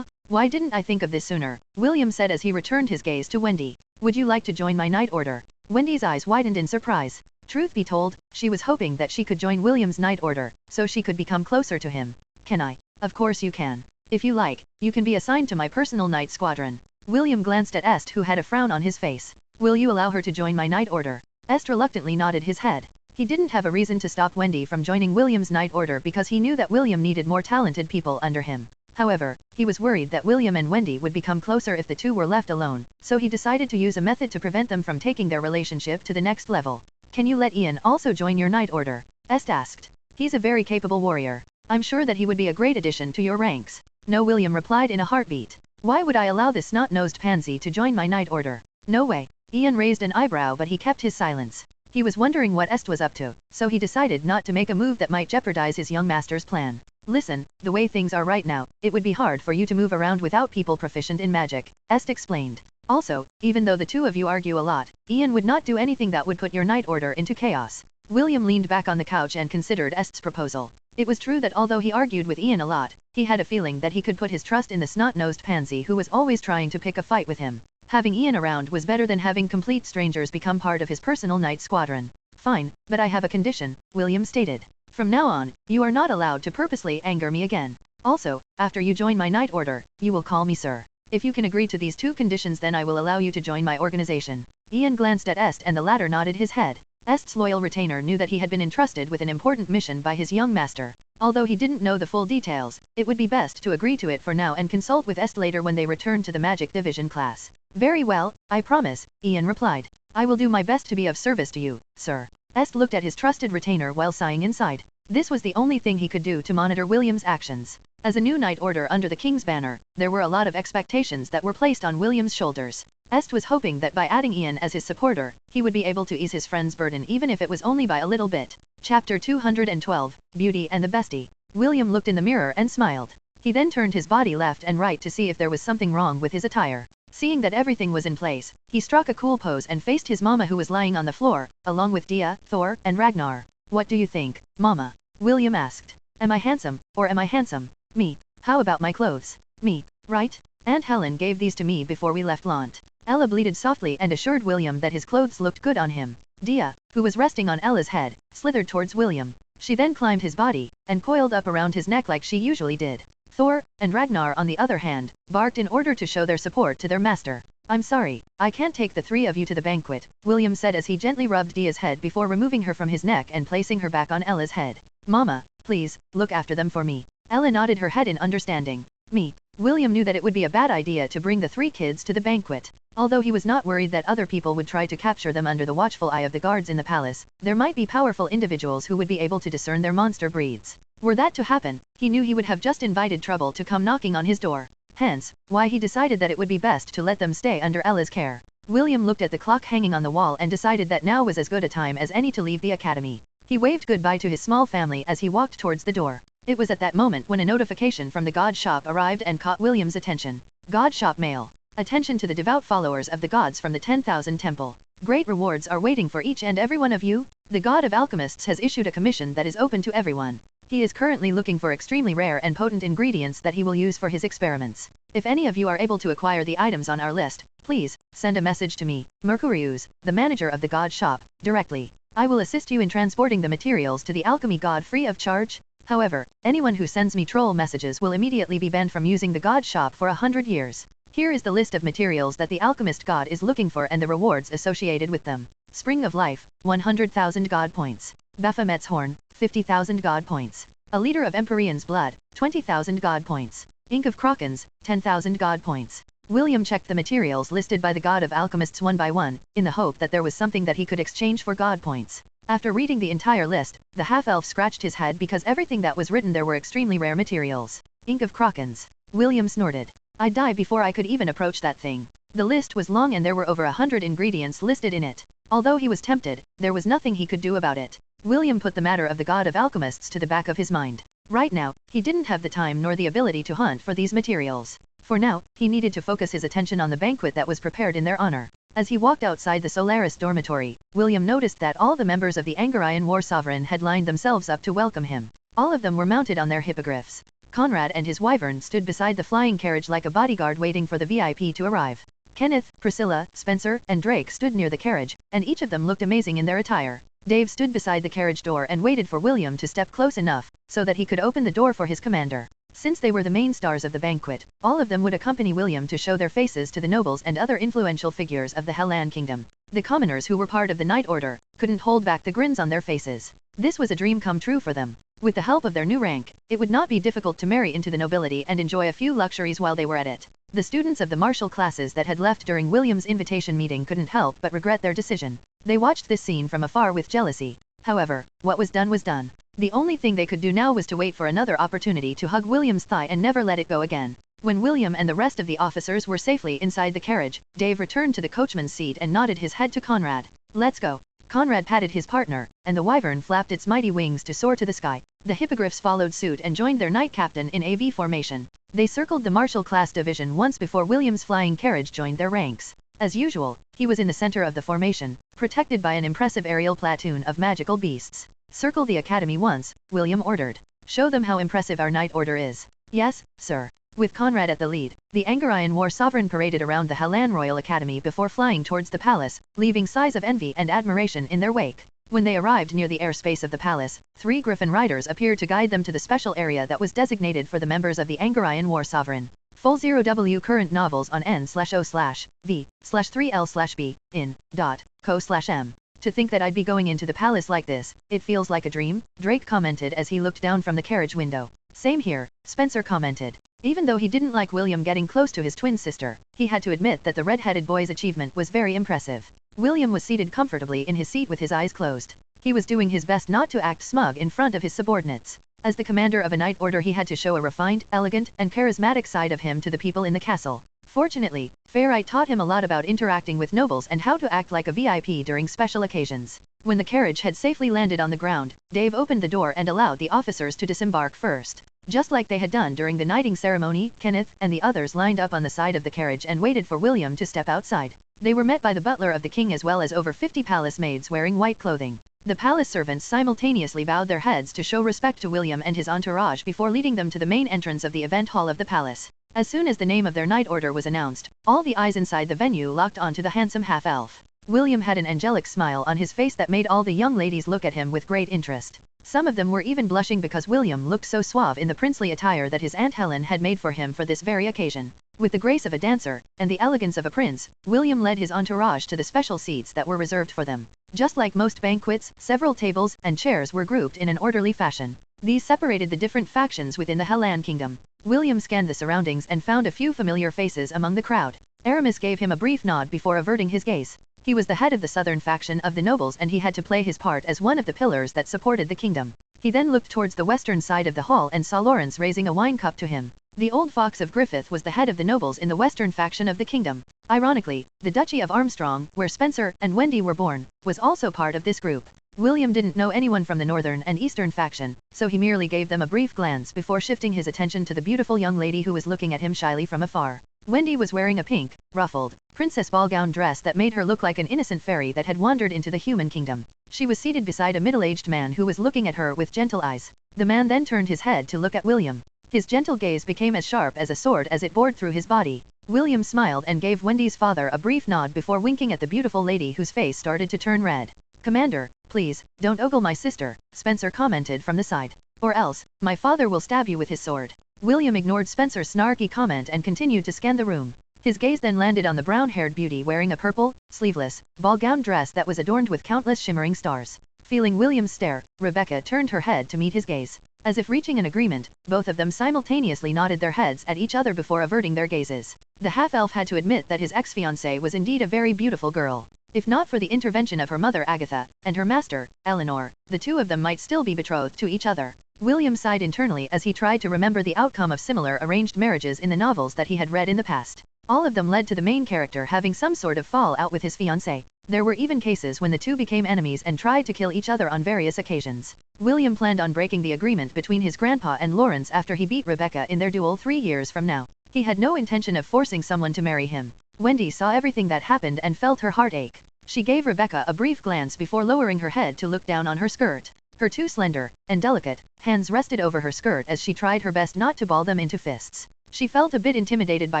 Why didn't I think of this sooner?" William said as he returned his gaze to Wendy. "Would you like to join my night order?" Wendy's eyes widened in surprise. Truth be told, she was hoping that she could join William's night order, so she could become closer to him. "Can I?" "Of course you can. If you like, you can be assigned to my personal night squadron." William glanced at Est who had a frown on his face. "Will you allow her to join my night order?" Est reluctantly nodded his head. He didn't have a reason to stop Wendy from joining William's night order because he knew that William needed more talented people under him. However, he was worried that William and Wendy would become closer if the two were left alone, so he decided to use a method to prevent them from taking their relationship to the next level. "Can you let Ian also join your night order?" Est asked. "He's a very capable warrior. I'm sure that he would be a great addition to your ranks." "No," William replied in a heartbeat. "Why would I allow this snot-nosed pansy to join my night order? No way." Ian raised an eyebrow but he kept his silence. He was wondering what Est was up to, so he decided not to make a move that might jeopardize his young master's plan. "Listen, the way things are right now, it would be hard for you to move around without people proficient in magic," Est explained. "Also, even though the two of you argue a lot, Ian would not do anything that would put your night order into chaos." William leaned back on the couch and considered Est's proposal. It was true that although he argued with Ian a lot, he had a feeling that he could put his trust in the snot-nosed pansy who was always trying to pick a fight with him. Having Ian around was better than having complete strangers become part of his personal night squadron. "Fine, but I have a condition," William stated. "From now on, you are not allowed to purposely anger me again. Also, after you join my night order, you will call me sir. If you can agree to these two conditions then I will allow you to join my organization." Ian glanced at Est and the latter nodded his head. Est's loyal retainer knew that he had been entrusted with an important mission by his young master. Although he didn't know the full details, it would be best to agree to it for now and consult with Est later when they return to the Magic Division class. Very well, I promise, Ian replied. I will do my best to be of service to you, sir. Est looked at his trusted retainer while sighing inside. This was the only thing he could do to monitor William's actions. As a new Knight Order under the King's banner, there were a lot of expectations that were placed on William's shoulders. Est was hoping that by adding Ian as his supporter, he would be able to ease his friend's burden even if it was only by a little bit. Chapter 212, Beauty and the Bestie. William looked in the mirror and smiled. He then turned his body left and right to see if there was something wrong with his attire. Seeing that everything was in place, he struck a cool pose and faced his mama who was lying on the floor, along with Dia, Thor, and Ragnar. What do you think, Mama? William asked. Am I handsome, or am I handsome? Me. How about my clothes? Me. Right? Aunt Helen gave these to me before we left Lant. Ella bleated softly and assured William that his clothes looked good on him. Dia, who was resting on Ella's head, slithered towards William. She then climbed his body, and coiled up around his neck like she usually did. Thor, and Ragnar on the other hand, barked in order to show their support to their master. I'm sorry, I can't take the three of you to the banquet, William said as he gently rubbed Dia's head before removing her from his neck and placing her back on Ella's head. Mama, please, look after them for me. Ella nodded her head in understanding. Me. William knew that it would be a bad idea to bring the three kids to the banquet. Although he was not worried that other people would try to capture them under the watchful eye of the guards in the palace, there might be powerful individuals who would be able to discern their monster breeds. Were that to happen, he knew he would have just invited trouble to come knocking on his door. Hence, why he decided that it would be best to let them stay under Ella's care. William looked at the clock hanging on the wall and decided that now was as good a time as any to leave the academy. He waved goodbye to his small family as he walked towards the door. It was at that moment when a notification from the God Shop arrived and caught William's attention. God Shop Mail. Attention to the devout followers of the gods from the 10,000 Temple. Great rewards are waiting for each and every one of you. The God of Alchemists has issued a commission that is open to everyone. He is currently looking for extremely rare and potent ingredients that he will use for his experiments. If any of you are able to acquire the items on our list, please, send a message to me, Mercurius, the manager of the God Shop, directly. I will assist you in transporting the materials to the alchemy god free of charge. However, anyone who sends me troll messages will immediately be banned from using the God Shop for 100 years. Here is the list of materials that the alchemist god is looking for and the rewards associated with them. Spring of Life, 100,000 God points. Baphomet's Horn, 50,000 God points. A liter of Empyrean's Blood, 20,000 God points. Ink of Krakens, 10,000 God points. William checked the materials listed by the God of Alchemists one by one, in the hope that there was something that he could exchange for God points. After reading the entire list, the half-elf scratched his head because everything that was written there were extremely rare materials. Ink of Krakens. William snorted. I'd die before I could even approach that thing. The list was long and there were over 100 ingredients listed in it. Although he was tempted, there was nothing he could do about it. William put the matter of the God of Alchemists to the back of his mind. Right now, he didn't have the time nor the ability to hunt for these materials. For now, he needed to focus his attention on the banquet that was prepared in their honor. As he walked outside the Solaris dormitory, William noticed that all the members of the Angarian War Sovereign had lined themselves up to welcome him. All of them were mounted on their hippogriffs. Conrad and his wyvern stood beside the flying carriage like a bodyguard waiting for the VIP to arrive. Kenneth, Priscilla, Spencer, and Drake stood near the carriage, and each of them looked amazing in their attire. Dave stood beside the carriage door and waited for William to step close enough, so that he could open the door for his commander. Since they were the main stars of the banquet, all of them would accompany William to show their faces to the nobles and other influential figures of the Hellan Kingdom. The commoners who were part of the Knight Order couldn't hold back the grins on their faces. This was a dream come true for them. With the help of their new rank, it would not be difficult to marry into the nobility and enjoy a few luxuries while they were at it. The students of the martial classes that had left during William's invitation meeting couldn't help but regret their decision. They watched this scene from afar with jealousy. However, what was done was done. The only thing they could do now was to wait for another opportunity to hug William's thigh and never let it go again. When William and the rest of the officers were safely inside the carriage, Dave returned to the coachman's seat and nodded his head to Conrad. Let's go. Conrad patted his partner, and the wyvern flapped its mighty wings to soar to the sky. The hippogriffs followed suit and joined their knight captain in AV formation. They circled the martial class division once before William's flying carriage joined their ranks. As usual, he was in the center of the formation, protected by an impressive aerial platoon of magical beasts. Circle the academy once, William ordered. Show them how impressive our knight order is. Yes, sir. With Conrad at the lead, the Angarian War Sovereign paraded around the Hellan Royal Academy before flying towards the palace, leaving sighs of envy and admiration in their wake. When they arrived near the airspace of the palace, 3 griffin riders appeared to guide them to the special area that was designated for the members of the Angarian War Sovereign. Full 0W current novels on n/o/v/3l/b in.co/m. To think that I'd be going into the palace like this, it feels like a dream, Drake commented as he looked down from the carriage window. Same here, Spencer commented. Even though he didn't like William getting close to his twin sister, he had to admit that the red-headed boy's achievement was very impressive. William was seated comfortably in his seat with his eyes closed. He was doing his best not to act smug in front of his subordinates. As the commander of a night order, he had to show a refined, elegant, and charismatic side of him to the people in the castle. Fortunately, r18 taught him a lot about interacting with nobles and how to act like a VIP during special occasions. When the carriage had safely landed on the ground, Dave opened the door and allowed the officers to disembark first. Just like they had done during the knighting ceremony, Kenneth and the others lined up on the side of the carriage and waited for William to step outside. They were met by the butler of the king as well as over 50 palace maids wearing white clothing. The palace servants simultaneously bowed their heads to show respect to William and his entourage before leading them to the main entrance of the event hall of the palace. As soon as the name of their night order was announced, all the eyes inside the venue locked onto the handsome half-elf. William had an angelic smile on his face that made all the young ladies look at him with great interest. Some of them were even blushing because William looked so suave in the princely attire that his Aunt Helen had made for him for this very occasion. With the grace of a dancer, and the elegance of a prince, William led his entourage to the special seats that were reserved for them. Just like most banquets, several tables and chairs were grouped in an orderly fashion. These separated the different factions within the Hellan kingdom. William scanned the surroundings and found a few familiar faces among the crowd. Aramis gave him a brief nod before averting his gaze. He was the head of the southern faction of the nobles and he had to play his part as one of the pillars that supported the kingdom. He then looked towards the western side of the hall and saw Lawrence raising a wine cup to him. The old fox of Griffith was the head of the nobles in the western faction of the kingdom. Ironically, the Duchy of Armstrong, where Spencer and Wendy were born, was also part of this group. William didn't know anyone from the northern and eastern faction, so he merely gave them a brief glance before shifting his attention to the beautiful young lady who was looking at him shyly from afar. Wendy was wearing a pink, ruffled, princess ball gown dress that made her look like an innocent fairy that had wandered into the human kingdom. She was seated beside a middle-aged man who was looking at her with gentle eyes. The man then turned his head to look at William. His gentle gaze became as sharp as a sword as it bored through his body. William smiled and gave Wendy's father a brief nod before winking at the beautiful lady whose face started to turn red. "Commander, please, don't ogle my sister," Spencer commented from the side. "Or else, my father will stab you with his sword." William ignored Spencer's snarky comment and continued to scan the room. His gaze then landed on the brown-haired beauty wearing a purple, sleeveless, ball gown dress that was adorned with countless shimmering stars. Feeling William's stare, Rebecca turned her head to meet his gaze. As if reaching an agreement, both of them simultaneously nodded their heads at each other before averting their gazes. The half-elf had to admit that his ex-fiancée was indeed a very beautiful girl. If not for the intervention of her mother Agatha, and her master, Eleanor, the two of them might still be betrothed to each other. William sighed internally as he tried to remember the outcome of similar arranged marriages in the novels that he had read in the past. All of them led to the main character having some sort of fallout with his fiancée. There were even cases when the two became enemies and tried to kill each other on various occasions. William planned on breaking the agreement between his grandpa and Lawrence after he beat Rebecca in their duel 3 years from now. He had no intention of forcing someone to marry him. Wendy saw everything that happened and felt her heart ache. She gave Rebecca a brief glance before lowering her head to look down on her skirt. Her two slender and delicate hands rested over her skirt as she tried her best not to ball them into fists. She felt a bit intimidated by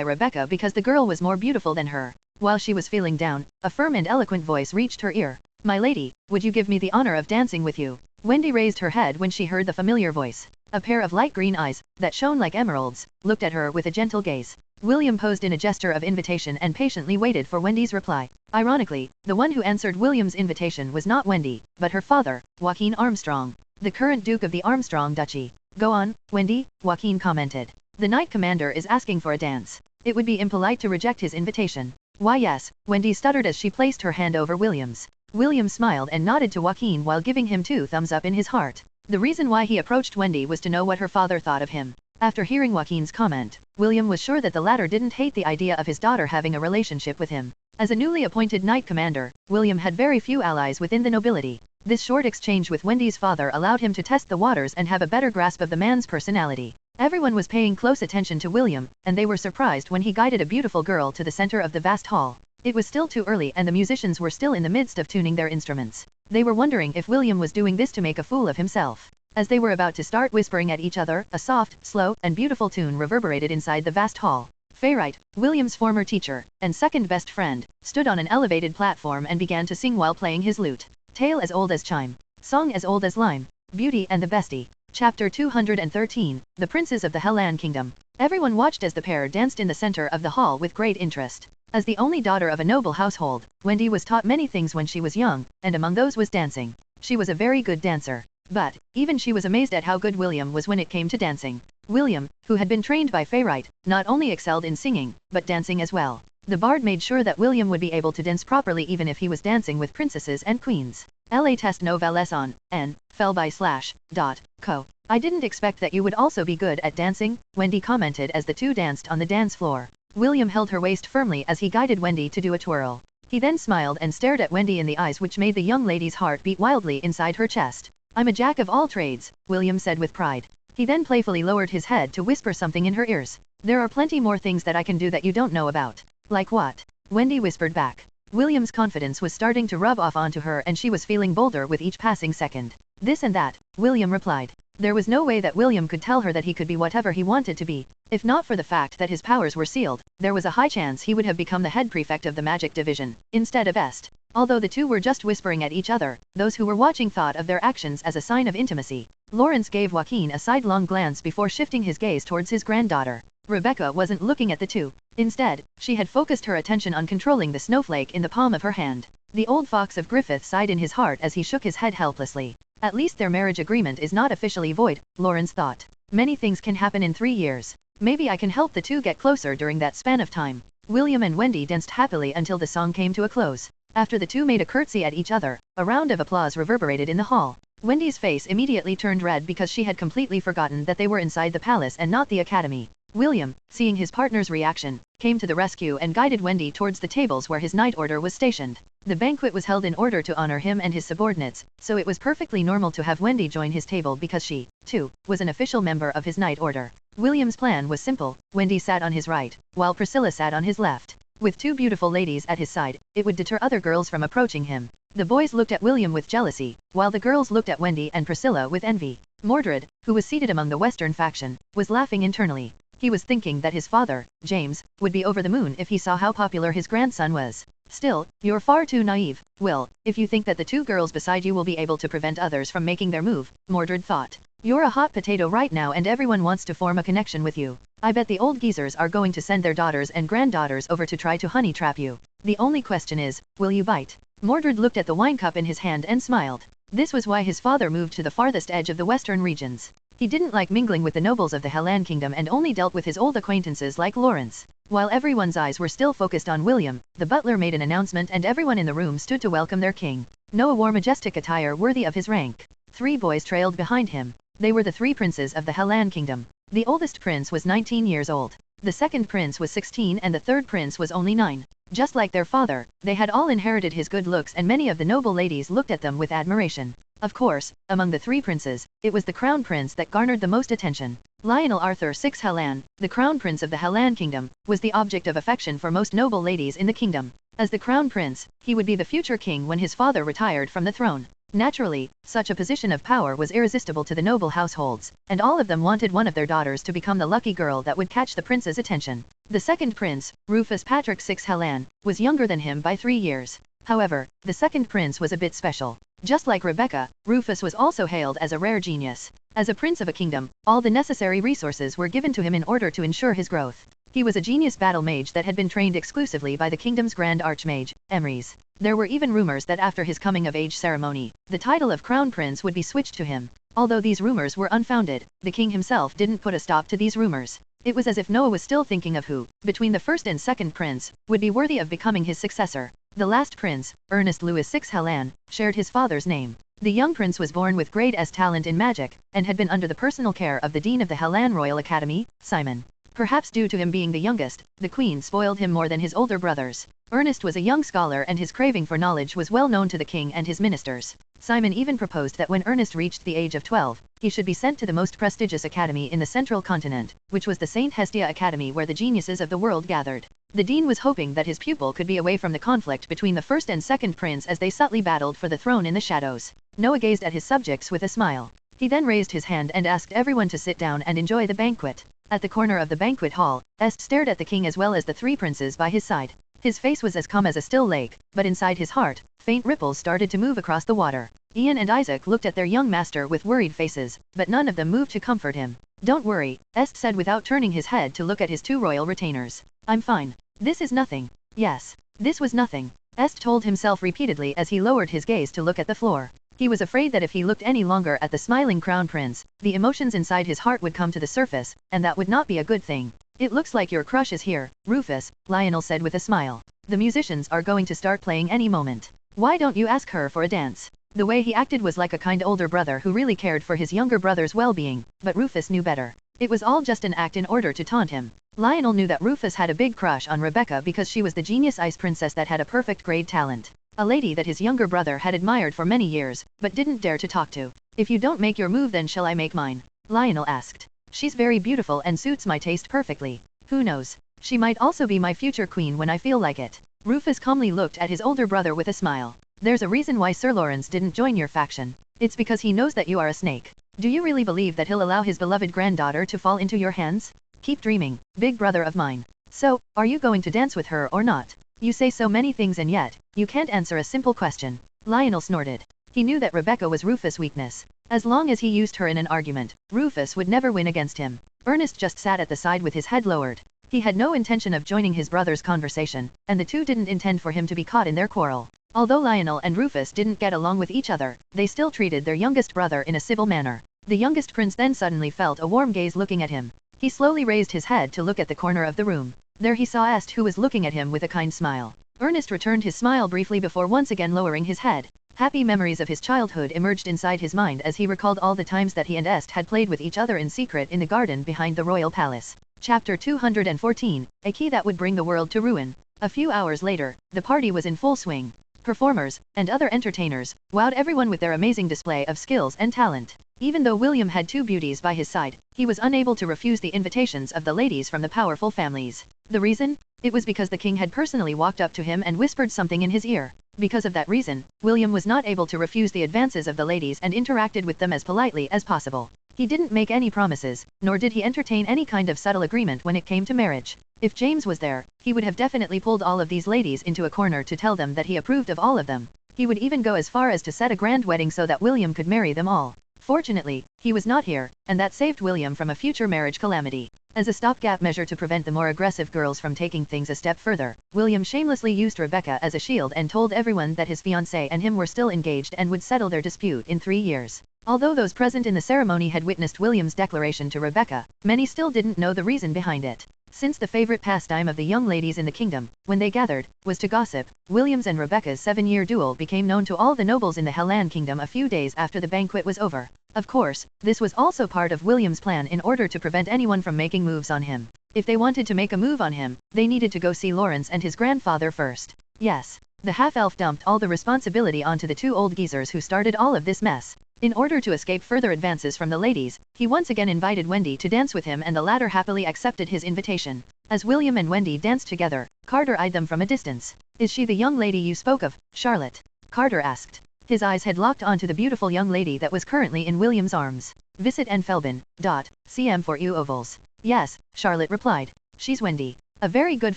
Rebecca because the girl was more beautiful than her. While she was feeling down, a firm and eloquent voice reached her ear. "My lady, would you give me the honor of dancing with you?" Wendy raised her head when she heard the familiar voice. A pair of light green eyes, that shone like emeralds, looked at her with a gentle gaze. William posed in a gesture of invitation and patiently waited for Wendy's reply. Ironically, the one who answered William's invitation was not Wendy, but her father, Joaquin Armstrong, the current Duke of the Armstrong Duchy. "Go on, Wendy," Joaquin commented. "The Knight Commander is asking for a dance. It would be impolite to reject his invitation." "Why yes," Wendy stuttered as she placed her hand over William's. William smiled and nodded to Joaquin while giving him 2 thumbs up in his heart. The reason why he approached Wendy was to know what her father thought of him. After hearing Joaquin's comment, William was sure that the latter didn't hate the idea of his daughter having a relationship with him. As a newly appointed Knight Commander, William had very few allies within the nobility. This short exchange with Wendy's father allowed him to test the waters and have a better grasp of the man's personality. Everyone was paying close attention to William, and they were surprised when he guided a beautiful girl to the center of the vast hall. It was still too early and the musicians were still in the midst of tuning their instruments. They were wondering if William was doing this to make a fool of himself. As they were about to start whispering at each other, a soft, slow, and beautiful tune reverberated inside the vast hall. Fairite, William's former teacher, and second best friend, stood on an elevated platform and began to sing while playing his lute. Tale as old as chime. Song as old as lime. Beauty and the bestie. Chapter 213, The Princes of the Hellan Kingdom. Everyone watched as the pair danced in the center of the hall with great interest. As the only daughter of a noble household, Wendy was taught many things when she was young, and among those was dancing. She was a very good dancer. But, even she was amazed at how good William was when it came to dancing. William, who had been trained by Fayrite, not only excelled in singing, but dancing as well. The bard made sure that William would be able to dance properly even if he was dancing with princesses and queens. La test novelles on, n, fell by /co. I didn't expect that you would also be good at dancing, Wendy commented as the two danced on the dance floor. William held her waist firmly as he guided Wendy to do a twirl. He then smiled and stared at Wendy in the eyes which made the young lady's heart beat wildly inside her chest. I'm a jack of all trades, William said with pride. He then playfully lowered his head to whisper something in her ears. There are plenty more things that I can do that you don't know about. Like what? Wendy whispered back. William's confidence was starting to rub off onto her and she was feeling bolder with each passing second. This and that, William replied. There was no way that William could tell her that he could be whatever he wanted to be. If not for the fact that his powers were sealed, there was a high chance he would have become the head prefect of the magic division, instead of Est. Although the two were just whispering at each other, those who were watching thought of their actions as a sign of intimacy. Lawrence gave Joaquin a sidelong glance before shifting his gaze towards his granddaughter. Rebecca wasn't looking at the two. Instead, she had focused her attention on controlling the snowflake in the palm of her hand. The old fox of Griffith sighed in his heart as he shook his head helplessly. At least their marriage agreement is not officially void, Lawrence thought. Many things can happen in 3 years. Maybe I can help the two get closer during that span of time. William and Wendy danced happily until the song came to a close. After the two made a curtsy at each other, a round of applause reverberated in the hall. Wendy's face immediately turned red because she had completely forgotten that they were inside the palace and not the academy. William, seeing his partner's reaction, came to the rescue and guided Wendy towards the tables where his knight order was stationed. The banquet was held in order to honor him and his subordinates, so it was perfectly normal to have Wendy join his table because she, too, was an official member of his knight order. William's plan was simple. Wendy sat on his right, while Priscilla sat on his left. With two beautiful ladies at his side, it would deter other girls from approaching him. The boys looked at William with jealousy, while the girls looked at Wendy and Priscilla with envy. Mordred, who was seated among the Western faction, was laughing internally. He was thinking that his father, James, would be over the moon if he saw how popular his grandson was. Still, you're far too naive, Will, if you think that the two girls beside you will be able to prevent others from making their move, Mordred thought. You're a hot potato right now and everyone wants to form a connection with you. I bet the old geezers are going to send their daughters and granddaughters over to try to honey trap you. The only question is, will you bite? Mordred looked at the wine cup in his hand and smiled. This was why his father moved to the farthest edge of the western regions. He didn't like mingling with the nobles of the Hellan kingdom and only dealt with his old acquaintances like Lawrence. While everyone's eyes were still focused on William, the butler made an announcement and everyone in the room stood to welcome their king. Noah wore majestic attire worthy of his rank. 3 boys trailed behind him. They were the 3 princes of the Hellan kingdom. The oldest prince was 19 years old. The second prince was 16 and the third prince was only 9. Just like their father, they had all inherited his good looks and many of the noble ladies looked at them with admiration. Of course, among the 3 princes, it was the crown prince that garnered the most attention. Lionel Arthur 6 Hellan, the crown prince of the Hellan kingdom, was the object of affection for most noble ladies in the kingdom. As the crown prince, he would be the future king when his father retired from the throne. Naturally, such a position of power was irresistible to the noble households, and all of them wanted one of their daughters to become the lucky girl that would catch the prince's attention. The second prince, Rufus Patrick 6 Hellan, was younger than him by 3 years. However, the second prince was a bit special. Just like Rebecca, Rufus was also hailed as a rare genius. As a prince of a kingdom, all the necessary resources were given to him in order to ensure his growth. He was a genius battle mage that had been trained exclusively by the kingdom's grand archmage, Emrys. There were even rumors that after his coming-of-age ceremony, the title of crown prince would be switched to him. Although these rumors were unfounded, the king himself didn't put a stop to these rumors. It was as if Noah was still thinking of who, between the first and second prince, would be worthy of becoming his successor. The last prince, Ernest Louis 6 Hellan, shared his father's name. The young prince was born with great talent in magic, and had been under the personal care of the dean of the Hellan Royal Academy, Simon. Perhaps due to him being the youngest, the queen spoiled him more than his older brothers. Ernest was a young scholar and his craving for knowledge was well known to the king and his ministers. Simon even proposed that when Ernest reached the age of 12, he should be sent to the most prestigious academy in the central continent, which was the St. Hestia Academy where the geniuses of the world gathered. The dean was hoping that his pupil could be away from the conflict between the first and second prince as they subtly battled for the throne in the shadows. Noah gazed at his subjects with a smile. He then raised his hand and asked everyone to sit down and enjoy the banquet. At the corner of the banquet hall, Est stared at the king as well as the 3 princes by his side. His face was as calm as a still lake, but inside his heart, faint ripples started to move across the water. Ian and Isaac looked at their young master with worried faces, but none of them moved to comfort him. Don't worry, Est said without turning his head to look at his two royal retainers. I'm fine. This is nothing. Yes. This was nothing. Est told himself repeatedly as he lowered his gaze to look at the floor. He was afraid that if he looked any longer at the smiling crown prince, the emotions inside his heart would come to the surface, and that would not be a good thing. It looks like your crush is here, Rufus, Lionel said with a smile. The musicians are going to start playing any moment. Why don't you ask her for a dance? The way he acted was like a kind older brother who really cared for his younger brother's well-being, but Rufus knew better. It was all just an act in order to taunt him. Lionel knew that Rufus had a big crush on Rebecca because she was the genius ice princess that had a perfect grade talent. A lady that his younger brother had admired for many years, but didn't dare to talk to. If you don't make your move, then shall I make mine? Lionel asked. She's very beautiful and suits my taste perfectly. Who knows? She might also be my future queen when I feel like it. Rufus calmly looked at his older brother with a smile. There's a reason why Sir Lawrence didn't join your faction. It's because he knows that you are a snake. Do you really believe that he'll allow his beloved granddaughter to fall into your hands? Keep dreaming, big brother of mine. So, are you going to dance with her or not? You say so many things and yet, you can't answer a simple question. Lionel snorted. He knew that Rebecca was Rufus' weakness. As long as he used her in an argument, Rufus would never win against him. Ernest just sat at the side with his head lowered. He had no intention of joining his brother's conversation, and the two didn't intend for him to be caught in their quarrel. Although Lionel and Rufus didn't get along with each other, they still treated their youngest brother in a civil manner. The youngest prince then suddenly felt a warm gaze looking at him. He slowly raised his head to look at the corner of the room. There he saw Est, who was looking at him with a kind smile. Ernest returned his smile briefly before once again lowering his head. Happy memories of his childhood emerged inside his mind as he recalled all the times that he and Est had played with each other in secret in the garden behind the royal palace. Chapter 214, A Key That Would Bring the World to Ruin. A few hours later, the party was in full swing. Performers, and other entertainers, wowed everyone with their amazing display of skills and talent. Even though William had two beauties by his side, he was unable to refuse the invitations of the ladies from the powerful families. The reason? It was because the king had personally walked up to him and whispered something in his ear. Because of that reason, William was not able to refuse the advances of the ladies and interacted with them as politely as possible. He didn't make any promises, nor did he entertain any kind of subtle agreement when it came to marriage. If James was there, he would have definitely pulled all of these ladies into a corner to tell them that he approved of all of them. He would even go as far as to set a grand wedding so that William could marry them all. Fortunately, he was not here, and that saved William from a future marriage calamity. As a stopgap measure to prevent the more aggressive girls from taking things a step further, William shamelessly used Rebecca as a shield and told everyone that his fiancée and him were still engaged and would settle their dispute in 3 years. Although those present in the ceremony had witnessed William's declaration to Rebecca, many still didn't know the reason behind it. Since the favorite pastime of the young ladies in the kingdom, when they gathered, was to gossip, William's and Rebecca's 7-year duel became known to all the nobles in the Helland kingdom a few days after the banquet was over. Of course, this was also part of William's plan in order to prevent anyone from making moves on him. If they wanted to make a move on him, they needed to go see Lawrence and his grandfather first. Yes. The half-elf dumped all the responsibility onto the two old geezers who started all of this mess. In order to escape further advances from the ladies, he once again invited Wendy to dance with him and the latter happily accepted his invitation. As William and Wendy danced together, Carter eyed them from a distance. Is she the young lady you spoke of, Charlotte? Carter asked. His eyes had locked onto the beautiful young lady that was currently in William's arms. Visit and Felbin, CM for Wbnovels. Yes, Charlotte replied. She's Wendy. A very good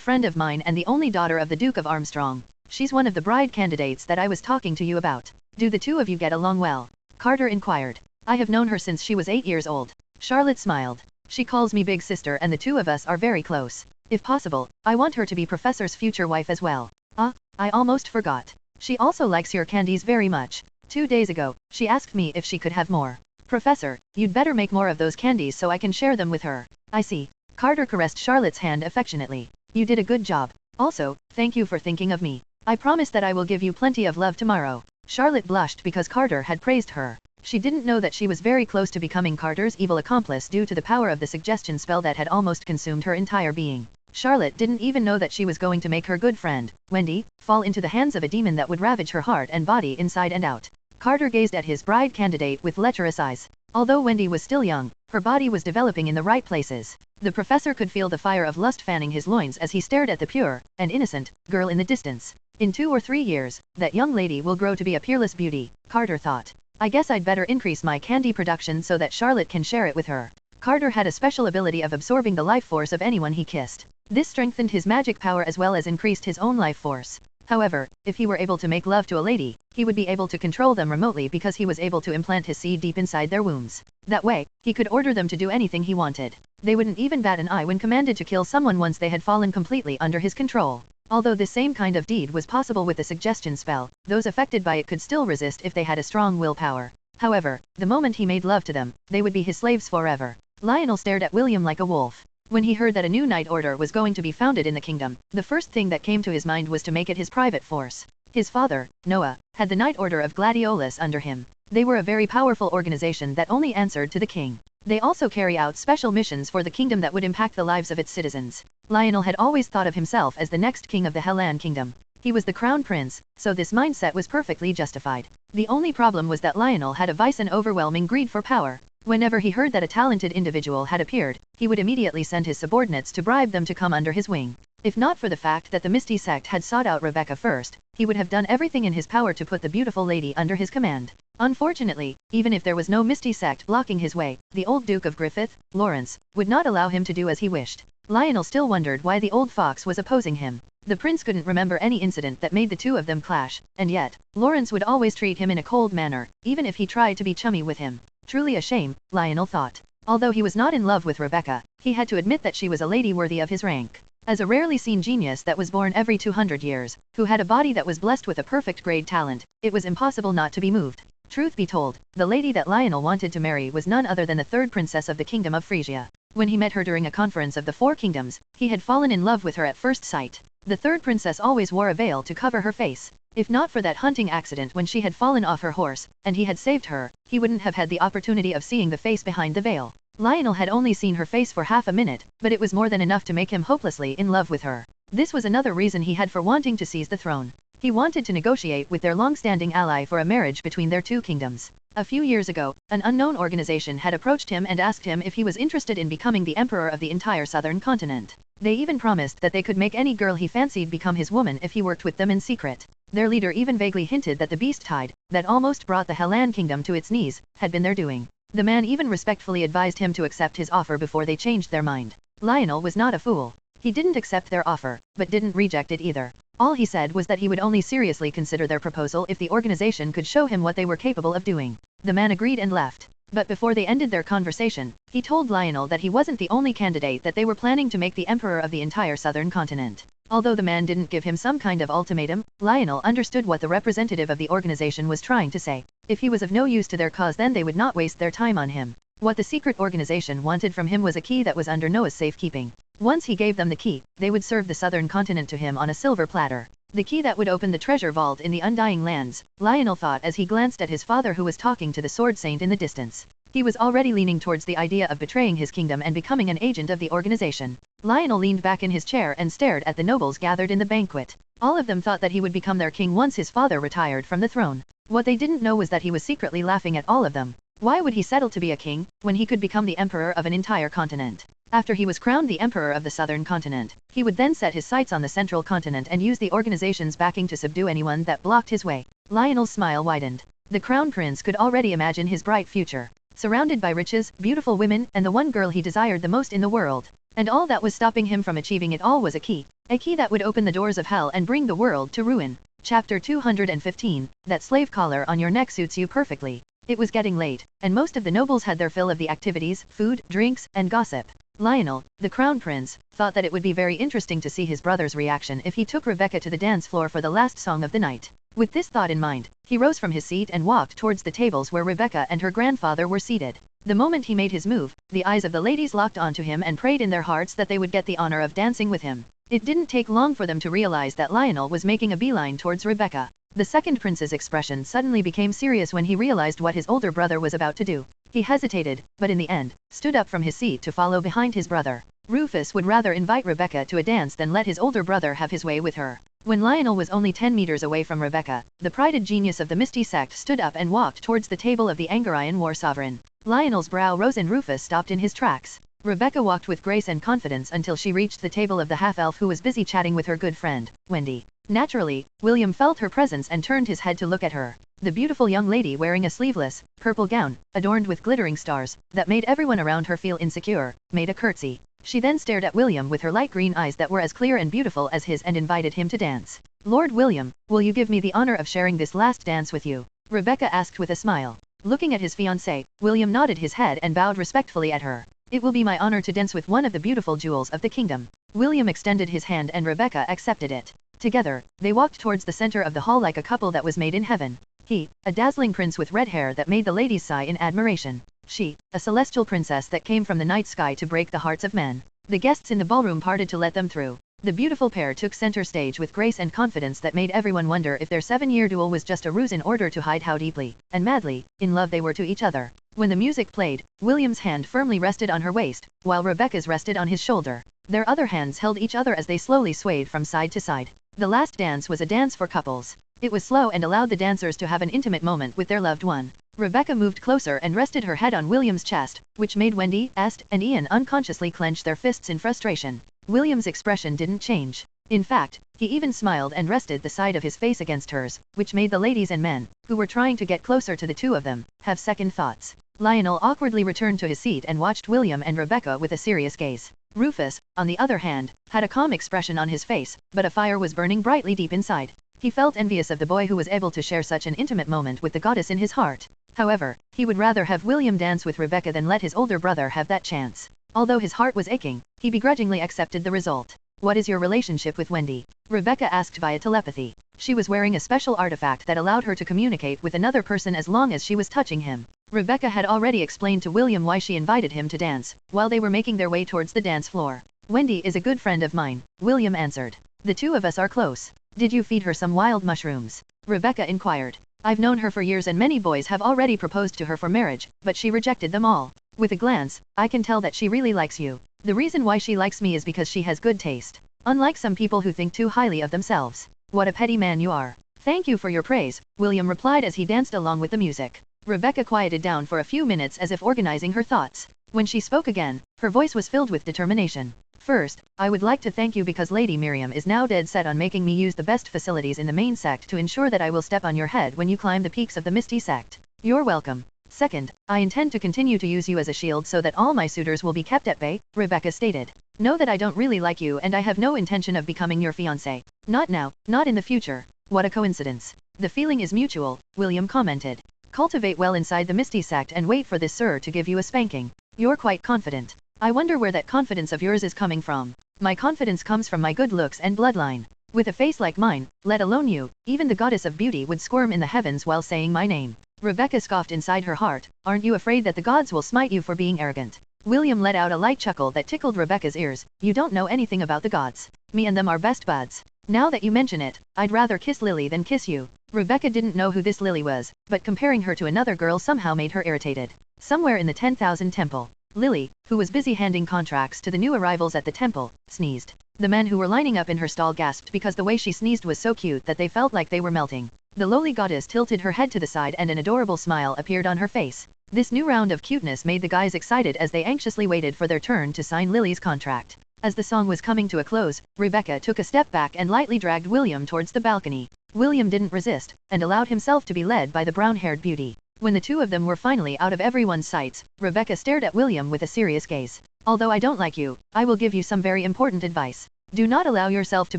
friend of mine and the only daughter of the Duke of Armstrong. She's one of the bride candidates that I was talking to you about. Do the two of you get along well? Carter inquired. I have known her since she was 8 years old. Charlotte smiled. She calls me big sister and the two of us are very close. If possible, I want her to be Professor's future wife as well. I almost forgot. She also likes your candies very much. 2 days ago, she asked me if she could have more. Professor, you'd better make more of those candies so I can share them with her. I see. Carter caressed Charlotte's hand affectionately. You did a good job. Also, thank you for thinking of me. I promise that I will give you plenty of love tomorrow. Charlotte blushed because Carter had praised her. She didn't know that she was very close to becoming Carter's evil accomplice due to the power of the suggestion spell that had almost consumed her entire being. Charlotte didn't even know that she was going to make her good friend, Wendy, fall into the hands of a demon that would ravage her heart and body inside and out. Carter gazed at his bride candidate with lecherous eyes. Although Wendy was still young, her body was developing in the right places. The professor could feel the fire of lust fanning his loins as he stared at the pure, and innocent, girl in the distance. In 2 or 3 years, that young lady will grow to be a peerless beauty, Carter thought. I guess I'd better increase my candy production so that Charlotte can share it with her. Carter had a special ability of absorbing the life force of anyone he kissed. This strengthened his magic power as well as increased his own life force. However, if he were able to make love to a lady, he would be able to control them remotely because he was able to implant his seed deep inside their wombs. That way, he could order them to do anything he wanted. They wouldn't even bat an eye when commanded to kill someone once they had fallen completely under his control. Although this same kind of deed was possible with the suggestion spell, those affected by it could still resist if they had a strong willpower. However, the moment he made love to them, they would be his slaves forever. Lionel stared at William like a wolf. When he heard that a new knight order was going to be founded in the kingdom, the first thing that came to his mind was to make it his private force. His father, Noah, had the Knight Order of Gladiolus under him. They were a very powerful organization that only answered to the king. They also carry out special missions for the kingdom that would impact the lives of its citizens. Lionel had always thought of himself as the next king of the Hellan kingdom. He was the crown prince, so this mindset was perfectly justified. The only problem was that Lionel had a vice and overwhelming greed for power. Whenever he heard that a talented individual had appeared, he would immediately send his subordinates to bribe them to come under his wing. If not for the fact that the Misty sect had sought out Rebecca first, he would have done everything in his power to put the beautiful lady under his command. Unfortunately, even if there was no Misty sect blocking his way, the old Duke of Griffith, Lawrence, would not allow him to do as he wished. Lionel still wondered why the old fox was opposing him. The prince couldn't remember any incident that made the two of them clash, and yet, Lawrence would always treat him in a cold manner, even if he tried to be chummy with him. Truly a shame, Lionel thought. Although he was not in love with Rebecca, he had to admit that she was a lady worthy of his rank. As a rarely seen genius that was born every 200 years, who had a body that was blessed with a perfect grade talent, it was impossible not to be moved. Truth be told, the lady that Lionel wanted to marry was none other than the third princess of the kingdom of Frisia. When he met her during a conference of the Four Kingdoms, he had fallen in love with her at first sight. The third princess always wore a veil to cover her face. If not for that hunting accident when she had fallen off her horse, and he had saved her, he wouldn't have had the opportunity of seeing the face behind the veil. Lionel had only seen her face for half a minute, but it was more than enough to make him hopelessly in love with her. This was another reason he had for wanting to seize the throne. He wanted to negotiate with their long-standing ally for a marriage between their two kingdoms. A few years ago, an unknown organization had approached him and asked him if he was interested in becoming the emperor of the entire southern continent. They even promised that they could make any girl he fancied become his woman if he worked with them in secret. Their leader even vaguely hinted that the beast tide, that almost brought the Hellan kingdom to its knees, had been their doing. The man even respectfully advised him to accept his offer before they changed their mind. Lionel was not a fool. He didn't accept their offer, but didn't reject it either. All he said was that he would only seriously consider their proposal if the organization could show him what they were capable of doing. The man agreed and left. But before they ended their conversation, he told Lionel that he wasn't the only candidate that they were planning to make the emperor of the entire southern continent. Although the man didn't give him some kind of ultimatum, Lionel understood what the representative of the organization was trying to say. If he was of no use to their cause, then they would not waste their time on him. What the secret organization wanted from him was a key that was under Noah's safekeeping. Once he gave them the key, they would serve the southern continent to him on a silver platter. The key that would open the treasure vault in the Undying Lands, Lionel thought as he glanced at his father who was talking to the sword saint in the distance. He was already leaning towards the idea of betraying his kingdom and becoming an agent of the organization. Lionel leaned back in his chair and stared at the nobles gathered in the banquet. All of them thought that he would become their king once his father retired from the throne. What they didn't know was that he was secretly laughing at all of them. Why would he settle to be a king, when he could become the emperor of an entire continent? After he was crowned the emperor of the southern continent, he would then set his sights on the central continent and use the organization's backing to subdue anyone that blocked his way. Lionel's smile widened. The crown prince could already imagine his bright future, surrounded by riches, beautiful women, and the one girl he desired the most in the world. And all that was stopping him from achieving it all was a key that would open the doors of hell and bring the world to ruin. Chapter 215, that slave collar on your neck suits you perfectly. It was getting late, and most of the nobles had their fill of the activities, food, drinks, and gossip. Lionel, the crown prince, thought that it would be very interesting to see his brother's reaction if he took Rebecca to the dance floor for the last song of the night. With this thought in mind, he rose from his seat and walked towards the tables where Rebecca and her grandfather were seated. The moment he made his move, the eyes of the ladies locked onto him and prayed in their hearts that they would get the honor of dancing with him. It didn't take long for them to realize that Lionel was making a beeline towards Rebecca. The second prince's expression suddenly became serious when he realized what his older brother was about to do. He hesitated, but in the end, stood up from his seat to follow behind his brother. Rufus would rather invite Rebecca to a dance than let his older brother have his way with her. When Lionel was only 10 meters away from Rebecca, the prided genius of the Misty sect stood up and walked towards the table of the Angarian war sovereign. Lionel's brow rose and Rufus stopped in his tracks. Rebecca walked with grace and confidence until she reached the table of the half-elf who was busy chatting with her good friend, Wendy. Naturally, William felt her presence and turned his head to look at her. The beautiful young lady wearing a sleeveless, purple gown, adorned with glittering stars, that made everyone around her feel insecure, made a curtsy. She then stared at William with her light green eyes that were as clear and beautiful as his and invited him to dance. Lord William, will you give me the honor of sharing this last dance with you? Rebecca asked with a smile. Looking at his fiancée, William nodded his head and bowed respectfully at her. It will be my honor to dance with one of the beautiful jewels of the kingdom. William extended his hand and Rebecca accepted it. Together, they walked towards the center of the hall like a couple that was made in heaven. He, a dazzling prince with red hair that made the ladies sigh in admiration. She, a celestial princess that came from the night sky to break the hearts of men. The guests in the ballroom parted to let them through. The beautiful pair took center stage with grace and confidence that made everyone wonder if their 7-year duel was just a ruse in order to hide how deeply and madly in love they were to each other. When the music played, William's hand firmly rested on her waist, while Rebecca's rested on his shoulder. Their other hands held each other as they slowly swayed from side to side. The last dance was a dance for couples. It was slow and allowed the dancers to have an intimate moment with their loved one. Rebecca moved closer and rested her head on William's chest, which made Wendy, Est, and Ian unconsciously clench their fists in frustration. William's expression didn't change. In fact, he even smiled and rested the side of his face against hers, which made the ladies and men, who were trying to get closer to the two of them, have second thoughts. Lionel awkwardly returned to his seat and watched William and Rebecca with a serious gaze. Rufus, on the other hand, had a calm expression on his face, but a fire was burning brightly deep inside. He felt envious of the boy who was able to share such an intimate moment with the goddess in his heart. However, he would rather have William dance with Rebecca than let his older brother have that chance. Although his heart was aching, he begrudgingly accepted the result. What is your relationship with Wendy? Rebecca asked via telepathy. She was wearing a special artifact that allowed her to communicate with another person as long as she was touching him. Rebecca had already explained to William why she invited him to dance, while they were making their way towards the dance floor. Wendy is a good friend of mine, William answered. The two of us are close. Did you feed her some wild mushrooms? Rebecca inquired. I've known her for years and many boys have already proposed to her for marriage, but she rejected them all. With a glance, I can tell that she really likes you. The reason why she likes me is because she has good taste. Unlike some people who think too highly of themselves. What a petty man you are. Thank you for your praise, William replied as he danced along with the music. Rebecca quieted down for a few minutes as if organizing her thoughts. When she spoke again, her voice was filled with determination. First, I would like to thank you because Lady Miriam is now dead set on making me use the best facilities in the main sect to ensure that I will step on your head when you climb the peaks of the Misty sect. You're welcome. Second, I intend to continue to use you as a shield so that all my suitors will be kept at bay, Rebecca stated. Know that I don't really like you and I have no intention of becoming your fiancé. Not now, not in the future. What a coincidence. The feeling is mutual, William commented. Cultivate well inside the Misty sect and wait for this sir to give you a spanking. You're quite confident. I wonder where that confidence of yours is coming from. My confidence comes from my good looks and bloodline. With a face like mine, let alone you, even the goddess of beauty would squirm in the heavens while saying my name. Rebecca scoffed inside her heart. Aren't you afraid that the gods will smite you for being arrogant? William let out a light chuckle that tickled Rebecca's ears. You don't know anything about the gods. Me and them are best buds. Now that you mention it, I'd rather kiss Lily than kiss you. Rebecca didn't know who this Lily was, but comparing her to another girl somehow made her irritated. Somewhere in the 10,000 temple, Lily, who was busy handing contracts to the new arrivals at the temple, sneezed. The men who were lining up in her stall gasped because the way she sneezed was so cute that they felt like they were melting. The lowly goddess tilted her head to the side and an adorable smile appeared on her face. This new round of cuteness made the guys excited as they anxiously waited for their turn to sign Lily's contract. As the song was coming to a close, Rebecca took a step back and lightly dragged William towards the balcony. William didn't resist, and allowed himself to be led by the brown-haired beauty. When the two of them were finally out of everyone's sights, Rebecca stared at William with a serious gaze. Although I don't like you, I will give you some very important advice. Do not allow yourself to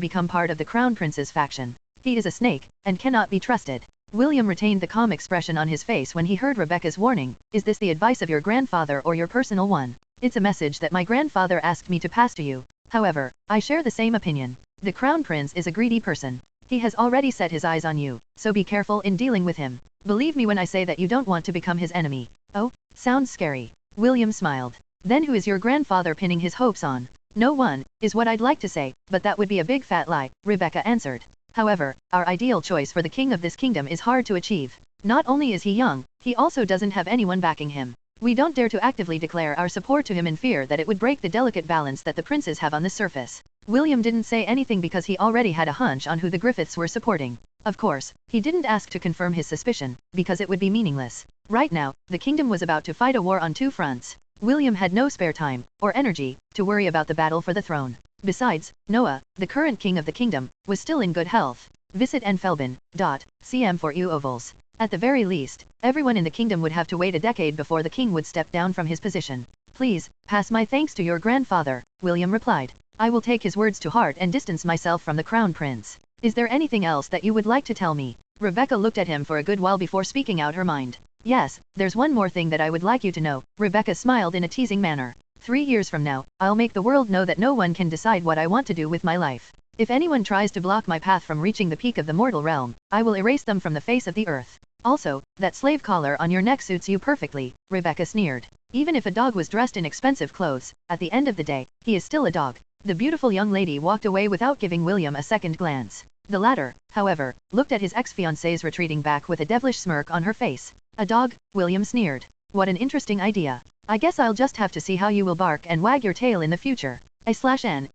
become part of the Crown Prince's faction. He is a snake, and cannot be trusted. William retained the calm expression on his face when he heard Rebecca's warning. Is this the advice of your grandfather or your personal one? It's a message that my grandfather asked me to pass to you. However, I share the same opinion. The Crown Prince is a greedy person. He has already set his eyes on you, so be careful in dealing with him. Believe me when I say that you don't want to become his enemy. Oh, sounds scary. William smiled. Then who is your grandfather pinning his hopes on? No one, is what I'd like to say, but that would be a big fat lie, Rebecca answered. However, our ideal choice for the king of this kingdom is hard to achieve. Not only is he young, he also doesn't have anyone backing him. We don't dare to actively declare our support to him in fear that it would break the delicate balance that the princes have on the surface. William didn't say anything because he already had a hunch on who the Griffiths were supporting. Of course, he didn't ask to confirm his suspicion, because it would be meaningless. Right now, the kingdom was about to fight a war on two fronts. William had no spare time, or energy, to worry about the battle for the throne. Besides, Noah, the current king of the kingdom, was still in good health. Visit nfelbin.cm for Wbnovels. At the very least, everyone in the kingdom would have to wait a decade before the king would step down from his position. Please, pass my thanks to your grandfather, William replied. I will take his words to heart and distance myself from the crown prince. Is there anything else that you would like to tell me? Rebecca looked at him for a good while before speaking out her mind. Yes, there's one more thing that I would like you to know. Rebecca smiled in a teasing manner. 3 years from now, I'll make the world know that no one can decide what I want to do with my life. If anyone tries to block my path from reaching the peak of the mortal realm, I will erase them from the face of the earth. Also, that slave collar on your neck suits you perfectly, Rebecca sneered. Even if a dog was dressed in expensive clothes, at the end of the day, he is still a dog. The beautiful young lady walked away without giving William a second glance. The latter, however, looked at his ex-fiancé's retreating back with a devilish smirk on her face. A dog? William sneered. What an interesting idea. I guess I'll just have to see how you will bark and wag your tail in the future.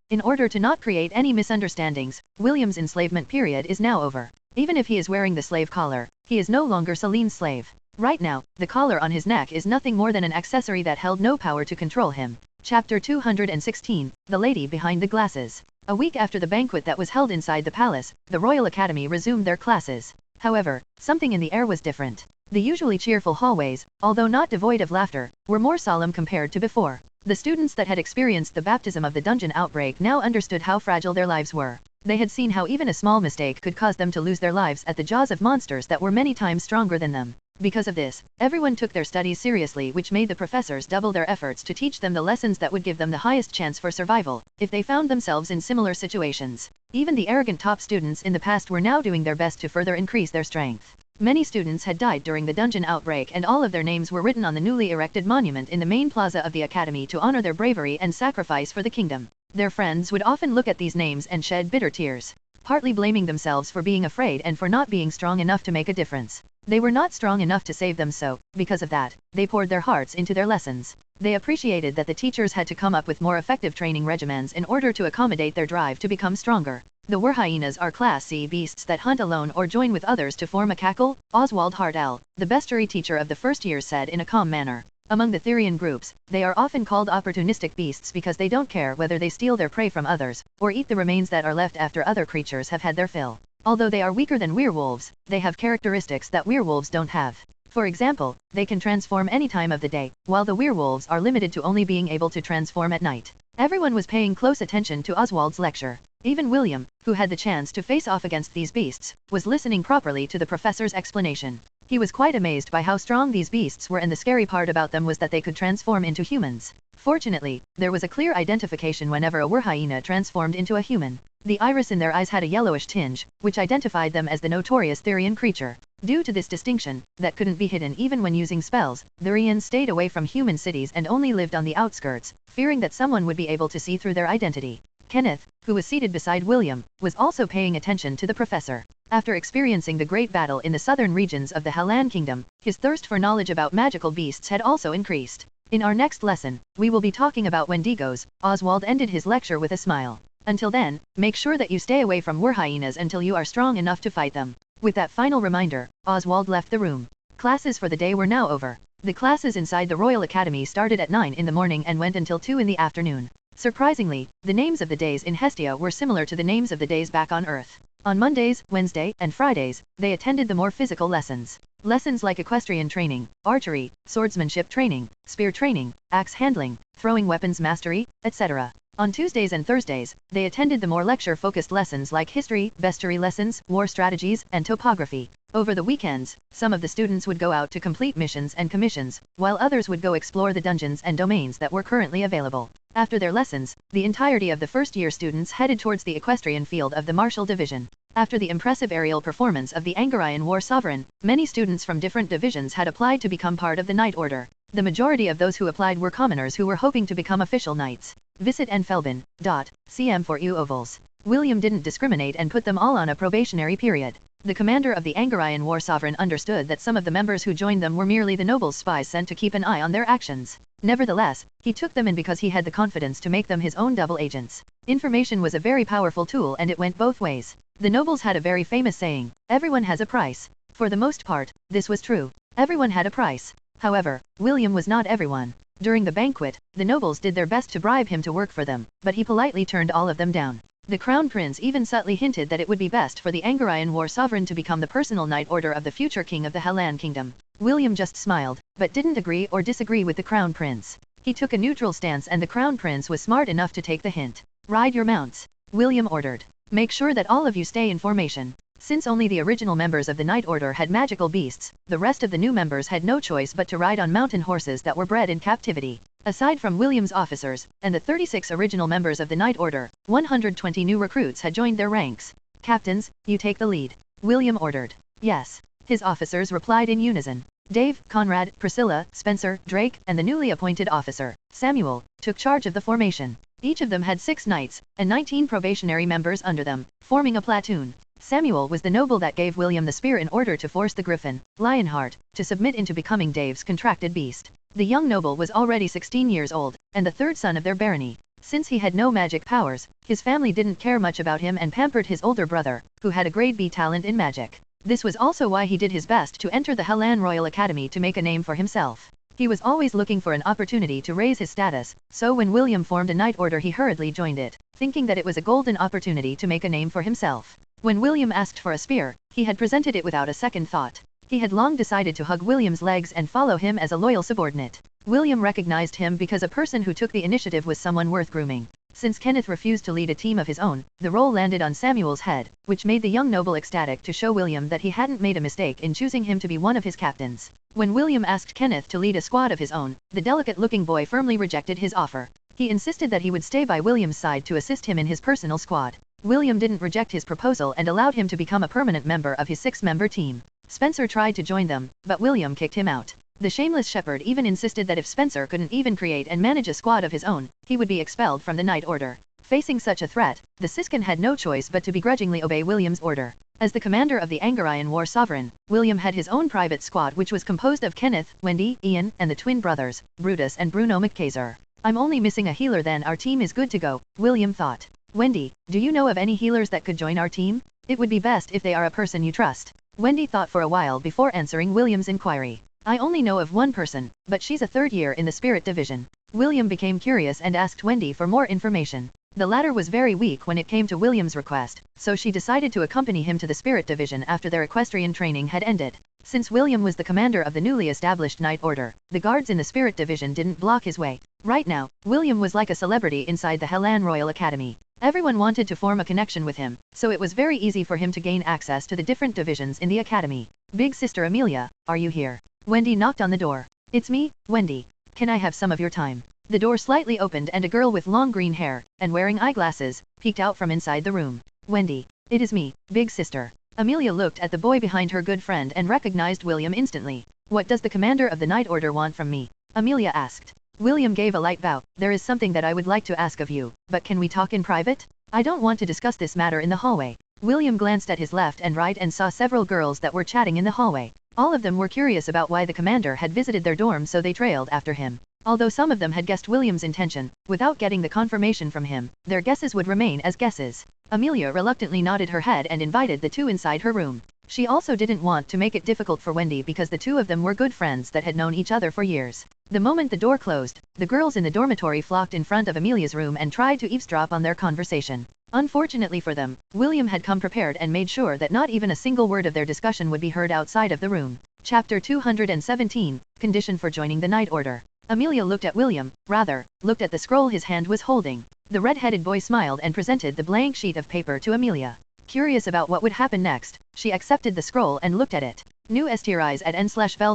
In order to not create any misunderstandings, William's enslavement period is now over. Even if he is wearing the slave collar, he is no longer Celine's slave. Right now, the collar on his neck is nothing more than an accessory that held no power to control him. Chapter 216, The Lady Behind the Glasses. A week after the banquet that was held inside the palace, the Royal Academy resumed their classes. However, something in the air was different. The usually cheerful hallways, although not devoid of laughter, were more solemn compared to before. The students that had experienced the baptism of the dungeon outbreak now understood how fragile their lives were. They had seen how even a small mistake could cause them to lose their lives at the jaws of monsters that were many times stronger than them. Because of this, everyone took their studies seriously, which made the professors double their efforts to teach them the lessons that would give them the highest chance for survival, if they found themselves in similar situations. Even the arrogant top students in the past were now doing their best to further increase their strength. Many students had died during the dungeon outbreak, and all of their names were written on the newly erected monument in the main plaza of the academy to honor their bravery and sacrifice for the kingdom. Their friends would often look at these names and shed bitter tears, partly blaming themselves for being afraid and for not being strong enough to make a difference. They were not strong enough to save them, so, because of that, they poured their hearts into their lessons. They appreciated that the teachers had to come up with more effective training regimens in order to accommodate their drive to become stronger. The werhyenas are Class C beasts that hunt alone or join with others to form a cackle, Oswald Hartel, the bestiary teacher of the first year, said in a calm manner. Among the Therian groups, they are often called opportunistic beasts because they don't care whether they steal their prey from others, or eat the remains that are left after other creatures have had their fill. Although they are weaker than werewolves, they have characteristics that werewolves don't have. For example, they can transform any time of the day, while the werewolves are limited to only being able to transform at night. Everyone was paying close attention to Oswald's lecture. Even William, who had the chance to face off against these beasts, was listening properly to the professor's explanation. He was quite amazed by how strong these beasts were, and the scary part about them was that they could transform into humans. Fortunately, there was a clear identification whenever a werhyena transformed into a human. The iris in their eyes had a yellowish tinge, which identified them as the notorious Therian creature. Due to this distinction, that couldn't be hidden even when using spells, Therians stayed away from human cities and only lived on the outskirts, fearing that someone would be able to see through their identity. Kenneth, who was seated beside William, was also paying attention to the professor. After experiencing the great battle in the southern regions of the Hellan Kingdom, his thirst for knowledge about magical beasts had also increased. In our next lesson, we will be talking about Wendigos. Oswald ended his lecture with a smile. Until then, make sure that you stay away from werhyenas until you are strong enough to fight them. With that final reminder, Oswald left the room. Classes for the day were now over. The classes inside the Royal Academy started at 9 in the morning and went until 2 in the afternoon. Surprisingly, the names of the days in Hestia were similar to the names of the days back on Earth. On Mondays, Wednesday, and Fridays, they attended the more physical lessons. Lessons like equestrian training, archery, swordsmanship training, spear training, axe handling, throwing weapons mastery, etc. On Tuesdays and Thursdays, they attended the more lecture-focused lessons like history, bestiary lessons, war strategies, and topography. Over the weekends, some of the students would go out to complete missions and commissions, while others would go explore the dungeons and domains that were currently available. After their lessons, the entirety of the first-year students headed towards the equestrian field of the martial division. After the impressive aerial performance of the Angarayan war sovereign, many students from different divisions had applied to become part of the Knight Order. The majority of those who applied were commoners who were hoping to become official knights. Visit nfelbin.cm for ovals. William didn't discriminate and put them all on a probationary period. The commander of the Angarayan war sovereign understood that some of the members who joined them were merely the nobles' spies sent to keep an eye on their actions. Nevertheless, he took them in because he had the confidence to make them his own double agents. Information was a very powerful tool, and it went both ways. The nobles had a very famous saying, "Everyone has a price." For the most part, this was true. Everyone had a price. However, William was not everyone. During the banquet, the nobles did their best to bribe him to work for them, but he politely turned all of them down. The crown prince even subtly hinted that it would be best for the Angarayan war sovereign to become the personal knight order of the future king of the Hellan kingdom. William just smiled, but didn't agree or disagree with the crown prince. He took a neutral stance, and the crown prince was smart enough to take the hint. "Ride your mounts," William ordered. Make sure that all of you stay in formation. Since only the original members of the Night Order had magical beasts, the rest of the new members had no choice but to ride on mountain horses that were bred in captivity. Aside from William's officers, and the 36 original members of the Night Order, 120 new recruits had joined their ranks. Captains, you take the lead. William ordered. Yes. His officers replied in unison. Dave, Conrad, Priscilla, Spencer, Drake, and the newly appointed officer, Samuel, took charge of the formation. Each of them had 6 knights, and 19 probationary members under them, forming a platoon. Samuel was the noble that gave William the spear in order to force the griffin, Lionheart, to submit into becoming Dave's contracted beast. The young noble was already 16 years old, and the third son of their barony. Since he had no magic powers, his family didn't care much about him and pampered his older brother, who had a grade B talent in magic. This was also why he did his best to enter the Hellan Royal Academy to make a name for himself. He was always looking for an opportunity to raise his status, so when William formed a Night Order he hurriedly joined it, thinking that it was a golden opportunity to make a name for himself. When William asked for a spear, he had presented it without a second thought. He had long decided to hug William's legs and follow him as a loyal subordinate. William recognized him because a person who took the initiative was someone worth grooming. Since Kenneth refused to lead a team of his own, the role landed on Samuel's head, which made the young noble ecstatic to show William that he hadn't made a mistake in choosing him to be one of his captains. When William asked Kenneth to lead a squad of his own, the delicate-looking boy firmly rejected his offer. He insisted that he would stay by William's side to assist him in his personal squad. William didn't reject his proposal and allowed him to become a permanent member of his 6-member team. Spencer tried to join them, but William kicked him out. The shameless shepherd even insisted that if Spencer couldn't even create and manage a squad of his own, he would be expelled from the Night Order. Facing such a threat, the Siskin had no choice but to begrudgingly obey William's order. As the commander of the Angarian War Sovereign, William had his own private squad which was composed of Kenneth, Wendy, Ian, and the twin brothers, Brutus and Bruno McKaiser. I'm only missing a healer, then our team is good to go, William thought. Wendy, do you know of any healers that could join our team? It would be best if they are a person you trust. Wendy thought for a while before answering William's inquiry. I only know of one person, but she's a 3rd year in the Spirit Division. William became curious and asked Wendy for more information. The latter was very weak when it came to William's request, so she decided to accompany him to the Spirit Division after their equestrian training had ended. Since William was the commander of the newly established Night Order, the guards in the Spirit Division didn't block his way. Right now, William was like a celebrity inside the Hellan Royal Academy. Everyone wanted to form a connection with him, so it was very easy for him to gain access to the different divisions in the academy. Big Sister Amelia, are you here? Wendy knocked on the door. It's me, Wendy. Can I have some of your time? The door slightly opened and a girl with long green hair, and wearing eyeglasses, peeked out from inside the room. Wendy. It is me, Big Sister. Amelia looked at the boy behind her good friend and recognized William instantly. What does the commander of the Night Order want from me? Amelia asked. William gave a light bow. There is something that I would like to ask of you, but can we talk in private? I don't want to discuss this matter in the hallway. William glanced at his left and right and saw several girls that were chatting in the hallway. All of them were curious about why the commander had visited their dorm, so they trailed after him. Although some of them had guessed William's intention, without getting the confirmation from him, their guesses would remain as guesses. Amelia reluctantly nodded her head and invited the two inside her room. She also didn't want to make it difficult for Wendy because the two of them were good friends that had known each other for years. The moment the door closed, the girls in the dormitory flocked in front of Amelia's room and tried to eavesdrop on their conversation. Unfortunately for them, William had come prepared and made sure that not even a single word of their discussion would be heard outside of the room. Chapter 217, Condition for Joining the Night Order. Amelia looked at William, looked at the scroll his hand was holding. The red-headed boy smiled and presented the blank sheet of paper to Amelia. Curious about what would happen next, she accepted the scroll and looked at it. New STRIs at n/vel/b/i/n.co.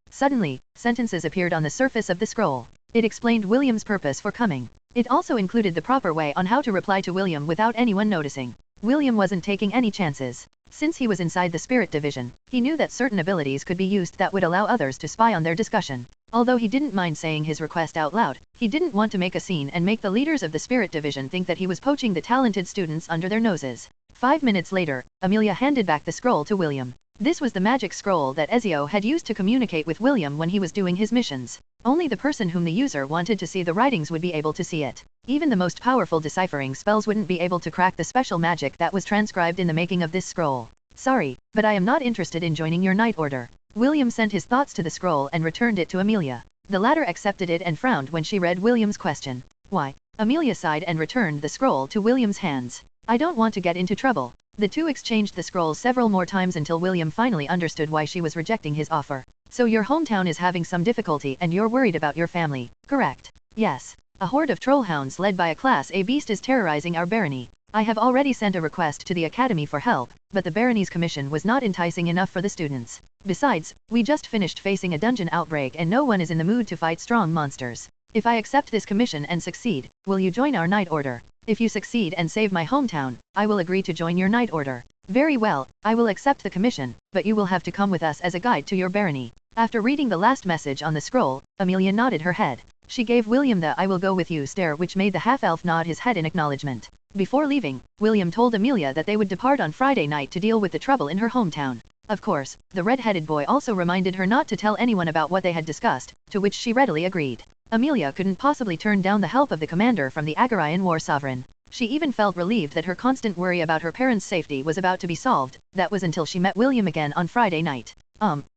Suddenly, sentences appeared on the surface of the scroll. It explained William's purpose for coming. It also included the proper way on how to reply to William without anyone noticing. William wasn't taking any chances. Since he was inside the Spirit Division, he knew that certain abilities could be used that would allow others to spy on their discussion. Although he didn't mind saying his request out loud, he didn't want to make a scene and make the leaders of the Spirit Division think that he was poaching the talented students under their noses. 5 minutes later, Amelia handed back the scroll to William. This was the magic scroll that Ezio had used to communicate with William when he was doing his missions. Only the person whom the user wanted to see the writings would be able to see it. Even the most powerful deciphering spells wouldn't be able to crack the special magic that was transcribed in the making of this scroll. Sorry, but I am not interested in joining your Night Order. William sent his thoughts to the scroll and returned it to Amelia. The latter accepted it and frowned when she read William's question. Why? Amelia sighed and returned the scroll to William's hands. I don't want to get into trouble. The two exchanged the scroll several more times until William finally understood why she was rejecting his offer. So your hometown is having some difficulty and you're worried about your family, correct? Yes. A horde of trollhounds led by a Class A beast is terrorizing our barony. I have already sent a request to the Academy for help, but the barony's commission was not enticing enough for the students. Besides, we just finished facing a dungeon outbreak and no one is in the mood to fight strong monsters. If I accept this commission and succeed, will you join our Knight Order? If you succeed and save my hometown, I will agree to join your Knight Order. Very well, I will accept the commission, but you will have to come with us as a guide to your barony. After reading the last message on the scroll, Amelia nodded her head. She gave William the "I will go with you" stare, which made the half-elf nod his head in acknowledgement. Before leaving, William told Amelia that they would depart on Friday night to deal with the trouble in her hometown. Of course, the red-headed boy also reminded her not to tell anyone about what they had discussed, to which she readily agreed. Amelia couldn't possibly turn down the help of the commander from the Agarian war sovereign. She even felt relieved that her constant worry about her parents' safety was about to be solved. That was until she met William again on Friday night.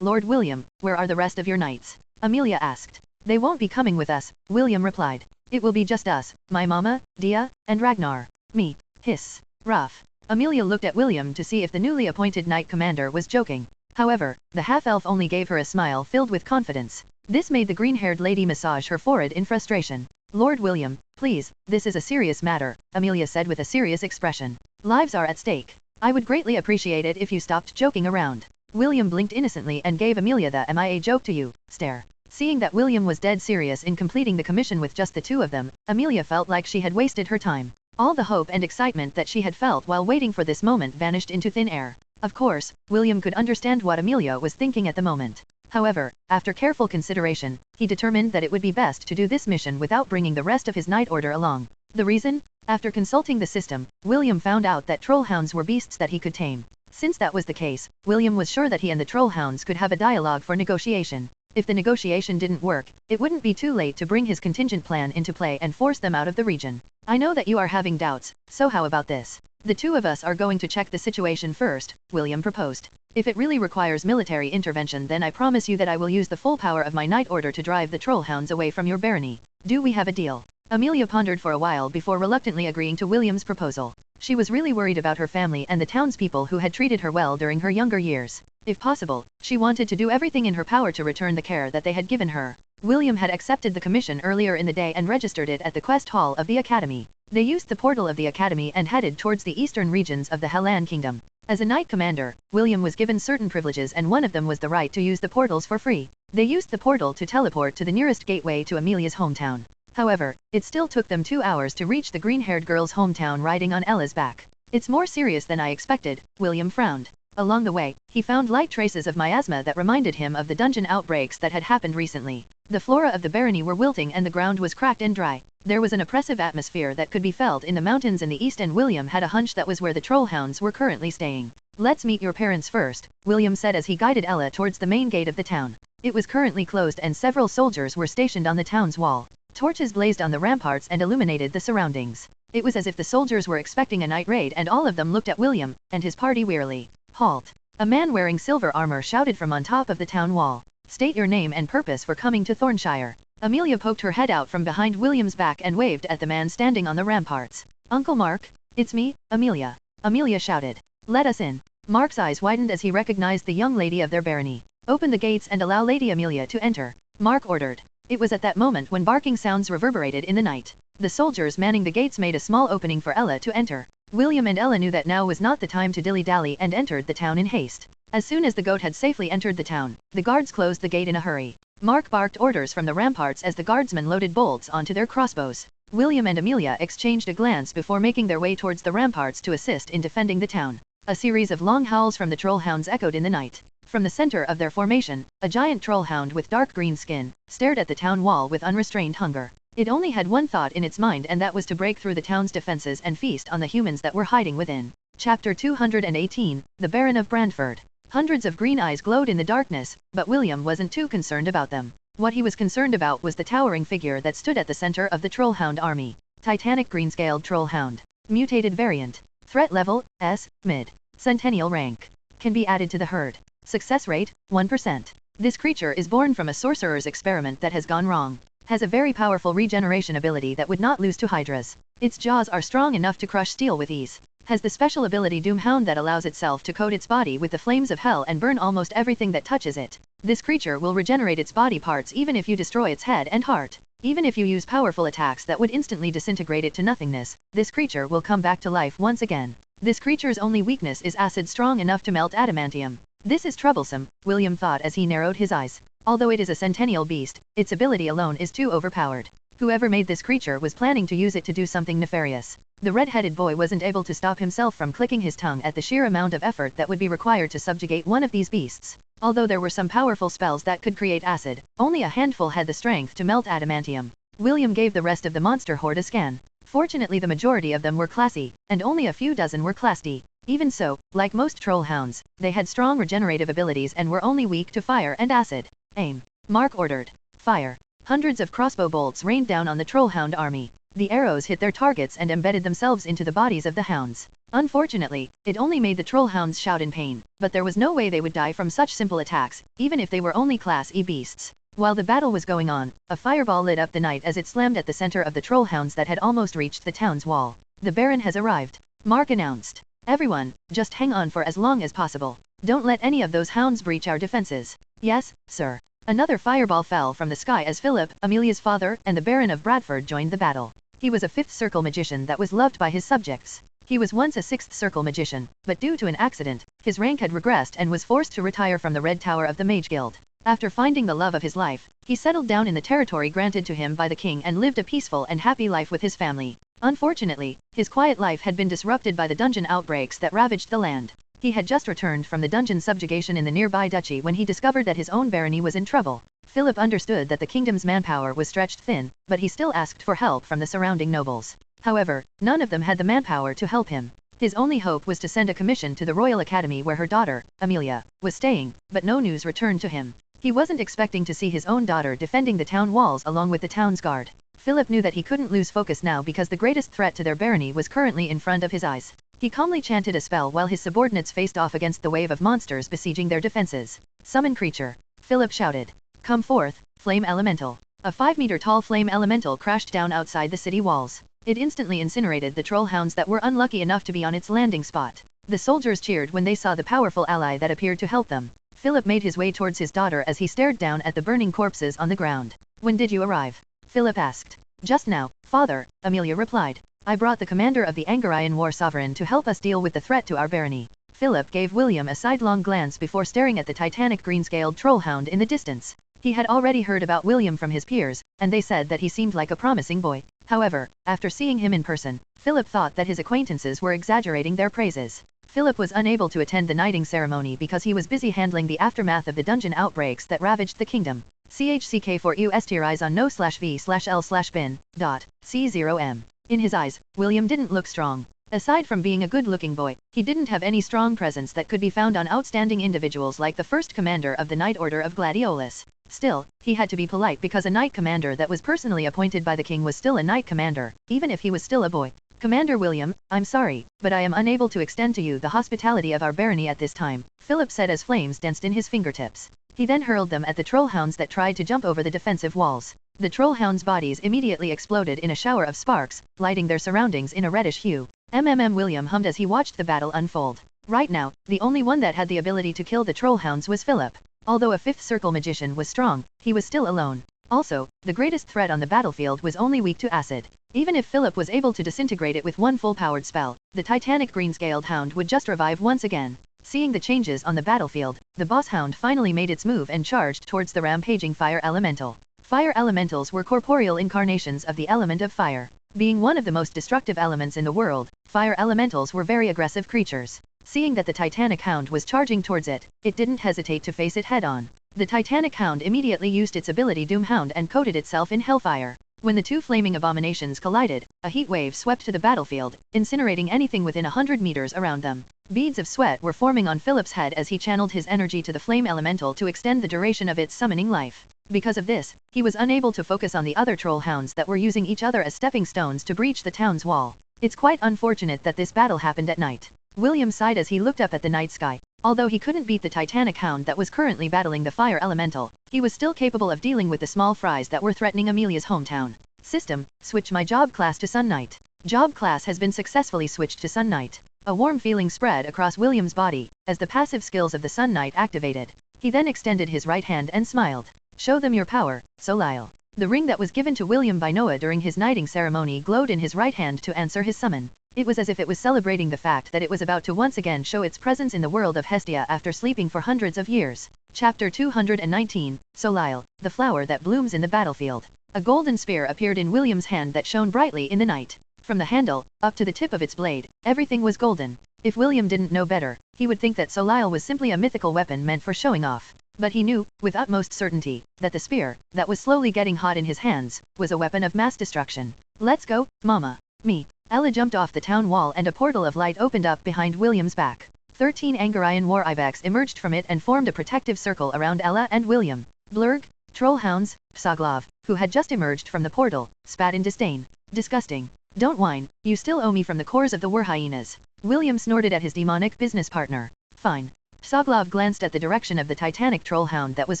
Lord William, where are the rest of your knights? Amelia asked. They won't be coming with us, William replied. It will be just us, my mama, Dia, and Ragnar. Me. Hiss. Rough. Amelia looked at William to see if the newly appointed knight commander was joking. However, the half-elf only gave her a smile filled with confidence. This made the green-haired lady massage her forehead in frustration. Lord William, please, this is a serious matter, Amelia said with a serious expression. Lives are at stake. I would greatly appreciate it if you stopped joking around. William blinked innocently and gave Amelia the "Am I a joke to you" stare. Seeing that William was dead serious in completing the commission with just the two of them, Amelia felt like she had wasted her time. All the hope and excitement that she had felt while waiting for this moment vanished into thin air. Of course, William could understand what Amelia was thinking at the moment. However, after careful consideration, he determined that it would be best to do this mission without bringing the rest of his Knight Order along. The reason? After consulting the system, William found out that trollhounds were beasts that he could tame. Since that was the case, William was sure that he and the trollhounds could have a dialogue for negotiation. If the negotiation didn't work, it wouldn't be too late to bring his contingent plan into play and force them out of the region. I know that you are having doubts, so how about this? The two of us are going to check the situation first, William proposed. If it really requires military intervention, then I promise you that I will use the full power of my Knight Order to drive the trollhounds away from your barony. Do we have a deal? Amelia pondered for a while before reluctantly agreeing to William's proposal. She was really worried about her family and the townspeople who had treated her well during her younger years. If possible, she wanted to do everything in her power to return the care that they had given her. William had accepted the commission earlier in the day and registered it at the quest hall of the Academy. They used the portal of the Academy and headed towards the eastern regions of the Hellan Kingdom. As a knight commander, William was given certain privileges, and one of them was the right to use the portals for free. They used the portal to teleport to the nearest gateway to Amelia's hometown. However, it still took them 2 hours to reach the green-haired girl's hometown riding on Ella's back. It's more serious than I expected, William frowned. Along the way, he found light traces of miasma that reminded him of the dungeon outbreaks that had happened recently. The flora of the barony were wilting and the ground was cracked and dry. There was an oppressive atmosphere that could be felt in the mountains in the east, and William had a hunch that was where the trollhounds were currently staying. Let's meet your parents first, William said as he guided Ella towards the main gate of the town. It was currently closed and several soldiers were stationed on the town's wall. Torches blazed on the ramparts and illuminated the surroundings. It was as if the soldiers were expecting a night raid, and all of them looked at William and his party wearily. Halt! A man wearing silver armor shouted from on top of the town wall. State your name and purpose for coming to Thornshire. Amelia poked her head out from behind William's back and waved at the man standing on the ramparts. Uncle Mark? It's me, Amelia. Amelia shouted. Let us in. Mark's eyes widened as he recognized the young lady of their barony. Open the gates and allow Lady Amelia to enter, Mark ordered. It was at that moment when barking sounds reverberated in the night. The soldiers manning the gates made a small opening for Ella to enter. William and Ella knew that now was not the time to dilly-dally and entered the town in haste. As soon as the goat had safely entered the town, the guards closed the gate in a hurry. Mark barked orders from the ramparts as the guardsmen loaded bolts onto their crossbows. William and Amelia exchanged a glance before making their way towards the ramparts to assist in defending the town. A series of long howls from the trollhounds echoed in the night. From the center of their formation, a giant trollhound with dark green skin stared at the town wall with unrestrained hunger. It only had one thought in its mind, and that was to break through the town's defenses and feast on the humans that were hiding within. Chapter 218, The Baron of Brantford. Hundreds of green eyes glowed in the darkness, but William wasn't too concerned about them. What he was concerned about was the towering figure that stood at the center of the trollhound army. Titanic green-scaled trollhound. Mutated variant. Threat level, S, mid. Centennial rank. Can be added to the herd. Success rate, 1%. This creature is born from a sorcerer's experiment that has gone wrong. Has a very powerful regeneration ability that would not lose to hydras. Its jaws are strong enough to crush steel with ease. Has the special ability Doomhound that allows itself to coat its body with the flames of hell and burn almost everything that touches it. This creature will regenerate its body parts even if you destroy its head and heart. Even if you use powerful attacks that would instantly disintegrate it to nothingness, this creature will come back to life once again. This creature's only weakness is acid strong enough to melt adamantium. This is troublesome, William thought as he narrowed his eyes. Although it is a centennial beast, its ability alone is too overpowered. Whoever made this creature was planning to use it to do something nefarious. The red-headed boy wasn't able to stop himself from clicking his tongue at the sheer amount of effort that would be required to subjugate one of these beasts. Although there were some powerful spells that could create acid, only a handful had the strength to melt adamantium. William gave the rest of the monster horde a scan. Fortunately, the majority of them were Class E, and only a few dozen were Class D. Even so, like most troll hounds, they had strong regenerative abilities and were only weak to fire and acid. Aim. Mark ordered. Fire. Hundreds of crossbow bolts rained down on the trollhound army. The arrows hit their targets and embedded themselves into the bodies of the hounds. Unfortunately, it only made the trollhounds shout in pain, but there was no way they would die from such simple attacks, even if they were only Class E beasts. While the battle was going on, a fireball lit up the night as it slammed at the center of the trollhounds that had almost reached the town's wall. The Baron has arrived, Mark announced. Everyone, just hang on for as long as possible. Don't let any of those hounds breach our defenses. Yes, sir. Another fireball fell from the sky as Philip, Amelia's father, and the Baron of Bradford joined the battle. He was a fifth circle magician that was loved by his subjects. He was once a sixth circle magician, but due to an accident, his rank had regressed and was forced to retire from the Red Tower of the Mage Guild. After finding the love of his life, he settled down in the territory granted to him by the king and lived a peaceful and happy life with his family. Unfortunately, his quiet life had been disrupted by the dungeon outbreaks that ravaged the land. He had just returned from the dungeon subjugation in the nearby duchy when he discovered that his own barony was in trouble. Philip understood that the kingdom's manpower was stretched thin, but he still asked for help from the surrounding nobles. However, none of them had the manpower to help him. His only hope was to send a commission to the Royal Academy where her daughter, Amelia, was staying, but no news returned to him. He wasn't expecting to see his own daughter defending the town walls along with the town's guard. Philip knew that he couldn't lose focus now because the greatest threat to their barony was currently in front of his eyes. He calmly chanted a spell while his subordinates faced off against the wave of monsters besieging their defenses. Summon creature. Philip shouted. Come forth, flame elemental. A 5-meter-tall flame elemental crashed down outside the city walls. It instantly incinerated the trollhounds that were unlucky enough to be on its landing spot. The soldiers cheered when they saw the powerful ally that appeared to help them. Philip made his way towards his daughter as he stared down at the burning corpses on the ground. When did you arrive? Philip asked. Just now, father, Amelia replied. I brought the commander of the Angarayan war sovereign to help us deal with the threat to our barony. Philip gave William a sidelong glance before staring at the titanic green-scaled trollhound in the distance. He had already heard about William from his peers, and they said that he seemed like a promising boy. However, after seeing him in person, Philip thought that his acquaintances were exaggerating their praises. Philip was unable to attend the knighting ceremony because he was busy handling the aftermath of the dungeon outbreaks that ravaged the kingdom. CHCK4USTRIs on no/V/L/bin.C0M. In his eyes, William didn't look strong. Aside from being a good-looking boy, he didn't have any strong presence that could be found on outstanding individuals like the first commander of the Knight Order of Gladiolus. Still, he had to be polite because a knight commander that was personally appointed by the king was still a knight commander, even if he was still a boy. Commander William, I'm sorry, but I am unable to extend to you the hospitality of our barony at this time, Philip said as flames danced in his fingertips. He then hurled them at the trollhounds that tried to jump over the defensive walls. The trollhounds' bodies immediately exploded in a shower of sparks, lighting their surroundings in a reddish hue. William hummed as he watched the battle unfold. Right now, the only one that had the ability to kill the trollhounds was Philip. Although a fifth circle magician was strong, he was still alone. Also, the greatest threat on the battlefield was only weak to acid. Even if Philip was able to disintegrate it with one full-powered spell, the titanic green-scaled hound would just revive once again. Seeing the changes on the battlefield, the boss hound finally made its move and charged towards the rampaging fire elemental. Fire elementals were corporeal incarnations of the element of fire. Being one of the most destructive elements in the world, fire elementals were very aggressive creatures. Seeing that the titanic hound was charging towards it, it didn't hesitate to face it head-on. The titanic hound immediately used its ability Doomhound and coated itself in hellfire. When the two flaming abominations collided, a heat wave swept to the battlefield, incinerating anything within 100 meters around them. Beads of sweat were forming on Philip's head as he channeled his energy to the flame elemental to extend the duration of its summoning life. Because of this, he was unable to focus on the other trollhounds that were using each other as stepping stones to breach the town's wall. It's quite unfortunate that this battle happened at night. William sighed as he looked up at the night sky. Although he couldn't beat the titanic hound that was currently battling the fire elemental, he was still capable of dealing with the small fries that were threatening Amelia's hometown. System, switch my job class to Sun Knight. Job class has been successfully switched to Sun Knight. A warm feeling spread across William's body, as the passive skills of the Sun Knight activated. He then extended his right hand and smiled. Show them your power, Solile. The ring that was given to William by Noah during his knighting ceremony glowed in his right hand to answer his summon. It was as if it was celebrating the fact that it was about to once again show its presence in the world of Hestia after sleeping for hundreds of years. Chapter 219, Solile, the flower that blooms in the battlefield. A golden spear appeared in William's hand that shone brightly in the night. From the handle, up to the tip of its blade, everything was golden. If William didn't know better, he would think that Solile was simply a mythical weapon meant for showing off. But he knew, with utmost certainty, that the spear, that was slowly getting hot in his hands, was a weapon of mass destruction. Let's go, Mama. Me. Ella jumped off the town wall and a portal of light opened up behind William's back. 13 Angarian war ibex emerged from it and formed a protective circle around Ella and William. Blurg, trollhounds, Psoglov, who had just emerged from the portal, spat in disdain. Disgusting. Don't whine, you still owe me from the cores of the war hyenas. William snorted at his demonic business partner. Fine. Psoglov glanced at the direction of the titanic trollhound that was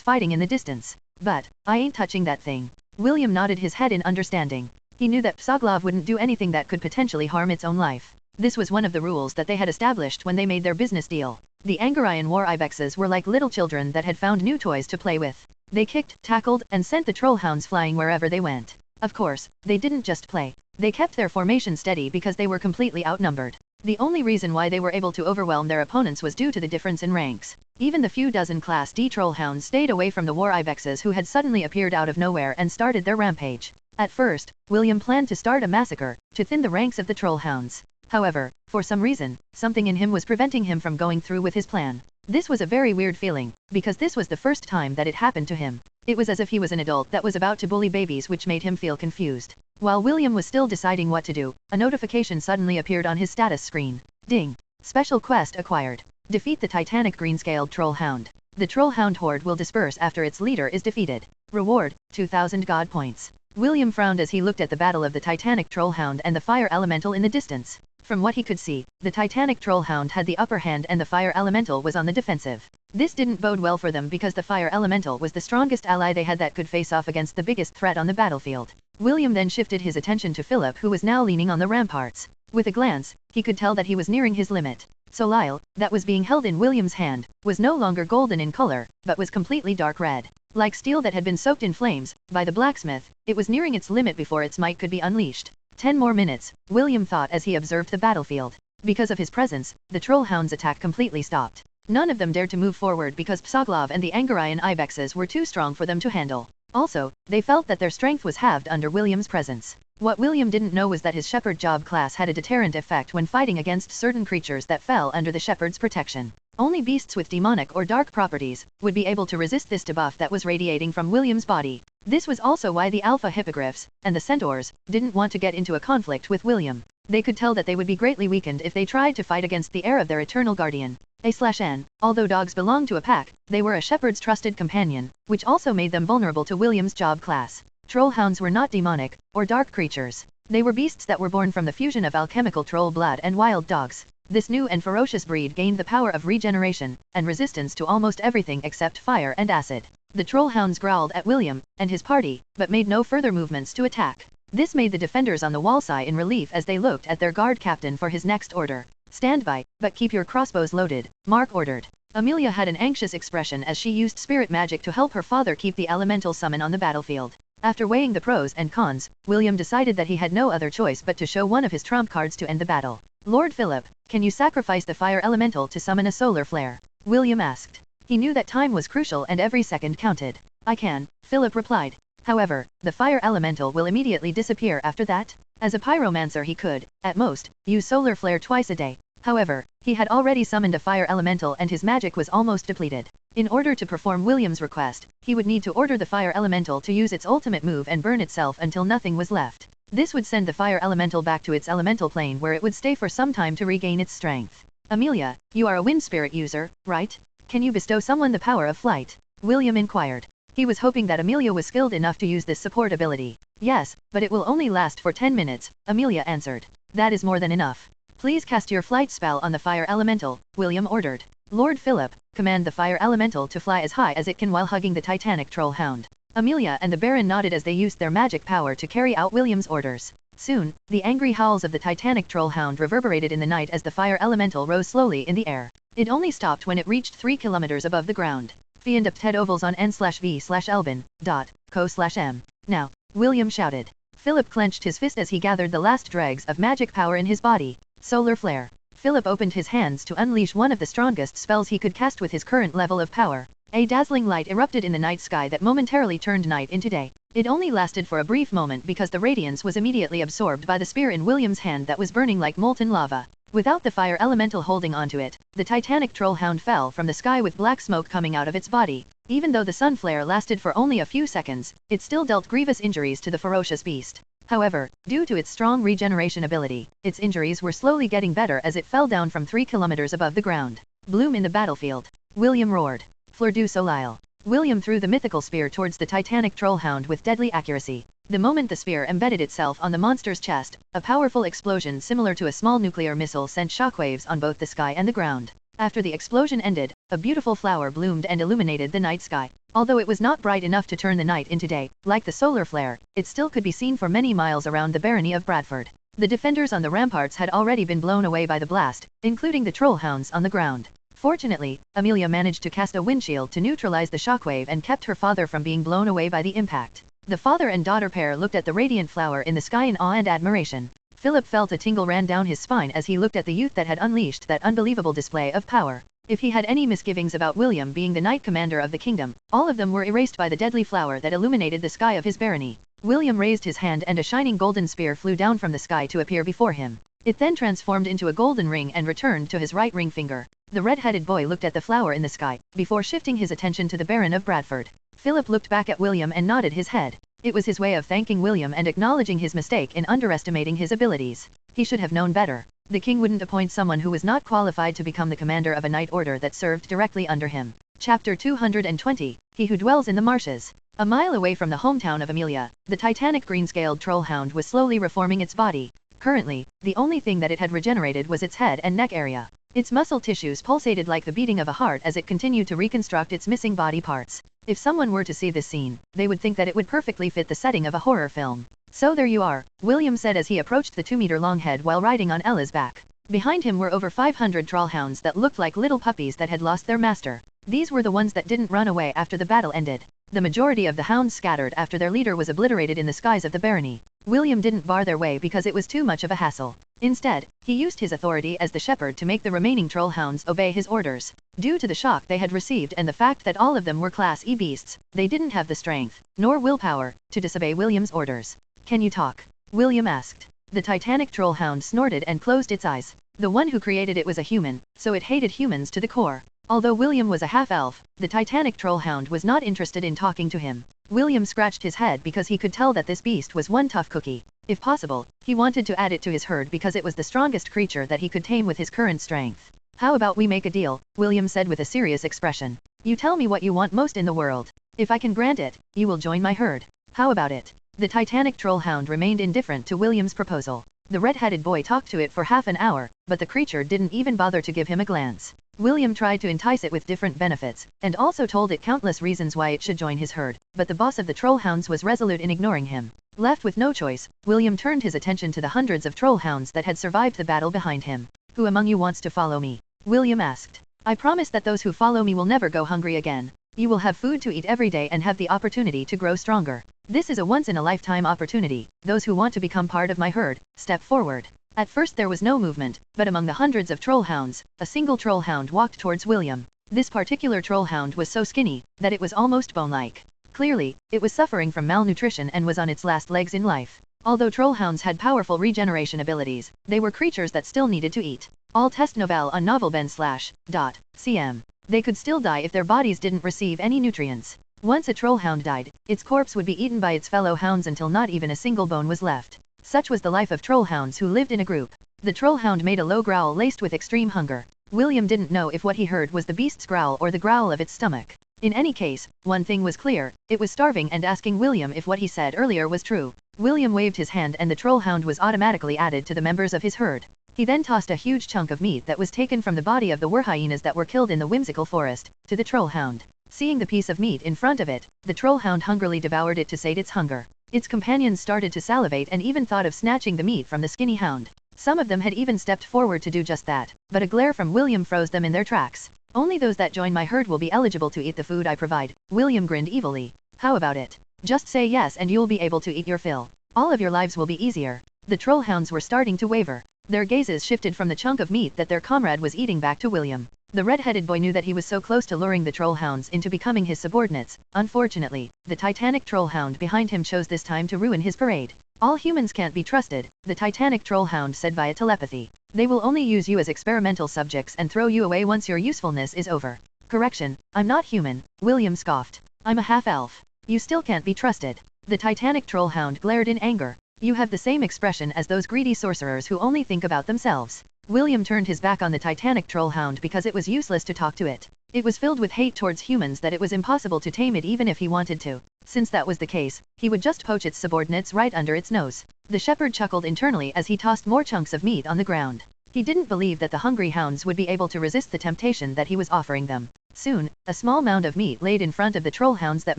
fighting in the distance. But, I ain't touching that thing. William nodded his head in understanding. He knew that Psoglov wouldn't do anything that could potentially harm its own life. This was one of the rules that they had established when they made their business deal. The Angarian war ibexes were like little children that had found new toys to play with. They kicked, tackled, and sent the trollhounds flying wherever they went. Of course, they didn't just play. They kept their formation steady because they were completely outnumbered. The only reason why they were able to overwhelm their opponents was due to the difference in ranks. Even the few dozen Class D trollhounds stayed away from the war ibexes who had suddenly appeared out of nowhere and started their rampage. At first, William planned to start a massacre, to thin the ranks of the trollhounds. However, for some reason, something in him was preventing him from going through with his plan. This was a very weird feeling, because this was the first time that it happened to him. It was as if he was an adult that was about to bully babies, which made him feel confused. While William was still deciding what to do, a notification suddenly appeared on his status screen. Ding! Special quest acquired. Defeat the titanic green-scaled trollhound. The trollhound horde will disperse after its leader is defeated. Reward, 2,000 god points. William frowned as he looked at the battle of the titanic trollhound and the fire elemental in the distance. From what he could see, the titanic trollhound had the upper hand and the fire elemental was on the defensive. This didn't bode well for them because the fire elemental was the strongest ally they had that could face off against the biggest threat on the battlefield. William then shifted his attention to Philip, who was now leaning on the ramparts. With a glance, he could tell that he was nearing his limit. Solile, that was being held in William's hand, was no longer golden in color, but was completely dark red. Like steel that had been soaked in flames by the blacksmith, it was nearing its limit before its might could be unleashed. 10 more minutes, William thought as he observed the battlefield. Because of his presence, the trollhounds' attack completely stopped. None of them dared to move forward because Psoglov and the Angarian ibexes were too strong for them to handle. Also, they felt that their strength was halved under William's presence. What William didn't know was that his shepherd job class had a deterrent effect when fighting against certain creatures that fell under the shepherd's protection. Only beasts with demonic or dark properties would be able to resist this debuff that was radiating from William's body. This was also why the alpha hippogriffs and the centaurs didn't want to get into a conflict with William. They could tell that they would be greatly weakened if they tried to fight against the heir of their eternal guardian. A/N. Although dogs belonged to a pack, they were a shepherd's trusted companion, which also made them vulnerable to William's job class. Trollhounds were not demonic or dark creatures. They were beasts that were born from the fusion of alchemical troll blood and wild dogs. This new and ferocious breed gained the power of regeneration and resistance to almost everything except fire and acid. The trollhounds growled at William and his party, but made no further movements to attack. This made the defenders on the wall sigh in relief as they looked at their guard captain for his next order. Stand by, but keep your crossbows loaded, Mark ordered. Amelia had an anxious expression as she used spirit magic to help her father keep the elemental summon on the battlefield. After weighing the pros and cons, William decided that he had no other choice but to show one of his trump cards to end the battle. Lord Philip, can you sacrifice the fire elemental to summon a solar flare? William asked. He knew that time was crucial and every second counted. I can, Philip replied. However, the fire elemental will immediately disappear after that. As a pyromancer he could, at most, use solar flare twice a day. However, he had already summoned a fire elemental and his magic was almost depleted. In order to perform William's request, he would need to order the fire elemental to use its ultimate move and burn itself until nothing was left. This would send the fire elemental back to its elemental plane where it would stay for some time to regain its strength. Amelia, you are a wind spirit user, right? Can you bestow someone the power of flight? William inquired. He was hoping that Amelia was skilled enough to use this support ability. Yes, but it will only last for 10 minutes, Amelia answered. That is more than enough. Please cast your flight spell on the fire elemental, William ordered. Lord Philip, command the fire elemental to fly as high as it can while hugging the titanic trollhound. Amelia and the Baron nodded as they used their magic power to carry out William's orders. Soon, the angry howls of the titanic trollhound reverberated in the night as the fire elemental rose slowly in the air. It only stopped when it reached 3 kilometers above the ground. Fiend up TED ovals on n/v/elbin.co/m Now, William shouted. Philip clenched his fist as he gathered the last dregs of magic power in his body. Solar Flare. Philip opened his hands to unleash one of the strongest spells he could cast with his current level of power. A dazzling light erupted in the night sky that momentarily turned night into day. It only lasted for a brief moment because the radiance was immediately absorbed by the spear in William's hand that was burning like molten lava. Without the fire elemental holding onto it, the titanic trollhound fell from the sky with black smoke coming out of its body. Even though the sun flare lasted for only a few seconds, it still dealt grievous injuries to the ferocious beast. However, due to its strong regeneration ability, its injuries were slowly getting better as it fell down from 3 kilometers above the ground. Bloom in the battlefield. William roared. Fleur du Soleil. William threw the mythical spear towards the titanic trollhound with deadly accuracy. The moment the spear embedded itself on the monster's chest, a powerful explosion similar to a small nuclear missile sent shockwaves on both the sky and the ground. After the explosion ended, a beautiful flower bloomed and illuminated the night sky. Although it was not bright enough to turn the night into day, like the solar flare, it still could be seen for many miles around the barony of Bradford. The defenders on the ramparts had already been blown away by the blast, including the trollhounds on the ground. Fortunately, Amelia managed to cast a windshield to neutralize the shockwave and kept her father from being blown away by the impact. The father and daughter pair looked at the radiant flower in the sky in awe and admiration. Philip felt a tingle ran down his spine as he looked at the youth that had unleashed that unbelievable display of power. If he had any misgivings about William being the knight commander of the kingdom, all of them were erased by the deadly flower that illuminated the sky of his barony. William raised his hand and a shining golden spear flew down from the sky to appear before him. It then transformed into a golden ring and returned to his right ring finger. The red-headed boy looked at the flower in the sky, before shifting his attention to the Baron of Bradford. Philip looked back at William and nodded his head. It was his way of thanking William and acknowledging his mistake in underestimating his abilities. He should have known better. The king wouldn't appoint someone who was not qualified to become the commander of a knight order that served directly under him. Chapter 220, He Who Dwells in the Marshes. A mile away from the hometown of Amelia, the titanic green-scaled trollhound was slowly reforming its body. Currently, the only thing that it had regenerated was its head and neck area. Its muscle tissues pulsated like the beating of a heart as it continued to reconstruct its missing body parts. If someone were to see this scene, they would think that it would perfectly fit the setting of a horror film. So there you are, William said as he approached the 2-meter-long head while riding on Ella's back. Behind him were over 500 trollhounds that looked like little puppies that had lost their master. These were the ones that didn't run away after the battle ended. The majority of the hounds scattered after their leader was obliterated in the skies of the barony. William didn't bar their way because it was too much of a hassle. Instead, he used his authority as the shepherd to make the remaining trollhounds obey his orders. Due to the shock they had received and the fact that all of them were Class E beasts, they didn't have the strength, nor willpower, to disobey William's orders. Can you talk? William asked. The titanic trollhound snorted and closed its eyes. The one who created it was a human, so it hated humans to the core. Although William was a half-elf, the titanic trollhound was not interested in talking to him. William scratched his head because he could tell that this beast was one tough cookie. If possible, he wanted to add it to his herd because it was the strongest creature that he could tame with his current strength. How about we make a deal, William said with a serious expression. You tell me what you want most in the world. If I can grant it, you will join my herd. How about it? The titanic trollhound remained indifferent to William's proposal. The red-headed boy talked to it for half an hour, but the creature didn't even bother to give him a glance. William tried to entice it with different benefits, and also told it countless reasons why it should join his herd, but the boss of the trollhounds was resolute in ignoring him. Left with no choice, William turned his attention to the hundreds of trollhounds that had survived the battle behind him. Who among you wants to follow me? William asked. I promise that those who follow me will never go hungry again. You will have food to eat every day and have the opportunity to grow stronger. This is a once-in-a-lifetime opportunity. Those who want to become part of my herd, step forward. At first there was no movement, but among the hundreds of trollhounds, a single trollhound walked towards William. This particular trollhound was so skinny, that it was almost bone-like. Clearly, it was suffering from malnutrition and was on its last legs in life. Although trollhounds had powerful regeneration abilities, they were creatures that still needed to eat. All test novel on novelben/.cm. They could still die if their bodies didn't receive any nutrients. Once a trollhound died, its corpse would be eaten by its fellow hounds until not even a single bone was left. Such was the life of trollhounds who lived in a group. The trollhound made a low growl laced with extreme hunger. William didn't know if what he heard was the beast's growl or the growl of its stomach. In any case, one thing was clear, it was starving and asking William if what he said earlier was true. William waved his hand and the trollhound was automatically added to the members of his herd. He then tossed a huge chunk of meat that was taken from the body of the hyenas that were killed in the whimsical forest, to the trollhound. Seeing the piece of meat in front of it, the trollhound hungrily devoured it to sate its hunger. Its companions started to salivate and even thought of snatching the meat from the skinny hound. Some of them had even stepped forward to do just that, but a glare from William froze them in their tracks. Only those that join my herd will be eligible to eat the food I provide. William grinned evilly. How about it? Just say yes and you'll be able to eat your fill. All of your lives will be easier. The troll hounds were starting to waver. Their gazes shifted from the chunk of meat that their comrade was eating back to William. The red-headed boy knew that he was so close to luring the troll hounds into becoming his subordinates. Unfortunately, the titanic troll hound behind him chose this time to ruin his parade. All humans can't be trusted, the titanic troll hound said via telepathy. They will only use you as experimental subjects and throw you away once your usefulness is over. Correction, I'm not human, William scoffed. I'm a half-elf. You still can't be trusted. The titanic troll hound glared in anger. You have the same expression as those greedy sorcerers who only think about themselves. William turned his back on the titanic troll hound because it was useless to talk to it. It was filled with hate towards humans that it was impossible to tame it even if he wanted to. Since that was the case, he would just poach its subordinates right under its nose. The shepherd chuckled internally as he tossed more chunks of meat on the ground. He didn't believe that the hungry hounds would be able to resist the temptation that he was offering them. Soon, a small mound of meat laid in front of the troll hounds that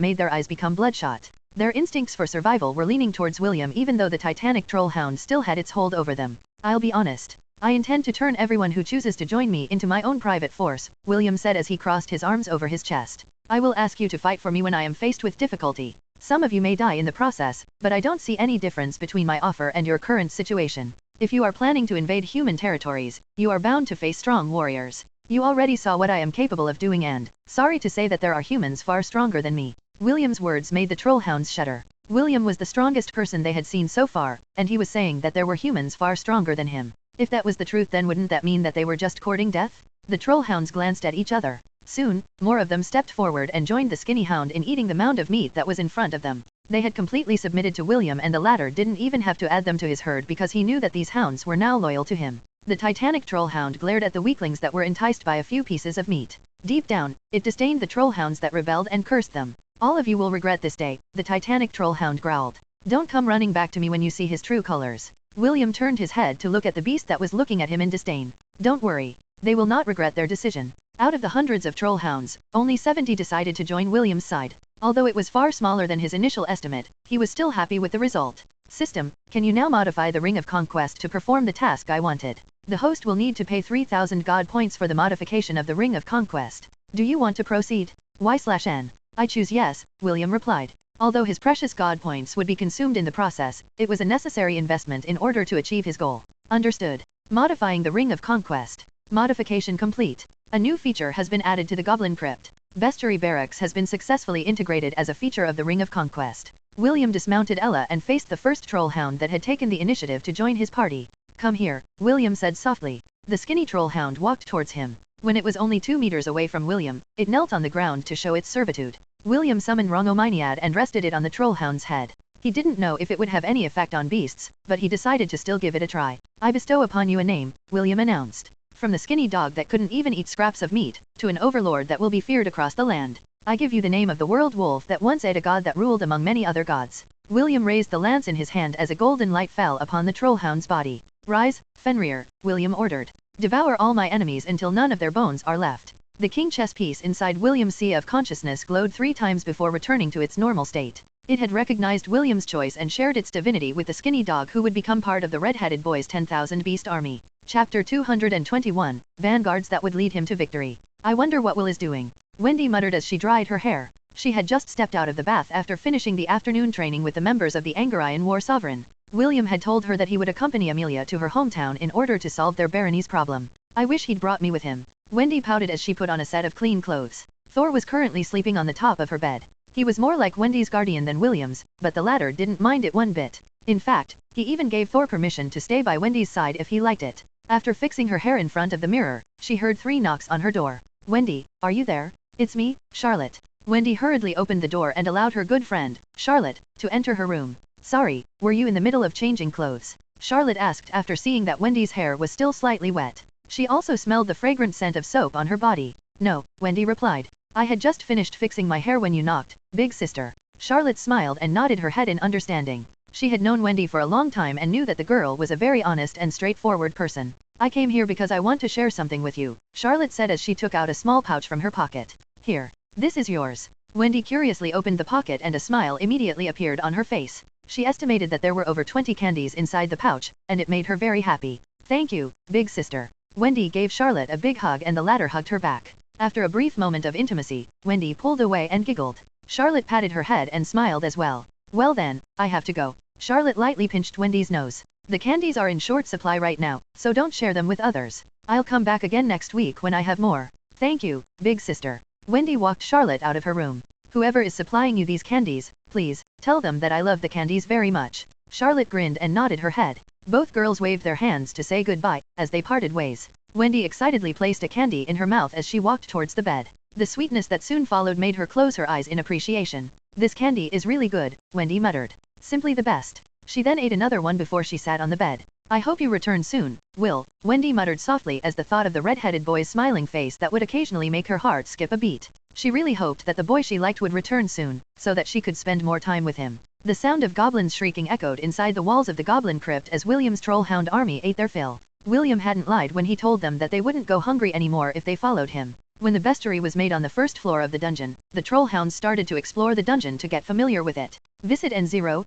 made their eyes become bloodshot. Their instincts for survival were leaning towards William even though the titanic troll hound still had its hold over them. I'll be honest. I intend to turn everyone who chooses to join me into my own private force, William said as he crossed his arms over his chest. I will ask you to fight for me when I am faced with difficulty. Some of you may die in the process, but I don't see any difference between my offer and your current situation. If you are planning to invade human territories, you are bound to face strong warriors. You already saw what I am capable of doing and, sorry to say that there are humans far stronger than me. William's words made the trollhounds shudder. William was the strongest person they had seen so far, and he was saying that there were humans far stronger than him. If that was the truth, then wouldn't that mean that they were just courting death? The trollhounds glanced at each other. Soon, more of them stepped forward and joined the skinny hound in eating the mound of meat that was in front of them. They had completely submitted to William and the latter didn't even have to add them to his herd because he knew that these hounds were now loyal to him. The titanic trollhound glared at the weaklings that were enticed by a few pieces of meat. Deep down, it disdained the trollhounds that rebelled and cursed them. All of you will regret this day, the titanic trollhound growled. Don't come running back to me when you see his true colors. William turned his head to look at the beast that was looking at him in disdain. Don't worry. They will not regret their decision. Out of the hundreds of trollhounds, only 70 decided to join William's side. Although it was far smaller than his initial estimate, he was still happy with the result. System, can you now modify the Ring of Conquest to perform the task I wanted? The host will need to pay 3,000 God points for the modification of the Ring of Conquest. Do you want to proceed? Y/N. I choose yes, William replied. Although his precious God points would be consumed in the process, it was a necessary investment in order to achieve his goal. Understood. Modifying the Ring of Conquest. Modification complete. A new feature has been added to the Goblin Crypt. Bestiary Barracks has been successfully integrated as a feature of the Ring of Conquest. William dismounted Ella and faced the first trollhound that had taken the initiative to join his party. Come here, William said softly. The skinny trollhound walked towards him. When it was only 2 meters away from William, it knelt on the ground to show its servitude. William summoned Rongomyniad and rested it on the trollhound's head. He didn't know if it would have any effect on beasts, but he decided to still give it a try. I bestow upon you a name, William announced. From the skinny dog that couldn't even eat scraps of meat, to an overlord that will be feared across the land. I give you the name of the world wolf that once ate a god that ruled among many other gods. William raised the lance in his hand as a golden light fell upon the trollhound's body. Rise, Fenrir, William ordered. Devour all my enemies until none of their bones are left. The king chess piece inside William's sea of consciousness glowed 3 times before returning to its normal state. It had recognized William's choice and shared its divinity with the skinny dog who would become part of the red-headed boy's 10,000 beast army. Chapter 221, Vanguards that would lead him to victory. I wonder what Will is doing. Wendy muttered as she dried her hair. She had just stepped out of the bath after finishing the afternoon training with the members of the Angarian War Sovereign. William had told her that he would accompany Amelia to her hometown in order to solve their barony's problem. I wish he'd brought me with him. Wendy pouted as she put on a set of clean clothes. Thor was currently sleeping on the top of her bed. He was more like Wendy's guardian than William's, but the latter didn't mind it one bit. In fact, he even gave Thor permission to stay by Wendy's side if he liked it. After fixing her hair in front of the mirror, she heard 3 knocks on her door. Wendy, are you there? It's me, Charlotte. Wendy hurriedly opened the door and allowed her good friend, Charlotte, to enter her room. Sorry, were you in the middle of changing clothes? Charlotte asked after seeing that Wendy's hair was still slightly wet. She also smelled the fragrant scent of soap on her body. No, Wendy replied. I had just finished fixing my hair when you knocked, big sister. Charlotte smiled and nodded her head in understanding. She had known Wendy for a long time and knew that the girl was a very honest and straightforward person. I came here because I want to share something with you, Charlotte said as she took out a small pouch from her pocket. Here. This is yours. Wendy curiously opened the pocket and a smile immediately appeared on her face. She estimated that there were over 20 candies inside the pouch, and it made her very happy. Thank you, big sister. Wendy gave Charlotte a big hug and the latter hugged her back. After a brief moment of intimacy, Wendy pulled away and giggled. Charlotte patted her head and smiled as well. Well then, I have to go. Charlotte lightly pinched Wendy's nose. The candies are in short supply right now, so don't share them with others. I'll come back again next week when I have more. Thank you, big sister. Wendy walked Charlotte out of her room. Whoever is supplying you these candies, please, tell them that I love the candies very much. Charlotte grinned and nodded her head. Both girls waved their hands to say goodbye, as they parted ways. Wendy excitedly placed a candy in her mouth as she walked towards the bed. The sweetness that soon followed made her close her eyes in appreciation. This candy is really good, Wendy muttered. Simply the best. She then ate another one before she sat on the bed. I hope you return soon, Will, Wendy muttered softly as the thought of the red-headed boy's smiling face that would occasionally make her heart skip a beat. She really hoped that the boy she liked would return soon, so that she could spend more time with him. The sound of goblins shrieking echoed inside the walls of the goblin crypt as William's trollhound army ate their fill. William hadn't lied when he told them that they wouldn't go hungry anymore if they followed him. When the bestiary was made on the first floor of the dungeon, the trollhounds started to explore the dungeon to get familiar with it. Visit n0vl/bin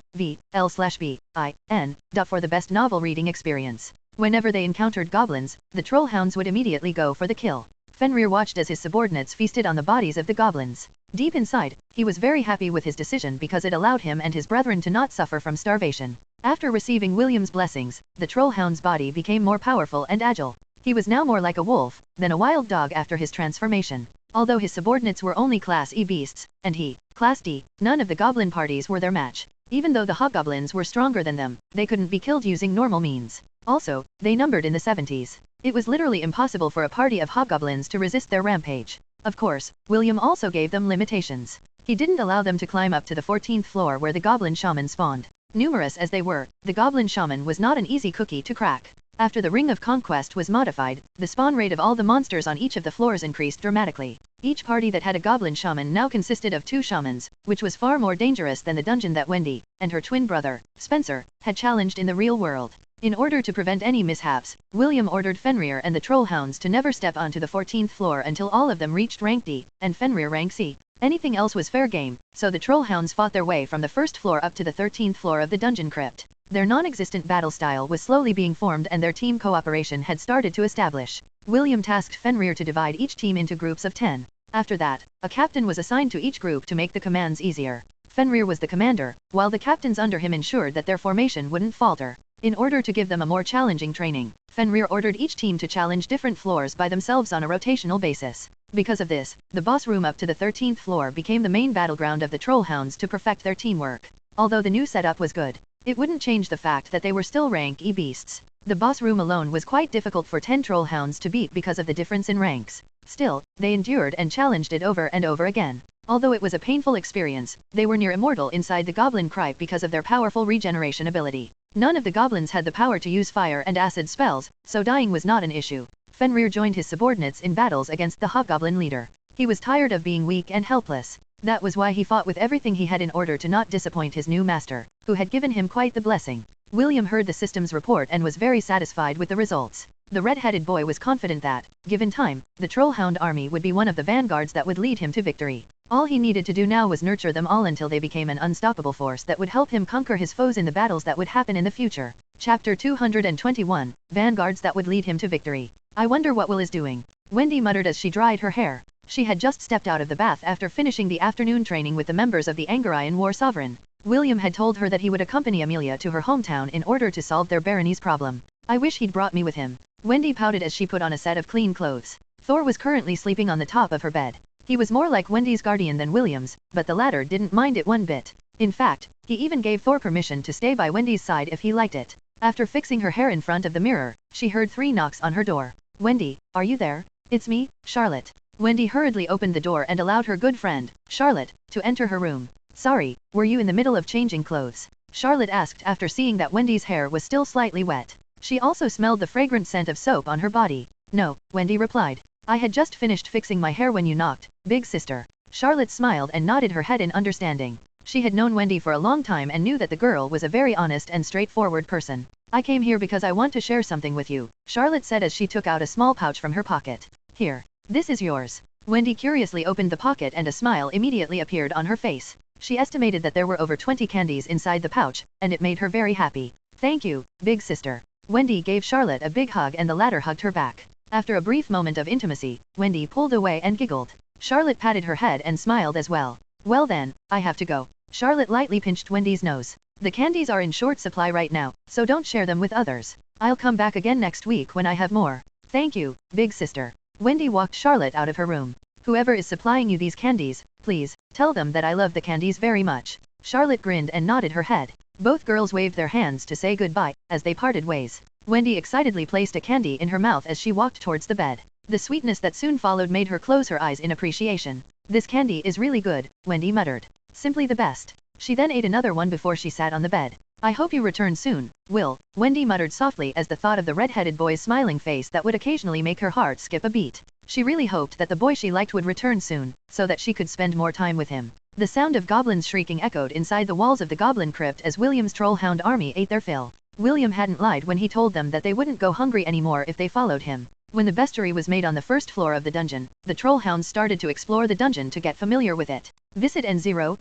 for the best novel reading experience. Whenever they encountered goblins, the trollhounds would immediately go for the kill. Fenrir watched as his subordinates feasted on the bodies of the goblins. Deep inside, he was very happy with his decision because it allowed him and his brethren to not suffer from starvation. After receiving William's blessings, the trollhound's body became more powerful and agile. He was now more like a wolf than a wild dog after his transformation. Although his subordinates were only Class E beasts, and he, Class D, none of the goblin parties were their match. Even though the hobgoblins were stronger than them, they couldn't be killed using normal means. Also, they numbered in the 70s. It was literally impossible for a party of hobgoblins to resist their rampage. Of course, William also gave them limitations. He didn't allow them to climb up to the 14th floor where the goblin shaman spawned. Numerous as they were, the goblin shaman was not an easy cookie to crack. After the Ring of Conquest was modified, the spawn rate of all the monsters on each of the floors increased dramatically. Each party that had a goblin shaman now consisted of 2 shamans, which was far more dangerous than the dungeon that Wendy, and her twin brother, Spencer, had challenged in the real world. In order to prevent any mishaps, William ordered Fenrir and the trollhounds to never step onto the 14th floor until all of them reached rank D, and Fenrir rank C. Anything else was fair game, so the trollhounds fought their way from the first floor up to the 13th floor of the dungeon crypt. Their non-existent battle style was slowly being formed and their team cooperation had started to establish. William tasked Fenrir to divide each team into groups of 10. After that, a captain was assigned to each group to make the commands easier. Fenrir was the commander, while the captains under him ensured that their formation wouldn't falter. In order to give them a more challenging training, Fenrir ordered each team to challenge different floors by themselves on a rotational basis. Because of this, the boss room up to the 13th floor became the main battleground of the trollhounds to perfect their teamwork. Although the new setup was good, it wouldn't change the fact that they were still rank E beasts. The boss room alone was quite difficult for 10 trollhounds to beat because of the difference in ranks. Still, they endured and challenged it over and over again. Although it was a painful experience, they were near immortal inside the goblin crypt because of their powerful regeneration ability. None of the goblins had the power to use fire and acid spells, so dying was not an issue. Fenrir joined his subordinates in battles against the hobgoblin leader. He was tired of being weak and helpless. That was why he fought with everything he had in order to not disappoint his new master, who had given him quite the blessing. William heard the system's report and was very satisfied with the results. The red-headed boy was confident that, given time, the trollhound army would be one of the vanguards that would lead him to victory. All he needed to do now was nurture them all until they became an unstoppable force that would help him conquer his foes in the battles that would happen in the future. Chapter 221, Vanguards that would lead him to victory. I wonder what Will is doing. Wendy muttered as she dried her hair. She had just stepped out of the bath after finishing the afternoon training with the members of the Angarian War Sovereign. William had told her that he would accompany Amelia to her hometown in order to solve their barony's problem. I wish he'd brought me with him. Wendy pouted as she put on a set of clean clothes. Thor was currently sleeping on the top of her bed. He was more like Wendy's guardian than William's, but the latter didn't mind it one bit. In fact, he even gave Thor permission to stay by Wendy's side if he liked it. After fixing her hair in front of the mirror, she heard 3 knocks on her door. Wendy, are you there? It's me, Charlotte. Wendy hurriedly opened the door and allowed her good friend, Charlotte, to enter her room. Sorry, were you in the middle of changing clothes? Charlotte asked after seeing that Wendy's hair was still slightly wet. She also smelled the fragrant scent of soap on her body. No, Wendy replied. I had just finished fixing my hair when you knocked, big sister. Charlotte smiled and nodded her head in understanding. She had known Wendy for a long time and knew that the girl was a very honest and straightforward person. I came here because I want to share something with you, Charlotte said as she took out a small pouch from her pocket. Here. This is yours. Wendy curiously opened the pocket and a smile immediately appeared on her face. She estimated that there were over 20 candies inside the pouch, and it made her very happy. Thank you, big sister. Wendy gave Charlotte a big hug and the latter hugged her back. After a brief moment of intimacy, Wendy pulled away and giggled. Charlotte patted her head and smiled as well. Well then, I have to go. Charlotte lightly pinched Wendy's nose. The candies are in short supply right now, so don't share them with others. I'll come back again next week when I have more. Thank you, big sister. Wendy walked Charlotte out of her room. Whoever is supplying you these candies, please, tell them that I love the candies very much. Charlotte grinned and nodded her head. Both girls waved their hands to say goodbye, as they parted ways. Wendy excitedly placed a candy in her mouth as she walked towards the bed. The sweetness that soon followed made her close her eyes in appreciation. This candy is really good, Wendy muttered. Simply the best. She then ate another one before she sat on the bed. I hope you return soon, Will, Wendy muttered softly as the thought of the red-headed boy's smiling face that would occasionally make her heart skip a beat. She really hoped that the boy she liked would return soon, so that she could spend more time with him. The sound of goblins shrieking echoed inside the walls of the goblin crypt as William's trollhound army ate their fill. William hadn't lied when he told them that they wouldn't go hungry anymore if they followed him. When the bestiary was made on the first floor of the dungeon, the trollhounds started to explore the dungeon to get familiar with it. Visit n0vl/bin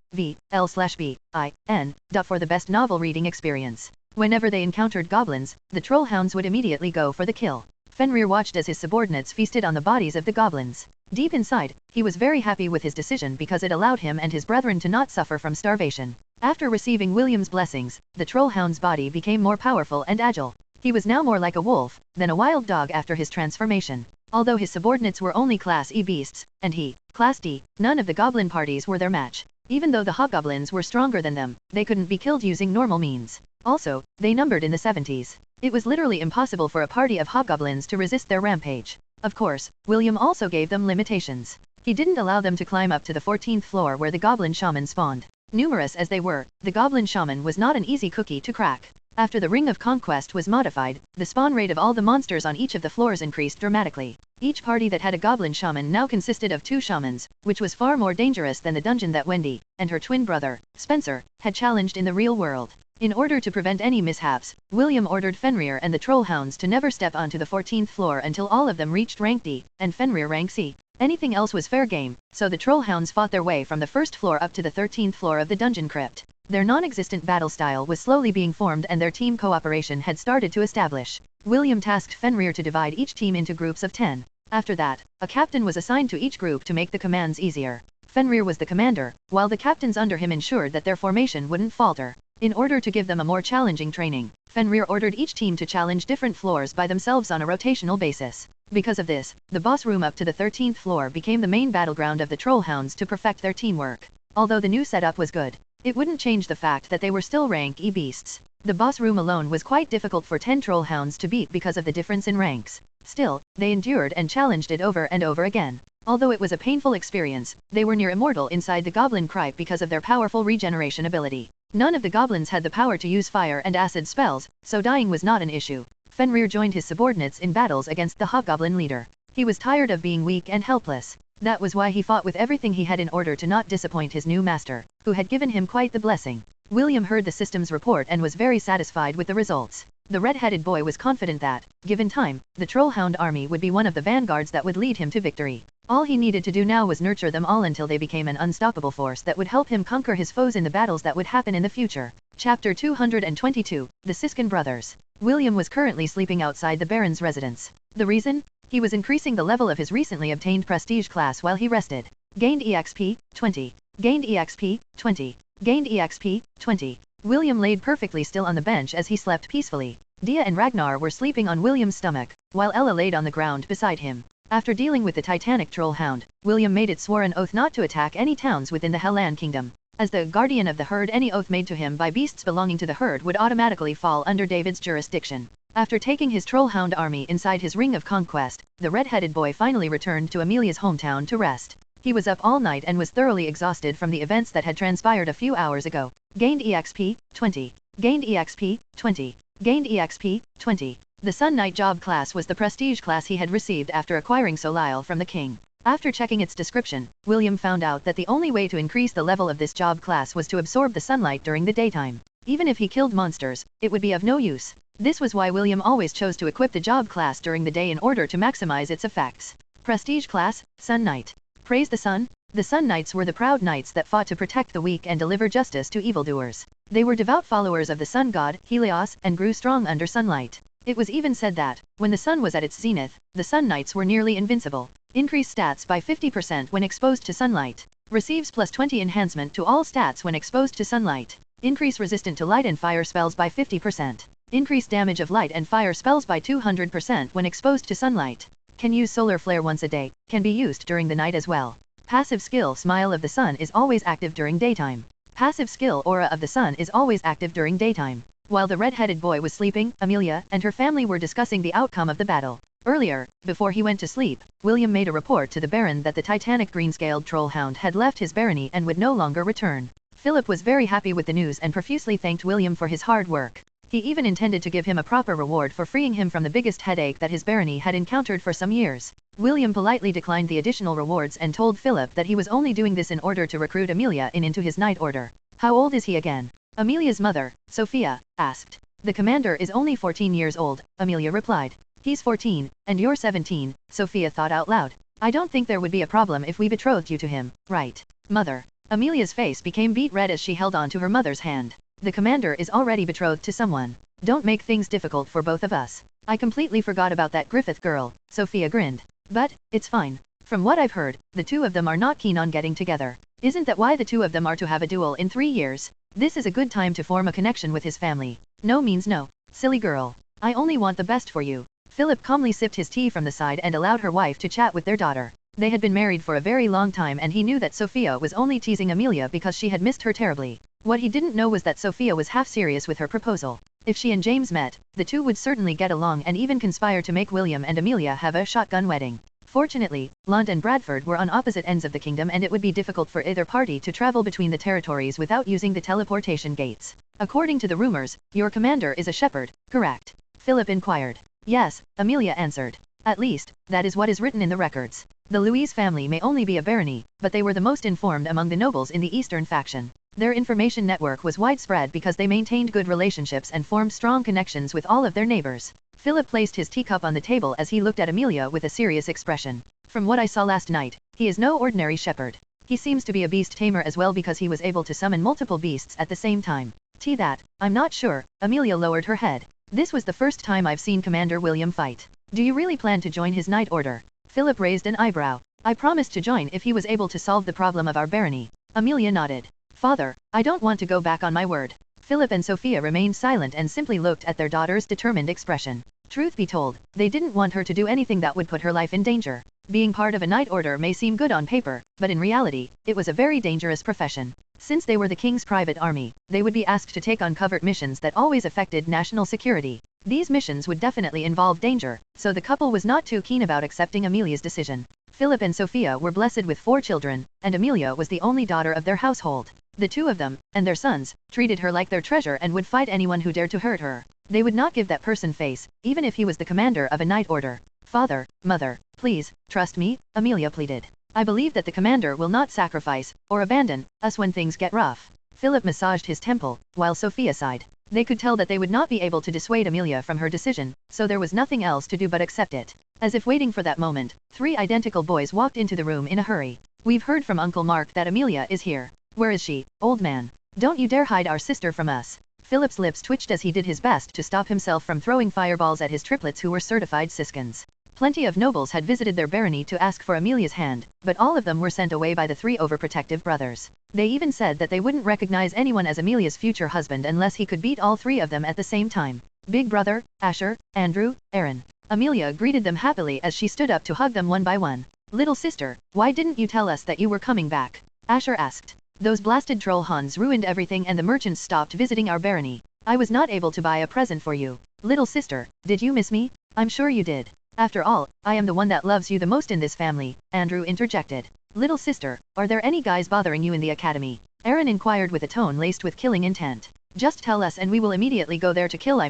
for the best novel reading experience. Whenever they encountered goblins, the trollhounds would immediately go for the kill. Fenrir watched as his subordinates feasted on the bodies of the goblins. Deep inside, he was very happy with his decision because it allowed him and his brethren to not suffer from starvation. After receiving William's blessings, the trollhound's body became more powerful and agile. He was now more like a wolf than a wild dog after his transformation. Although his subordinates were only Class E beasts, and he, Class D, none of the goblin parties were their match. Even though the hobgoblins were stronger than them, they couldn't be killed using normal means. Also, they numbered in the 70s. It was literally impossible for a party of hobgoblins to resist their rampage. Of course, William also gave them limitations. He didn't allow them to climb up to the 14th floor where the goblin shaman spawned. Numerous as they were, the goblin shaman was not an easy cookie to crack. After the Ring of Conquest was modified, the spawn rate of all the monsters on each of the floors increased dramatically. Each party that had a goblin shaman now consisted of 2 shamans, which was far more dangerous than the dungeon that Wendy, and her twin brother, Spencer, had challenged in the real world. In order to prevent any mishaps, William ordered Fenrir and the trollhounds to never step onto the 14th floor until all of them reached rank D, and Fenrir rank C. Anything else was fair game, so the trollhounds fought their way from the 1st floor up to the 13th floor of the dungeon crypt. Their non-existent battle style was slowly being formed and their team cooperation had started to establish. William tasked Fenrir to divide each team into groups of 10. After that, a captain was assigned to each group to make the commands easier. Fenrir was the commander, while the captains under him ensured that their formation wouldn't falter. In order to give them a more challenging training, Fenrir ordered each team to challenge different floors by themselves on a rotational basis. Because of this, the boss room up to the 13th floor became the main battleground of the trollhounds to perfect their teamwork. Although the new setup was good, it wouldn't change the fact that they were still rank E beasts. The boss room alone was quite difficult for 10 trollhounds to beat because of the difference in ranks. Still, they endured and challenged it over and over again. Although it was a painful experience, they were near immortal inside the goblin crypt because of their powerful regeneration ability. None of the goblins had the power to use fire and acid spells, so dying was not an issue. Fenrir joined his subordinates in battles against the hobgoblin leader. He was tired of being weak and helpless. That was why he fought with everything he had in order to not disappoint his new master, who had given him quite the blessing. William heard the system's report and was very satisfied with the results. The red-headed boy was confident that, given time, the trollhound army would be one of the vanguards that would lead him to victory. All he needed to do now was nurture them all until they became an unstoppable force that would help him conquer his foes in the battles that would happen in the future. Chapter 222, The Siskin Brothers. William was currently sleeping outside the Baron's residence. The reason? He was increasing the level of his recently obtained prestige class while he rested. Gained EXP, 20. Gained EXP, 20. Gained EXP, 20. William laid perfectly still on the bench as he slept peacefully. Dia and Ragnar were sleeping on William's stomach, while Ella laid on the ground beside him. After dealing with the titanic trollhound, William made it sworn oath not to attack any towns within the Hellan kingdom. As the guardian of the herd, any oath made to him by beasts belonging to the herd would automatically fall under David's jurisdiction. After taking his trollhound army inside his Ring of Conquest, the red-headed boy finally returned to Amelia's hometown to rest. He was up all night and was thoroughly exhausted from the events that had transpired a few hours ago. Gained EXP, 20. Gained EXP, 20. Gained EXP, 20. The Sun Knight job class was the prestige class he had received after acquiring Solile from the king. After checking its description, William found out that the only way to increase the level of this job class was to absorb the sunlight during the daytime. Even if he killed monsters, it would be of no use. This was why William always chose to equip the job class during the day in order to maximize its effects. Prestige class, Sun Knight. Praise the sun. The Sun Knights were the proud knights that fought to protect the weak and deliver justice to evildoers. They were devout followers of the sun god, Helios, and grew strong under sunlight. It was even said that, when the sun was at its zenith, the Sun Knights were nearly invincible. Increased stats by 50% when exposed to sunlight. Receives +20 enhancement to all stats when exposed to sunlight. Increase resistant to light and fire spells by 50%. Increase damage of light and fire spells by 200% when exposed to sunlight. Can use solar flare once a day, can be used during the night as well. Passive skill Smile of the Sun is always active during daytime. Passive skill Aura of the Sun is always active during daytime. While the red-headed boy was sleeping, Amelia and her family were discussing the outcome of the battle. Earlier, before he went to sleep, William made a report to the Baron that the titanic green-scaled trollhound had left his barony and would no longer return. Philip was very happy with the news and profusely thanked William for his hard work. He even intended to give him a proper reward for freeing him from the biggest headache that his barony had encountered for some years. William politely declined the additional rewards and told Philip that he was only doing this in order to recruit Amelia into his Night Order. How old is he again? Amelia's mother, Sophia, asked. The commander is only 14 years old, Amelia replied. He's 14, and you're 17, Sophia thought out loud. I don't think there would be a problem if we betrothed you to him, right, mother? Amelia's face became beet red as she held on to her mother's hand. The commander is already betrothed to someone. Don't make things difficult for both of us. I completely forgot about that Griffith girl, Sophia grinned. But, it's fine. From what I've heard, the two of them are not keen on getting together. Isn't that why the two of them are to have a duel in 3 years? This is a good time to form a connection with his family. No means no. Silly girl. I only want the best for you. Philip calmly sipped his tea from the side and allowed her wife to chat with their daughter. They had been married for a very long time and he knew that Sophia was only teasing Amelia because she had missed her terribly. What he didn't know was that Sophia was half serious with her proposal. If she and James met, the two would certainly get along and even conspire to make William and Amelia have a shotgun wedding. Fortunately, Lund and Bradford were on opposite ends of the kingdom and it would be difficult for either party to travel between the territories without using the teleportation gates. According to the rumors, your commander is a shepherd, correct? Philip inquired. Yes, Amelia answered. At least, that is what is written in the records. The Louise family may only be a barony, but they were the most informed among the nobles in the Eastern faction. Their information network was widespread because they maintained good relationships and formed strong connections with all of their neighbors. Philip placed his teacup on the table as he looked at Amelia with a serious expression. From what I saw last night, he is no ordinary shepherd. He seems to be a beast tamer as well because he was able to summon multiple beasts at the same time. That, I'm not sure, Amelia lowered her head. This was the first time I've seen Commander William fight. Do you really plan to join his Night Order? Philip raised an eyebrow. I promised to join if he was able to solve the problem of our barony. Amelia nodded. Father, I don't want to go back on my word. Philip and Sophia remained silent and simply looked at their daughter's determined expression. Truth be told, they didn't want her to do anything that would put her life in danger. Being part of a Night Order may seem good on paper, but in reality, it was a very dangerous profession. Since they were the king's private army, they would be asked to take on covert missions that always affected national security. These missions would definitely involve danger, so the couple was not too keen about accepting Amelia's decision. Philip and Sophia were blessed with 4 children, and Amelia was the only daughter of their household. The two of them, and their sons, treated her like their treasure and would fight anyone who dared to hurt her. They would not give that person face, even if he was the commander of a Night Order. Father, mother, please, trust me, Amelia pleaded. I believe that the commander will not sacrifice, or abandon, us when things get rough. Philip massaged his temple, while Sophia sighed. They could tell that they would not be able to dissuade Amelia from her decision, so there was nothing else to do but accept it. As if waiting for that moment, 3 identical boys walked into the room in a hurry. We've heard from Uncle Mark that Amelia is here. Where is she, old man? Don't you dare hide our sister from us. Philip's lips twitched as he did his best to stop himself from throwing fireballs at his triplets who were certified Siskins. Plenty of nobles had visited their barony to ask for Amelia's hand, but all of them were sent away by the 3 overprotective brothers. They even said that they wouldn't recognize anyone as Amelia's future husband unless he could beat all 3 of them at the same time. Big brother, Asher, Andrew, Aaron. Amelia greeted them happily as she stood up to hug them one by one. Little sister, why didn't you tell us that you were coming back? Asher asked. Those blasted troll Huns ruined everything and the merchants stopped visiting our barony. I was not able to buy a present for you. Little sister, did you miss me? I'm sure you did. After all, I am the one that loves you the most in this family, Andrew interjected. Little sister, are there any guys bothering you in the academy? Aaron inquired with a tone laced with killing intent. Just tell us and we will immediately go there to kill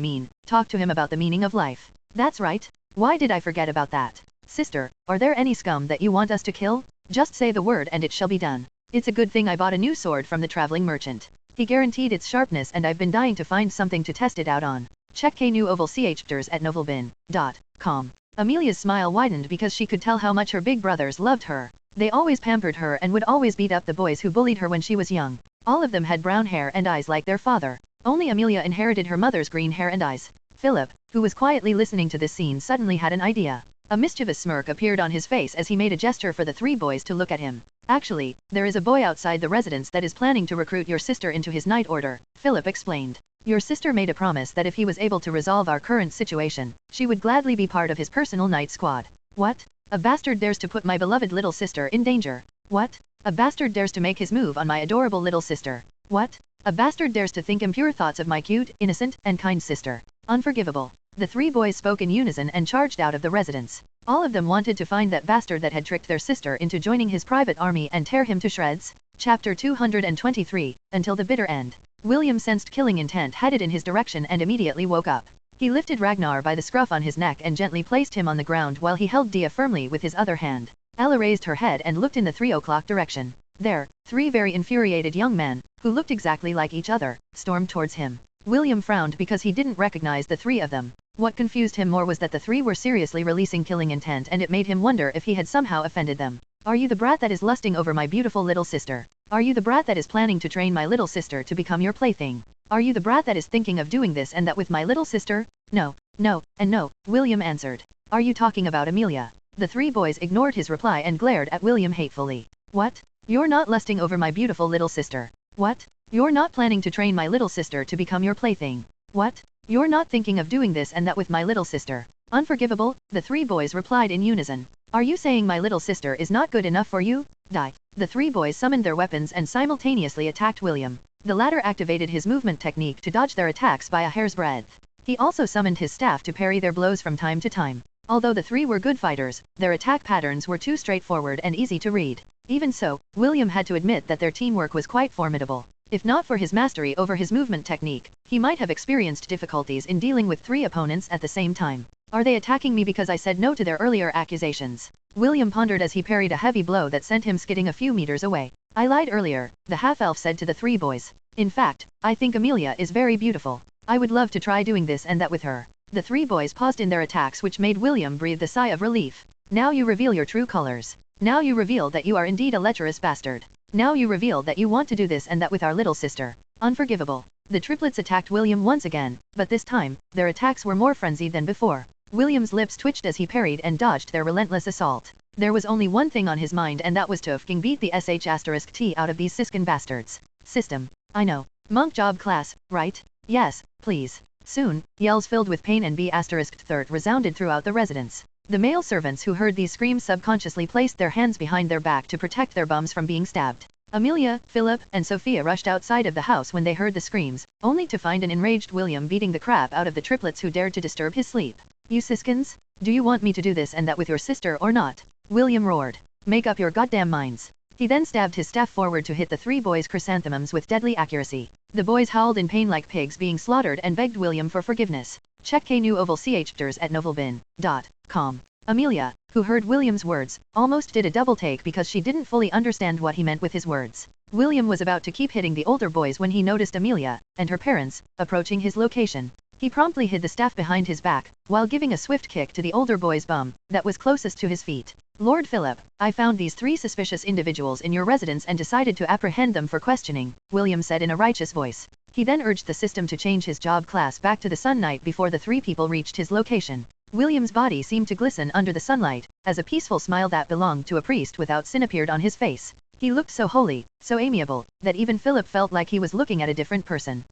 talk to him about the meaning of life. That's right. Why did I forget about that? Sister, are there any scum that you want us to kill? Just say the word and it shall be done. It's a good thing I bought a new sword from the traveling merchant. He guaranteed its sharpness and I've been dying to find something to test it out on. Check Wbnovel chapters at novelbin.com. Amelia's smile widened because she could tell how much her big brothers loved her. They always pampered her and would always beat up the boys who bullied her when she was young. All of them had brown hair and eyes like their father. Only Amelia inherited her mother's green hair and eyes. Philip, who was quietly listening to this scene, suddenly had an idea. A mischievous smirk appeared on his face as he made a gesture for the 3 boys to look at him. Actually, there is a boy outside the residence that is planning to recruit your sister into his night order, Philip explained. Your sister made a promise that if he was able to resolve our current situation, she would gladly be part of his personal night squad. What? A bastard dares to put my beloved little sister in danger. What? A bastard dares to make his move on my adorable little sister. What? A bastard dares to think impure thoughts of my cute, innocent, and kind sister. Unforgivable. The three boys spoke in unison and charged out of the residence. All of them wanted to find that bastard that had tricked their sister into joining his private army and tear him to shreds. Chapter 223, Until the Bitter End. William sensed killing intent headed in his direction and immediately woke up. He lifted Ragnar by the scruff on his neck and gently placed him on the ground while he held Dia firmly with his other hand. Ella raised her head and looked in the 3 o'clock direction. There, 3 very infuriated young men, who looked exactly like each other, stormed towards him. William frowned because he didn't recognize the 3 of them. What confused him more was that the 3 were seriously releasing killing intent, and it made him wonder if he had somehow offended them. Are you the brat that is lusting over my beautiful little sister? Are you the brat that is planning to train my little sister to become your plaything? Are you the brat that is thinking of doing this and that with my little sister? No, no, and no, William answered. Are you talking about Amelia? The 3 boys ignored his reply and glared at William hatefully. What? You're not lusting over my beautiful little sister. What? You're not planning to train my little sister to become your plaything. What? You're not thinking of doing this and that with my little sister. Unforgivable, the 3 boys replied in unison. Are you saying my little sister is not good enough for you? Die. The 3 boys summoned their weapons and simultaneously attacked William. The latter activated his movement technique to dodge their attacks by a hair's breadth. He also summoned his staff to parry their blows from time to time. Although the 3 were good fighters, their attack patterns were too straightforward and easy to read. Even so, William had to admit that their teamwork was quite formidable. If not for his mastery over his movement technique, he might have experienced difficulties in dealing with 3 opponents at the same time. Are they attacking me because I said no to their earlier accusations? William pondered as he parried a heavy blow that sent him skidding a few meters away. I lied earlier, the half-elf said to the 3 boys. In fact, I think Amelia is very beautiful. I would love to try doing this and that with her. The 3 boys paused in their attacks, which made William breathe a sigh of relief. Now you reveal your true colors. Now you reveal that you are indeed a lecherous bastard. Now you reveal that you want to do this and that with our little sister. Unforgivable. The triplets attacked William once again, but this time, their attacks were more frenzied than before. William's lips twitched as he parried and dodged their relentless assault. There was only one thing on his mind, and that was to fucking beat the sh*t out of these Siskin bastards. System. I know. Monk job class, right? Yes, please. Soon, yells filled with pain and b***th resounded throughout the residence. The male servants who heard these screams subconsciously placed their hands behind their back to protect their bums from being stabbed. Amelia, Philip, and Sophia rushed outside of the house when they heard the screams, only to find an enraged William beating the crap out of the triplets who dared to disturb his sleep. You Siskins? Do you want me to do this and that with your sister or not? William roared. Make up your goddamn minds. He then stabbed his staff forward to hit the 3 boys' chrysanthemums with deadly accuracy. The boys howled in pain like pigs being slaughtered and begged William for forgiveness. Check Wbnovel chapters at novelbin.com. Amelia, who heard William's words, almost did a double take because she didn't fully understand what he meant with his words. William was about to keep hitting the older boys when he noticed Amelia, and her parents, approaching his location. He promptly hid the staff behind his back, while giving a swift kick to the older boy's bum, that was closest to his feet. Lord Philip, I found these 3 suspicious individuals in your residence and decided to apprehend them for questioning, William said in a righteous voice. He then urged the system to change his job class back to the Sun Knight before the 3 people reached his location. William's body seemed to glisten under the sunlight, as a peaceful smile that belonged to a priest without sin appeared on his face. He looked so holy, so amiable, that even Philip felt like he was looking at a different person.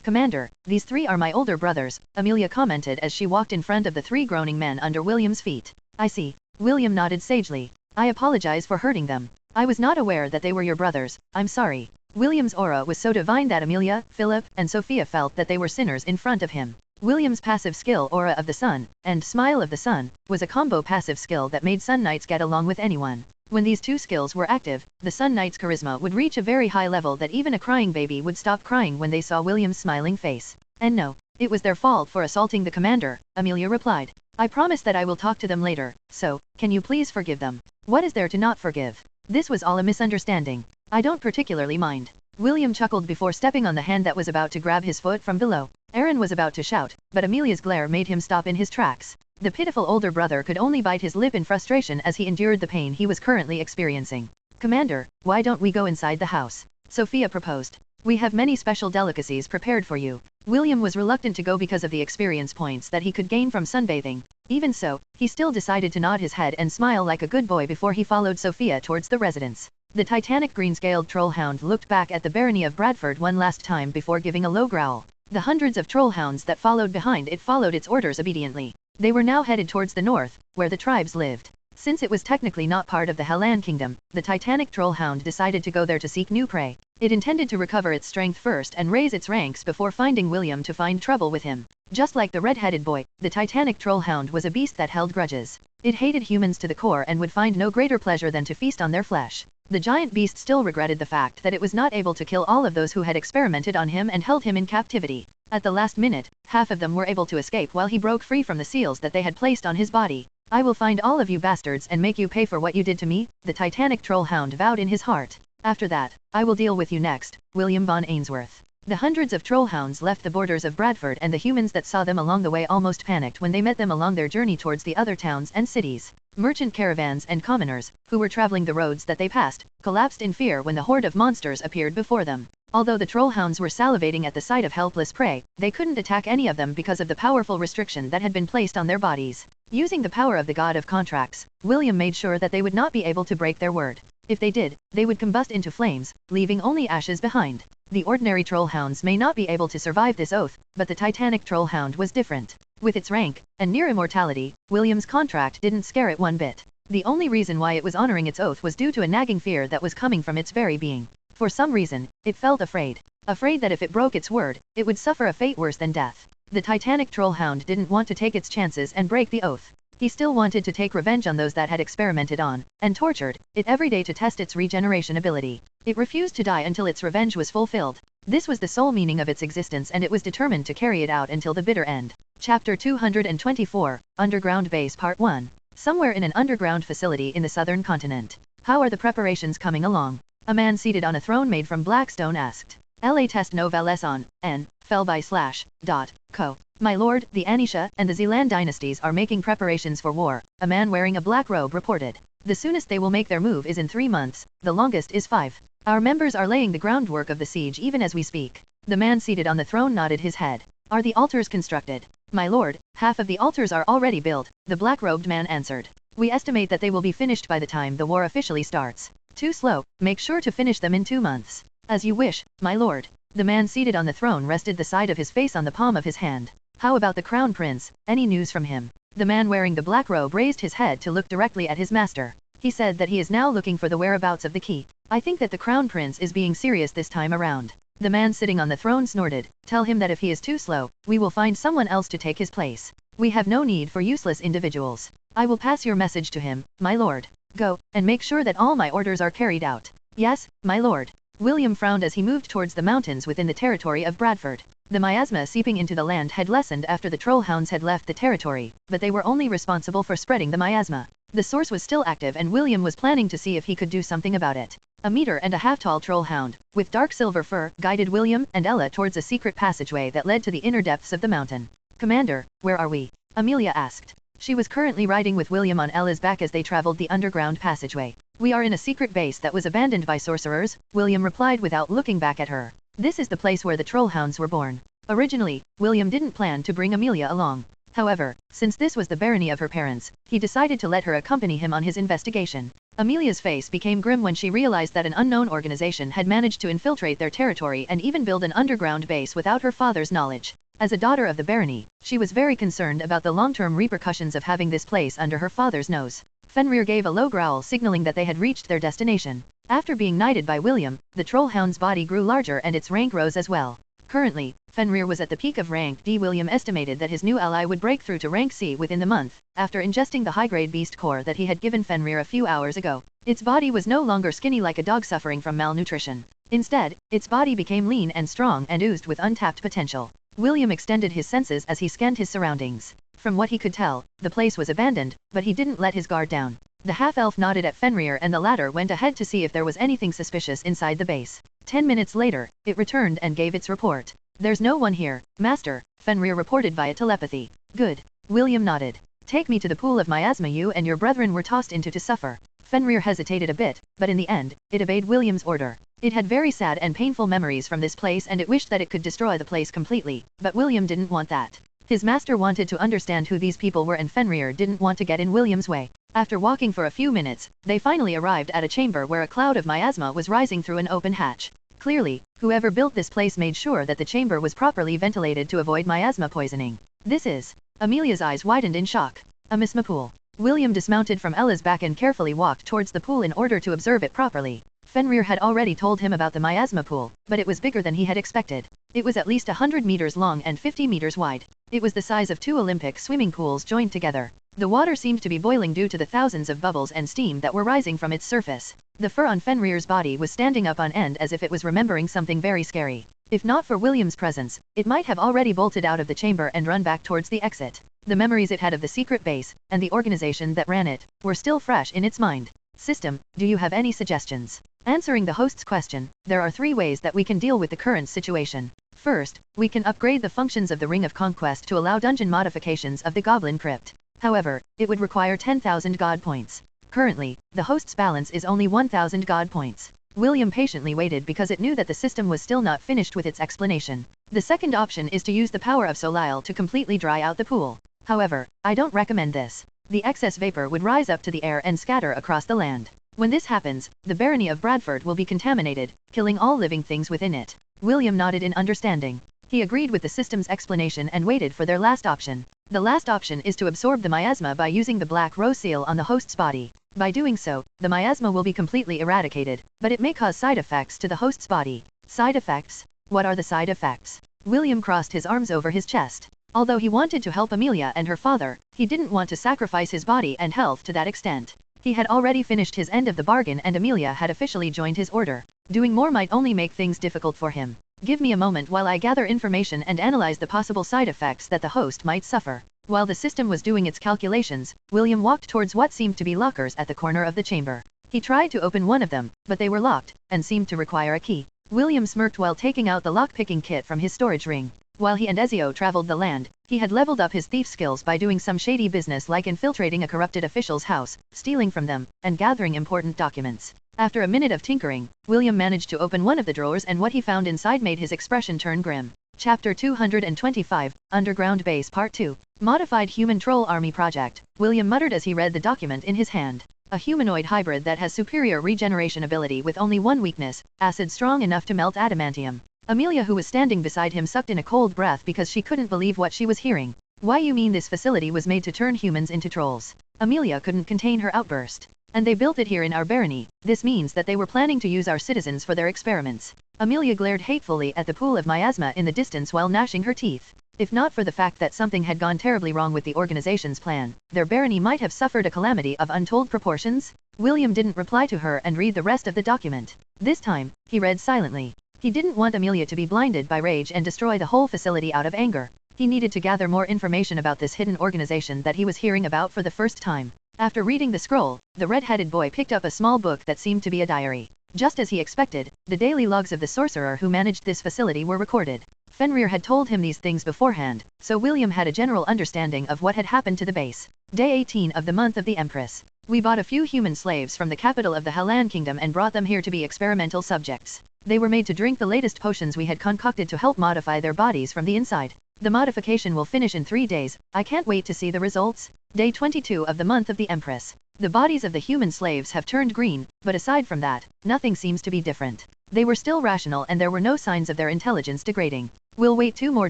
Commander, these 3 are my older brothers, Amelia commented as she walked in front of the 3 groaning men under William's feet. I see. William nodded sagely. I apologize for hurting them. I was not aware that they were your brothers, I'm sorry. William's aura was so divine that Amelia, Philip, and Sophia felt that they were sinners in front of him. William's passive skill, Aura of the Sun, and Smile of the Sun, was a combo passive skill that made Sun Knights get along with anyone. When these 2 skills were active, the Sun Knight's charisma would reach a very high level that even a crying baby would stop crying when they saw William's smiling face. And no, it was their fault for assaulting the commander, Amelia replied. I promise that I will talk to them later, so, can you please forgive them? What is there to not forgive? This was all a misunderstanding. I don't particularly mind. William chuckled before stepping on the hand that was about to grab his foot from below. Aaron was about to shout, but Amelia's glare made him stop in his tracks. The pitiful older brother could only bite his lip in frustration as he endured the pain he was currently experiencing. Commander, why don't we go inside the house? Sophia proposed. We have many special delicacies prepared for you. William was reluctant to go because of the experience points that he could gain from sunbathing. Even so, he still decided to nod his head and smile like a good boy before he followed Sophia towards the residence. The titanic green-scaled trollhound looked back at the barony of Bradford one last time before giving a low growl. The hundreds of trollhounds that followed behind it followed its orders obediently. They were now headed towards the north, where the tribes lived. Since it was technically not part of the Hellan kingdom, the titanic trollhound decided to go there to seek new prey. It intended to recover its strength first and raise its ranks before finding William to find trouble with him. Just like the red-headed boy, the titanic trollhound was a beast that held grudges. It hated humans to the core and would find no greater pleasure than to feast on their flesh. The giant beast still regretted the fact that it was not able to kill all of those who had experimented on him and held him in captivity. At the last minute, half of them were able to escape while he broke free from the seals that they had placed on his body. "I will find all of you bastards and make you pay for what you did to me," the titanic trollhound vowed in his heart. "After that, I will deal with you next." William von Ainsworth. The hundreds of trollhounds left the borders of Bradford, and the humans that saw them along the way almost panicked when they met them along their journey towards the other towns and cities. Merchant caravans and commoners, who were traveling the roads that they passed, collapsed in fear when the horde of monsters appeared before them. Although the trollhounds were salivating at the sight of helpless prey, they couldn't attack any of them because of the powerful restriction that had been placed on their bodies. Using the power of the god of contracts, William made sure that they would not be able to break their word. If they did, they would combust into flames, leaving only ashes behind. The ordinary trollhounds may not be able to survive this oath, but the titanic trollhound was different. With its rank and near immortality, William's contract didn't scare it one bit. The only reason why it was honoring its oath was due to a nagging fear that was coming from its very being. For some reason, it felt afraid. Afraid that if it broke its word, it would suffer a fate worse than death. The titanic trollhound didn't want to take its chances and break the oath. He still wanted to take revenge on those that had experimented on and tortured it every day to test its regeneration ability. It refused to die until its revenge was fulfilled. This was the sole meaning of its existence, and it was determined to carry it out until the bitter end. Chapter 224, Underground Base Part 1. Somewhere in an underground facility in the southern continent. "How are the preparations coming along?" A man seated on a throne made from black stone asked. La test novelles on n fell by /co. "My lord, the Anisha and the Zealand dynasties are making preparations for war," a man wearing a black robe reported. "The soonest they will make their move is in 3 months, the longest is 5. Our members are laying the groundwork of the siege even as we speak." The man seated on the throne nodded his head. "Are the altars constructed?" "My lord, half of the altars are already built," the black-robed man answered. "We estimate that they will be finished by the time the war officially starts." "Too slow, make sure to finish them in 2 months." "As you wish, my lord." The man seated on the throne rested the side of his face on the palm of his hand. "How about the crown prince, any news from him?" The man wearing the black robe raised his head to look directly at his master. He said that he is now looking for the whereabouts of the key. "I think that the crown prince is being serious this time around." The man sitting on the throne snorted. "Tell him that if he is too slow, we will find someone else to take his place. We have no need for useless individuals. I will pass your message to him, my lord. Go, and make sure that all my orders are carried out." "Yes, my lord." William frowned as he moved towards the mountains within the territory of Bradford. The miasma seeping into the land had lessened after the trollhounds had left the territory, but they were only responsible for spreading the miasma. The source was still active, and William was planning to see if he could do something about it. A meter-and-a-half-tall trollhound, with dark silver fur, guided William and Ella towards a secret passageway that led to the inner depths of the mountain. "Commander, where are we?" Amelia asked. She was currently riding with William on Ella's back as they traveled the underground passageway. "We are in a secret base that was abandoned by sorcerers," William replied without looking back at her. "This is the place where the trollhounds were born." Originally, William didn't plan to bring Amelia along. However, since this was the barony of her parents, he decided to let her accompany him on his investigation. Amelia's face became grim when she realized that an unknown organization had managed to infiltrate their territory and even build an underground base without her father's knowledge. As a daughter of the barony, she was very concerned about the long-term repercussions of having this place under her father's nose. Fenrir gave a low growl, signaling that they had reached their destination. After being knighted by William, the trollhound's body grew larger and its rank rose as well. Currently, Fenrir was at the peak of rank D. William estimated that his new ally would break through to rank C within the month, after ingesting the high-grade beast core that he had given Fenrir a few hours ago. Its body was no longer skinny like a dog suffering from malnutrition. Instead, its body became lean and strong and oozed with untapped potential. William extended his senses as he scanned his surroundings. From what he could tell, the place was abandoned, but he didn't let his guard down. The half-elf nodded at Fenrir, and the latter went ahead to see if there was anything suspicious inside the base. 10 minutes later, it returned and gave its report. "There's no one here, master," Fenrir reported via telepathy. "Good." William nodded. "Take me to the pool of miasma you and your brethren were tossed into to suffer." Fenrir hesitated a bit, but in the end, it obeyed William's order. It had very sad and painful memories from this place, and it wished that it could destroy the place completely, but William didn't want that. His master wanted to understand who these people were and Fenrir didn't want to get in William's way. After walking for a few minutes, they finally arrived at a chamber where a cloud of miasma was rising through an open hatch. Clearly, whoever built this place made sure that the chamber was properly ventilated to avoid miasma poisoning. This is... Amelia's eyes widened in shock. A miasma pool. William dismounted from Ella's back and carefully walked towards the pool in order to observe it properly. Fenrir had already told him about the miasma pool, but it was bigger than he had expected. It was at least 100 meters long and 50 meters wide. It was the size of 2 Olympic swimming pools joined together. The water seemed to be boiling due to the thousands of bubbles and steam that were rising from its surface. The fur on Fenrir's body was standing up on end as if it was remembering something very scary. If not for William's presence, it might have already bolted out of the chamber and run back towards the exit. The memories it had of the secret base, and the organization that ran it, were still fresh in its mind. System, do you have any suggestions? Answering the host's question, there are 3 ways that we can deal with the current situation. First, we can upgrade the functions of the Ring of Conquest to allow dungeon modifications of the Goblin Crypt. However, it would require 10,000 God points. Currently, the host's balance is only 1,000 God points. William patiently waited because it knew that the system was still not finished with its explanation. The second option is to use the power of Solile to completely dry out the pool. However, I don't recommend this. The excess vapor would rise up to the air and scatter across the land. When this happens, the barony of Bradford will be contaminated, killing all living things within it. William nodded in understanding. He agreed with the system's explanation and waited for their last option. The last option is to absorb the miasma by using the black rose seal on the host's body. By doing so, the miasma will be completely eradicated, but it may cause side effects to the host's body. Side effects? What are the side effects? William crossed his arms over his chest. Although he wanted to help Amelia and her father, he didn't want to sacrifice his body and health to that extent. He had already finished his end of the bargain and Amelia had officially joined his order. Doing more might only make things difficult for him. Give me a moment while I gather information and analyze the possible side effects that the host might suffer. While the system was doing its calculations, William walked towards what seemed to be lockers at the corner of the chamber. He tried to open one of them, but they were locked, and seemed to require a key. William smirked while taking out the lock-picking kit from his storage ring. While he and Ezio traveled the land, he had leveled up his thief skills by doing some shady business like infiltrating a corrupted official's house, stealing from them, and gathering important documents. After a minute of tinkering, William managed to open one of the drawers and what he found inside made his expression turn grim. Chapter 225, Underground Base Part 2. Modified Human Troll Army Project. William muttered as he read the document in his hand. A humanoid hybrid that has superior regeneration ability with only one weakness, acid strong enough to melt adamantium. Amelia, who was standing beside him, sucked in a cold breath because she couldn't believe what she was hearing. Why, you mean this facility was made to turn humans into trolls? Amelia couldn't contain her outburst. And they built it here in our barony. This means that they were planning to use our citizens for their experiments. Amelia glared hatefully at the pool of miasma in the distance while gnashing her teeth. If not for the fact that something had gone terribly wrong with the organization's plan, their barony might have suffered a calamity of untold proportions. William didn't reply to her and read the rest of the document. This time, he read silently. He didn't want Amelia to be blinded by rage and destroy the whole facility out of anger. He needed to gather more information about this hidden organization that he was hearing about for the first time. After reading the scroll, the red-headed boy picked up a small book that seemed to be a diary. Just as he expected, the daily logs of the sorcerer who managed this facility were recorded. Fenrir had told him these things beforehand, so William had a general understanding of what had happened to the base. Day 18 of the month of the Empress. We bought a few human slaves from the capital of the Hellan Kingdom and brought them here to be experimental subjects. They were made to drink the latest potions we had concocted to help modify their bodies from the inside. The modification will finish in 3 days. I can't wait to see the results. Day 22 of the month of the Empress. The bodies of the human slaves have turned green, but aside from that, nothing seems to be different. They were still rational and there were no signs of their intelligence degrading. We'll wait 2 more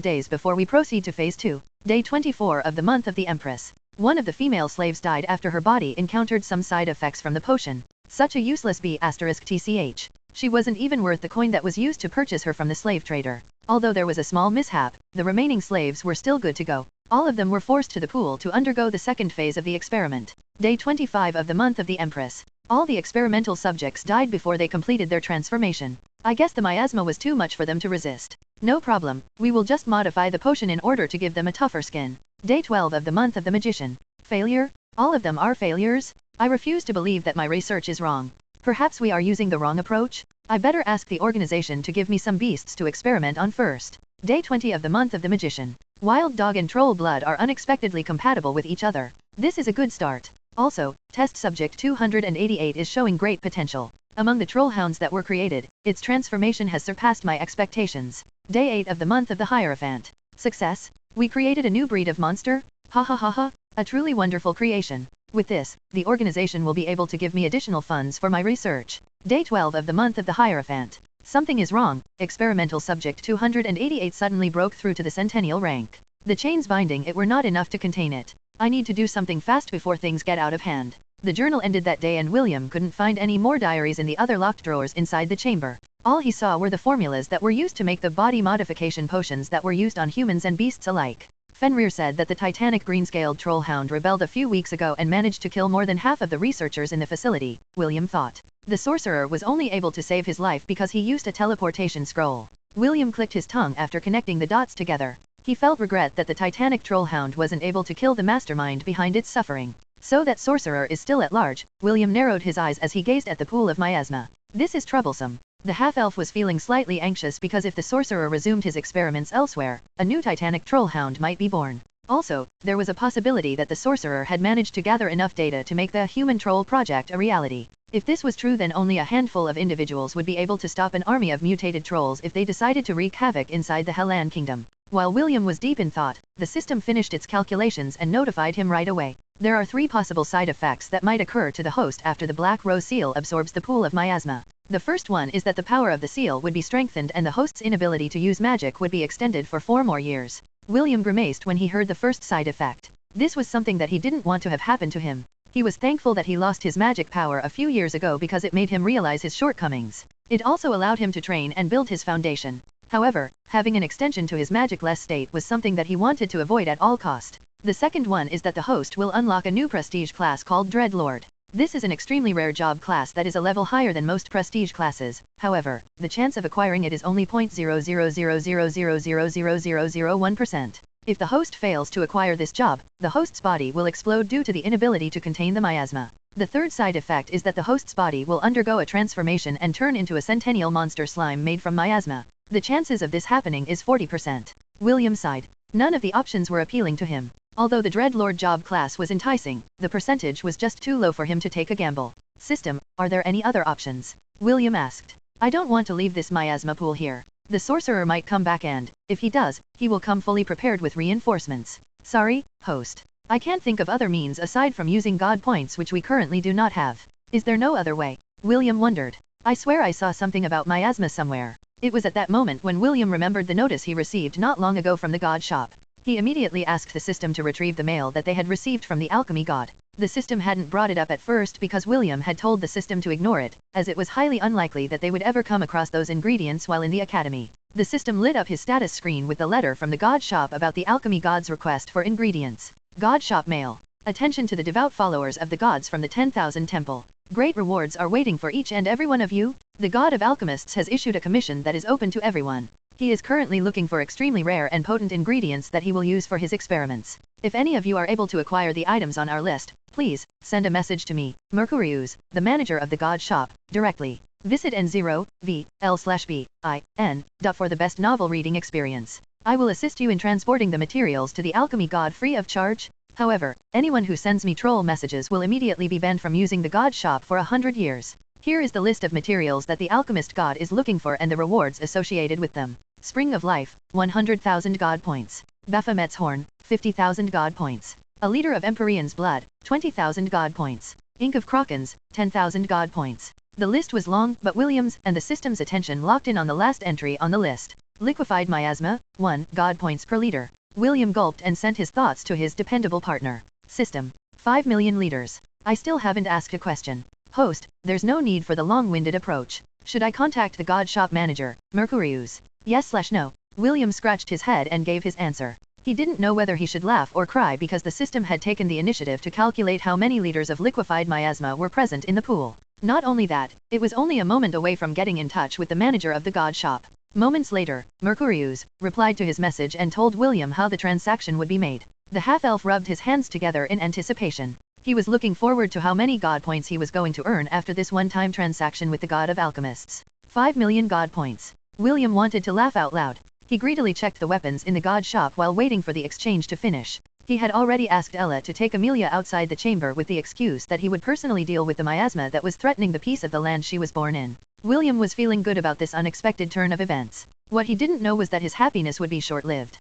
days before we proceed to phase 2. Day 24 of the month of the Empress. One of the female slaves died after her body encountered some side effects from the potion. Such a useless B*TCH. She wasn't even worth the coin that was used to purchase her from the slave trader. Although there was a small mishap, the remaining slaves were still good to go. All of them were forced to the pool to undergo the second phase of the experiment. Day 25 of the month of the Empress. All the experimental subjects died before they completed their transformation. I guess the miasma was too much for them to resist. No problem, we will just modify the potion in order to give them a tougher skin. Day 12 of the month of the Magician. Failure? All of them are failures? I refuse to believe that my research is wrong. Perhaps we are using the wrong approach? I better ask the organization to give me some beasts to experiment on first. Day 20 of the month of the Magician. Wild dog and troll blood are unexpectedly compatible with each other. This is a good start. Also, test subject 288 is showing great potential. Among the troll hounds that were created, its transformation has surpassed my expectations. Day 8 of the month of the Hierophant. Success? We created a new breed of monster? Ha ha ha ha, a truly wonderful creation. With this, the organization will be able to give me additional funds for my research. Day 12 of the month of the Hierophant. Something is wrong. Experimental subject 288 suddenly broke through to the centennial rank. The chains binding it were not enough to contain it. I need to do something fast before things get out of hand. The journal ended that day and William couldn't find any more diaries in the other locked drawers inside the chamber. All he saw were the formulas that were used to make the body modification potions that were used on humans and beasts alike. Fenrir said that the titanic green-scaled trollhound rebelled a few weeks ago and managed to kill more than half of the researchers in the facility, William thought. The sorcerer was only able to save his life because he used a teleportation scroll. William clicked his tongue after connecting the dots together. He felt regret that the titanic trollhound wasn't able to kill the mastermind behind its suffering. So that sorcerer is still at large. William narrowed his eyes as he gazed at the pool of miasma. This is troublesome. The half-elf was feeling slightly anxious because if the sorcerer resumed his experiments elsewhere, a new titanic trollhound might be born. Also, there was a possibility that the sorcerer had managed to gather enough data to make the human troll project a reality. If this was true, then only a handful of individuals would be able to stop an army of mutated trolls if they decided to wreak havoc inside the Hellan kingdom. While William was deep in thought, the system finished its calculations and notified him right away. There are 3 possible side effects that might occur to the host after the Black Rose seal absorbs the pool of miasma. The first one is that the power of the seal would be strengthened and the host's inability to use magic would be extended for 4 more years. William grimaced when he heard the first side effect. This was something that he didn't want to have happen to him. He was thankful that he lost his magic power a few years ago because it made him realize his shortcomings. It also allowed him to train and build his foundation. However, having an extension to his magicless state was something that he wanted to avoid at all cost. The second one is that the host will unlock a new prestige class called Dreadlord. This is an extremely rare job class that is a level higher than most prestige classes. However, the chance of acquiring it is only 0.00000000001%. If the host fails to acquire this job, the host's body will explode due to the inability to contain the miasma. The third side effect is that the host's body will undergo a transformation and turn into a centennial monster slime made from miasma. The chances of this happening is 40%. William sighed. None of the options were appealing to him. Although the Dreadlord job class was enticing, the percentage was just too low for him to take a gamble. System, are there any other options? William asked. I don't want to leave this miasma pool here. The sorcerer might come back and, if he does, he will come fully prepared with reinforcements. Sorry, host. I can't think of other means aside from using god points which we currently do not have. Is there no other way? William wondered. I swear I saw something about miasma somewhere. It was at that moment when William remembered the notice he received not long ago from the god shop. He immediately asked the system to retrieve the mail that they had received from the alchemy god. The system hadn't brought it up at first because William had told the system to ignore it, as it was highly unlikely that they would ever come across those ingredients while in the academy. The system lit up his status screen with the letter from the god shop about the alchemy god's request for ingredients. God shop mail. Attention to the devout followers of the gods from the 10,000 temple. Great rewards are waiting for each and every one of you. The god of alchemists has issued a commission that is open to everyone. He is currently looking for extremely rare and potent ingredients that he will use for his experiments. If any of you are able to acquire the items on our list, please, send a message to me, Mercurius, the manager of the god shop, directly. Visit N0VL/BIN. For the best novel reading experience. I will assist you in transporting the materials to the alchemy god free of charge. However, anyone who sends me troll messages will immediately be banned from using the god shop for 100 years. Here is the list of materials that the alchemist god is looking for and the rewards associated with them. Spring of Life, 100,000 god points. Baphomet's Horn, 50,000 god points. A liter of Empyrean's Blood, 20,000 god points. Ink of Krakens, 10,000 god points. The list was long, but Williams and the system's attention locked in on the last entry on the list. Liquefied miasma, 1 god points per liter. William gulped and sent his thoughts to his dependable partner. System, 5 million liters. I still haven't asked a question. Host, there's no need for the long-winded approach. Should I contact the god shop manager, Mercurius? Yes/no. William scratched his head and gave his answer. He didn't know whether he should laugh or cry because the system had taken the initiative to calculate how many liters of liquefied miasma were present in the pool. Not only that, it was only a moment away from getting in touch with the manager of the god shop. Moments later, Mercurius replied to his message and told William how the transaction would be made. The half-elf rubbed his hands together in anticipation. He was looking forward to how many god points he was going to earn after this one-time transaction with the god of alchemists. 5 million god points. William wanted to laugh out loud. He greedily checked the weapons in the god shop while waiting for the exchange to finish. He had already asked Ella to take Amelia outside the chamber with the excuse that he would personally deal with the miasma that was threatening the peace of the land she was born in. William was feeling good about this unexpected turn of events. What he didn't know was that his happiness would be short-lived.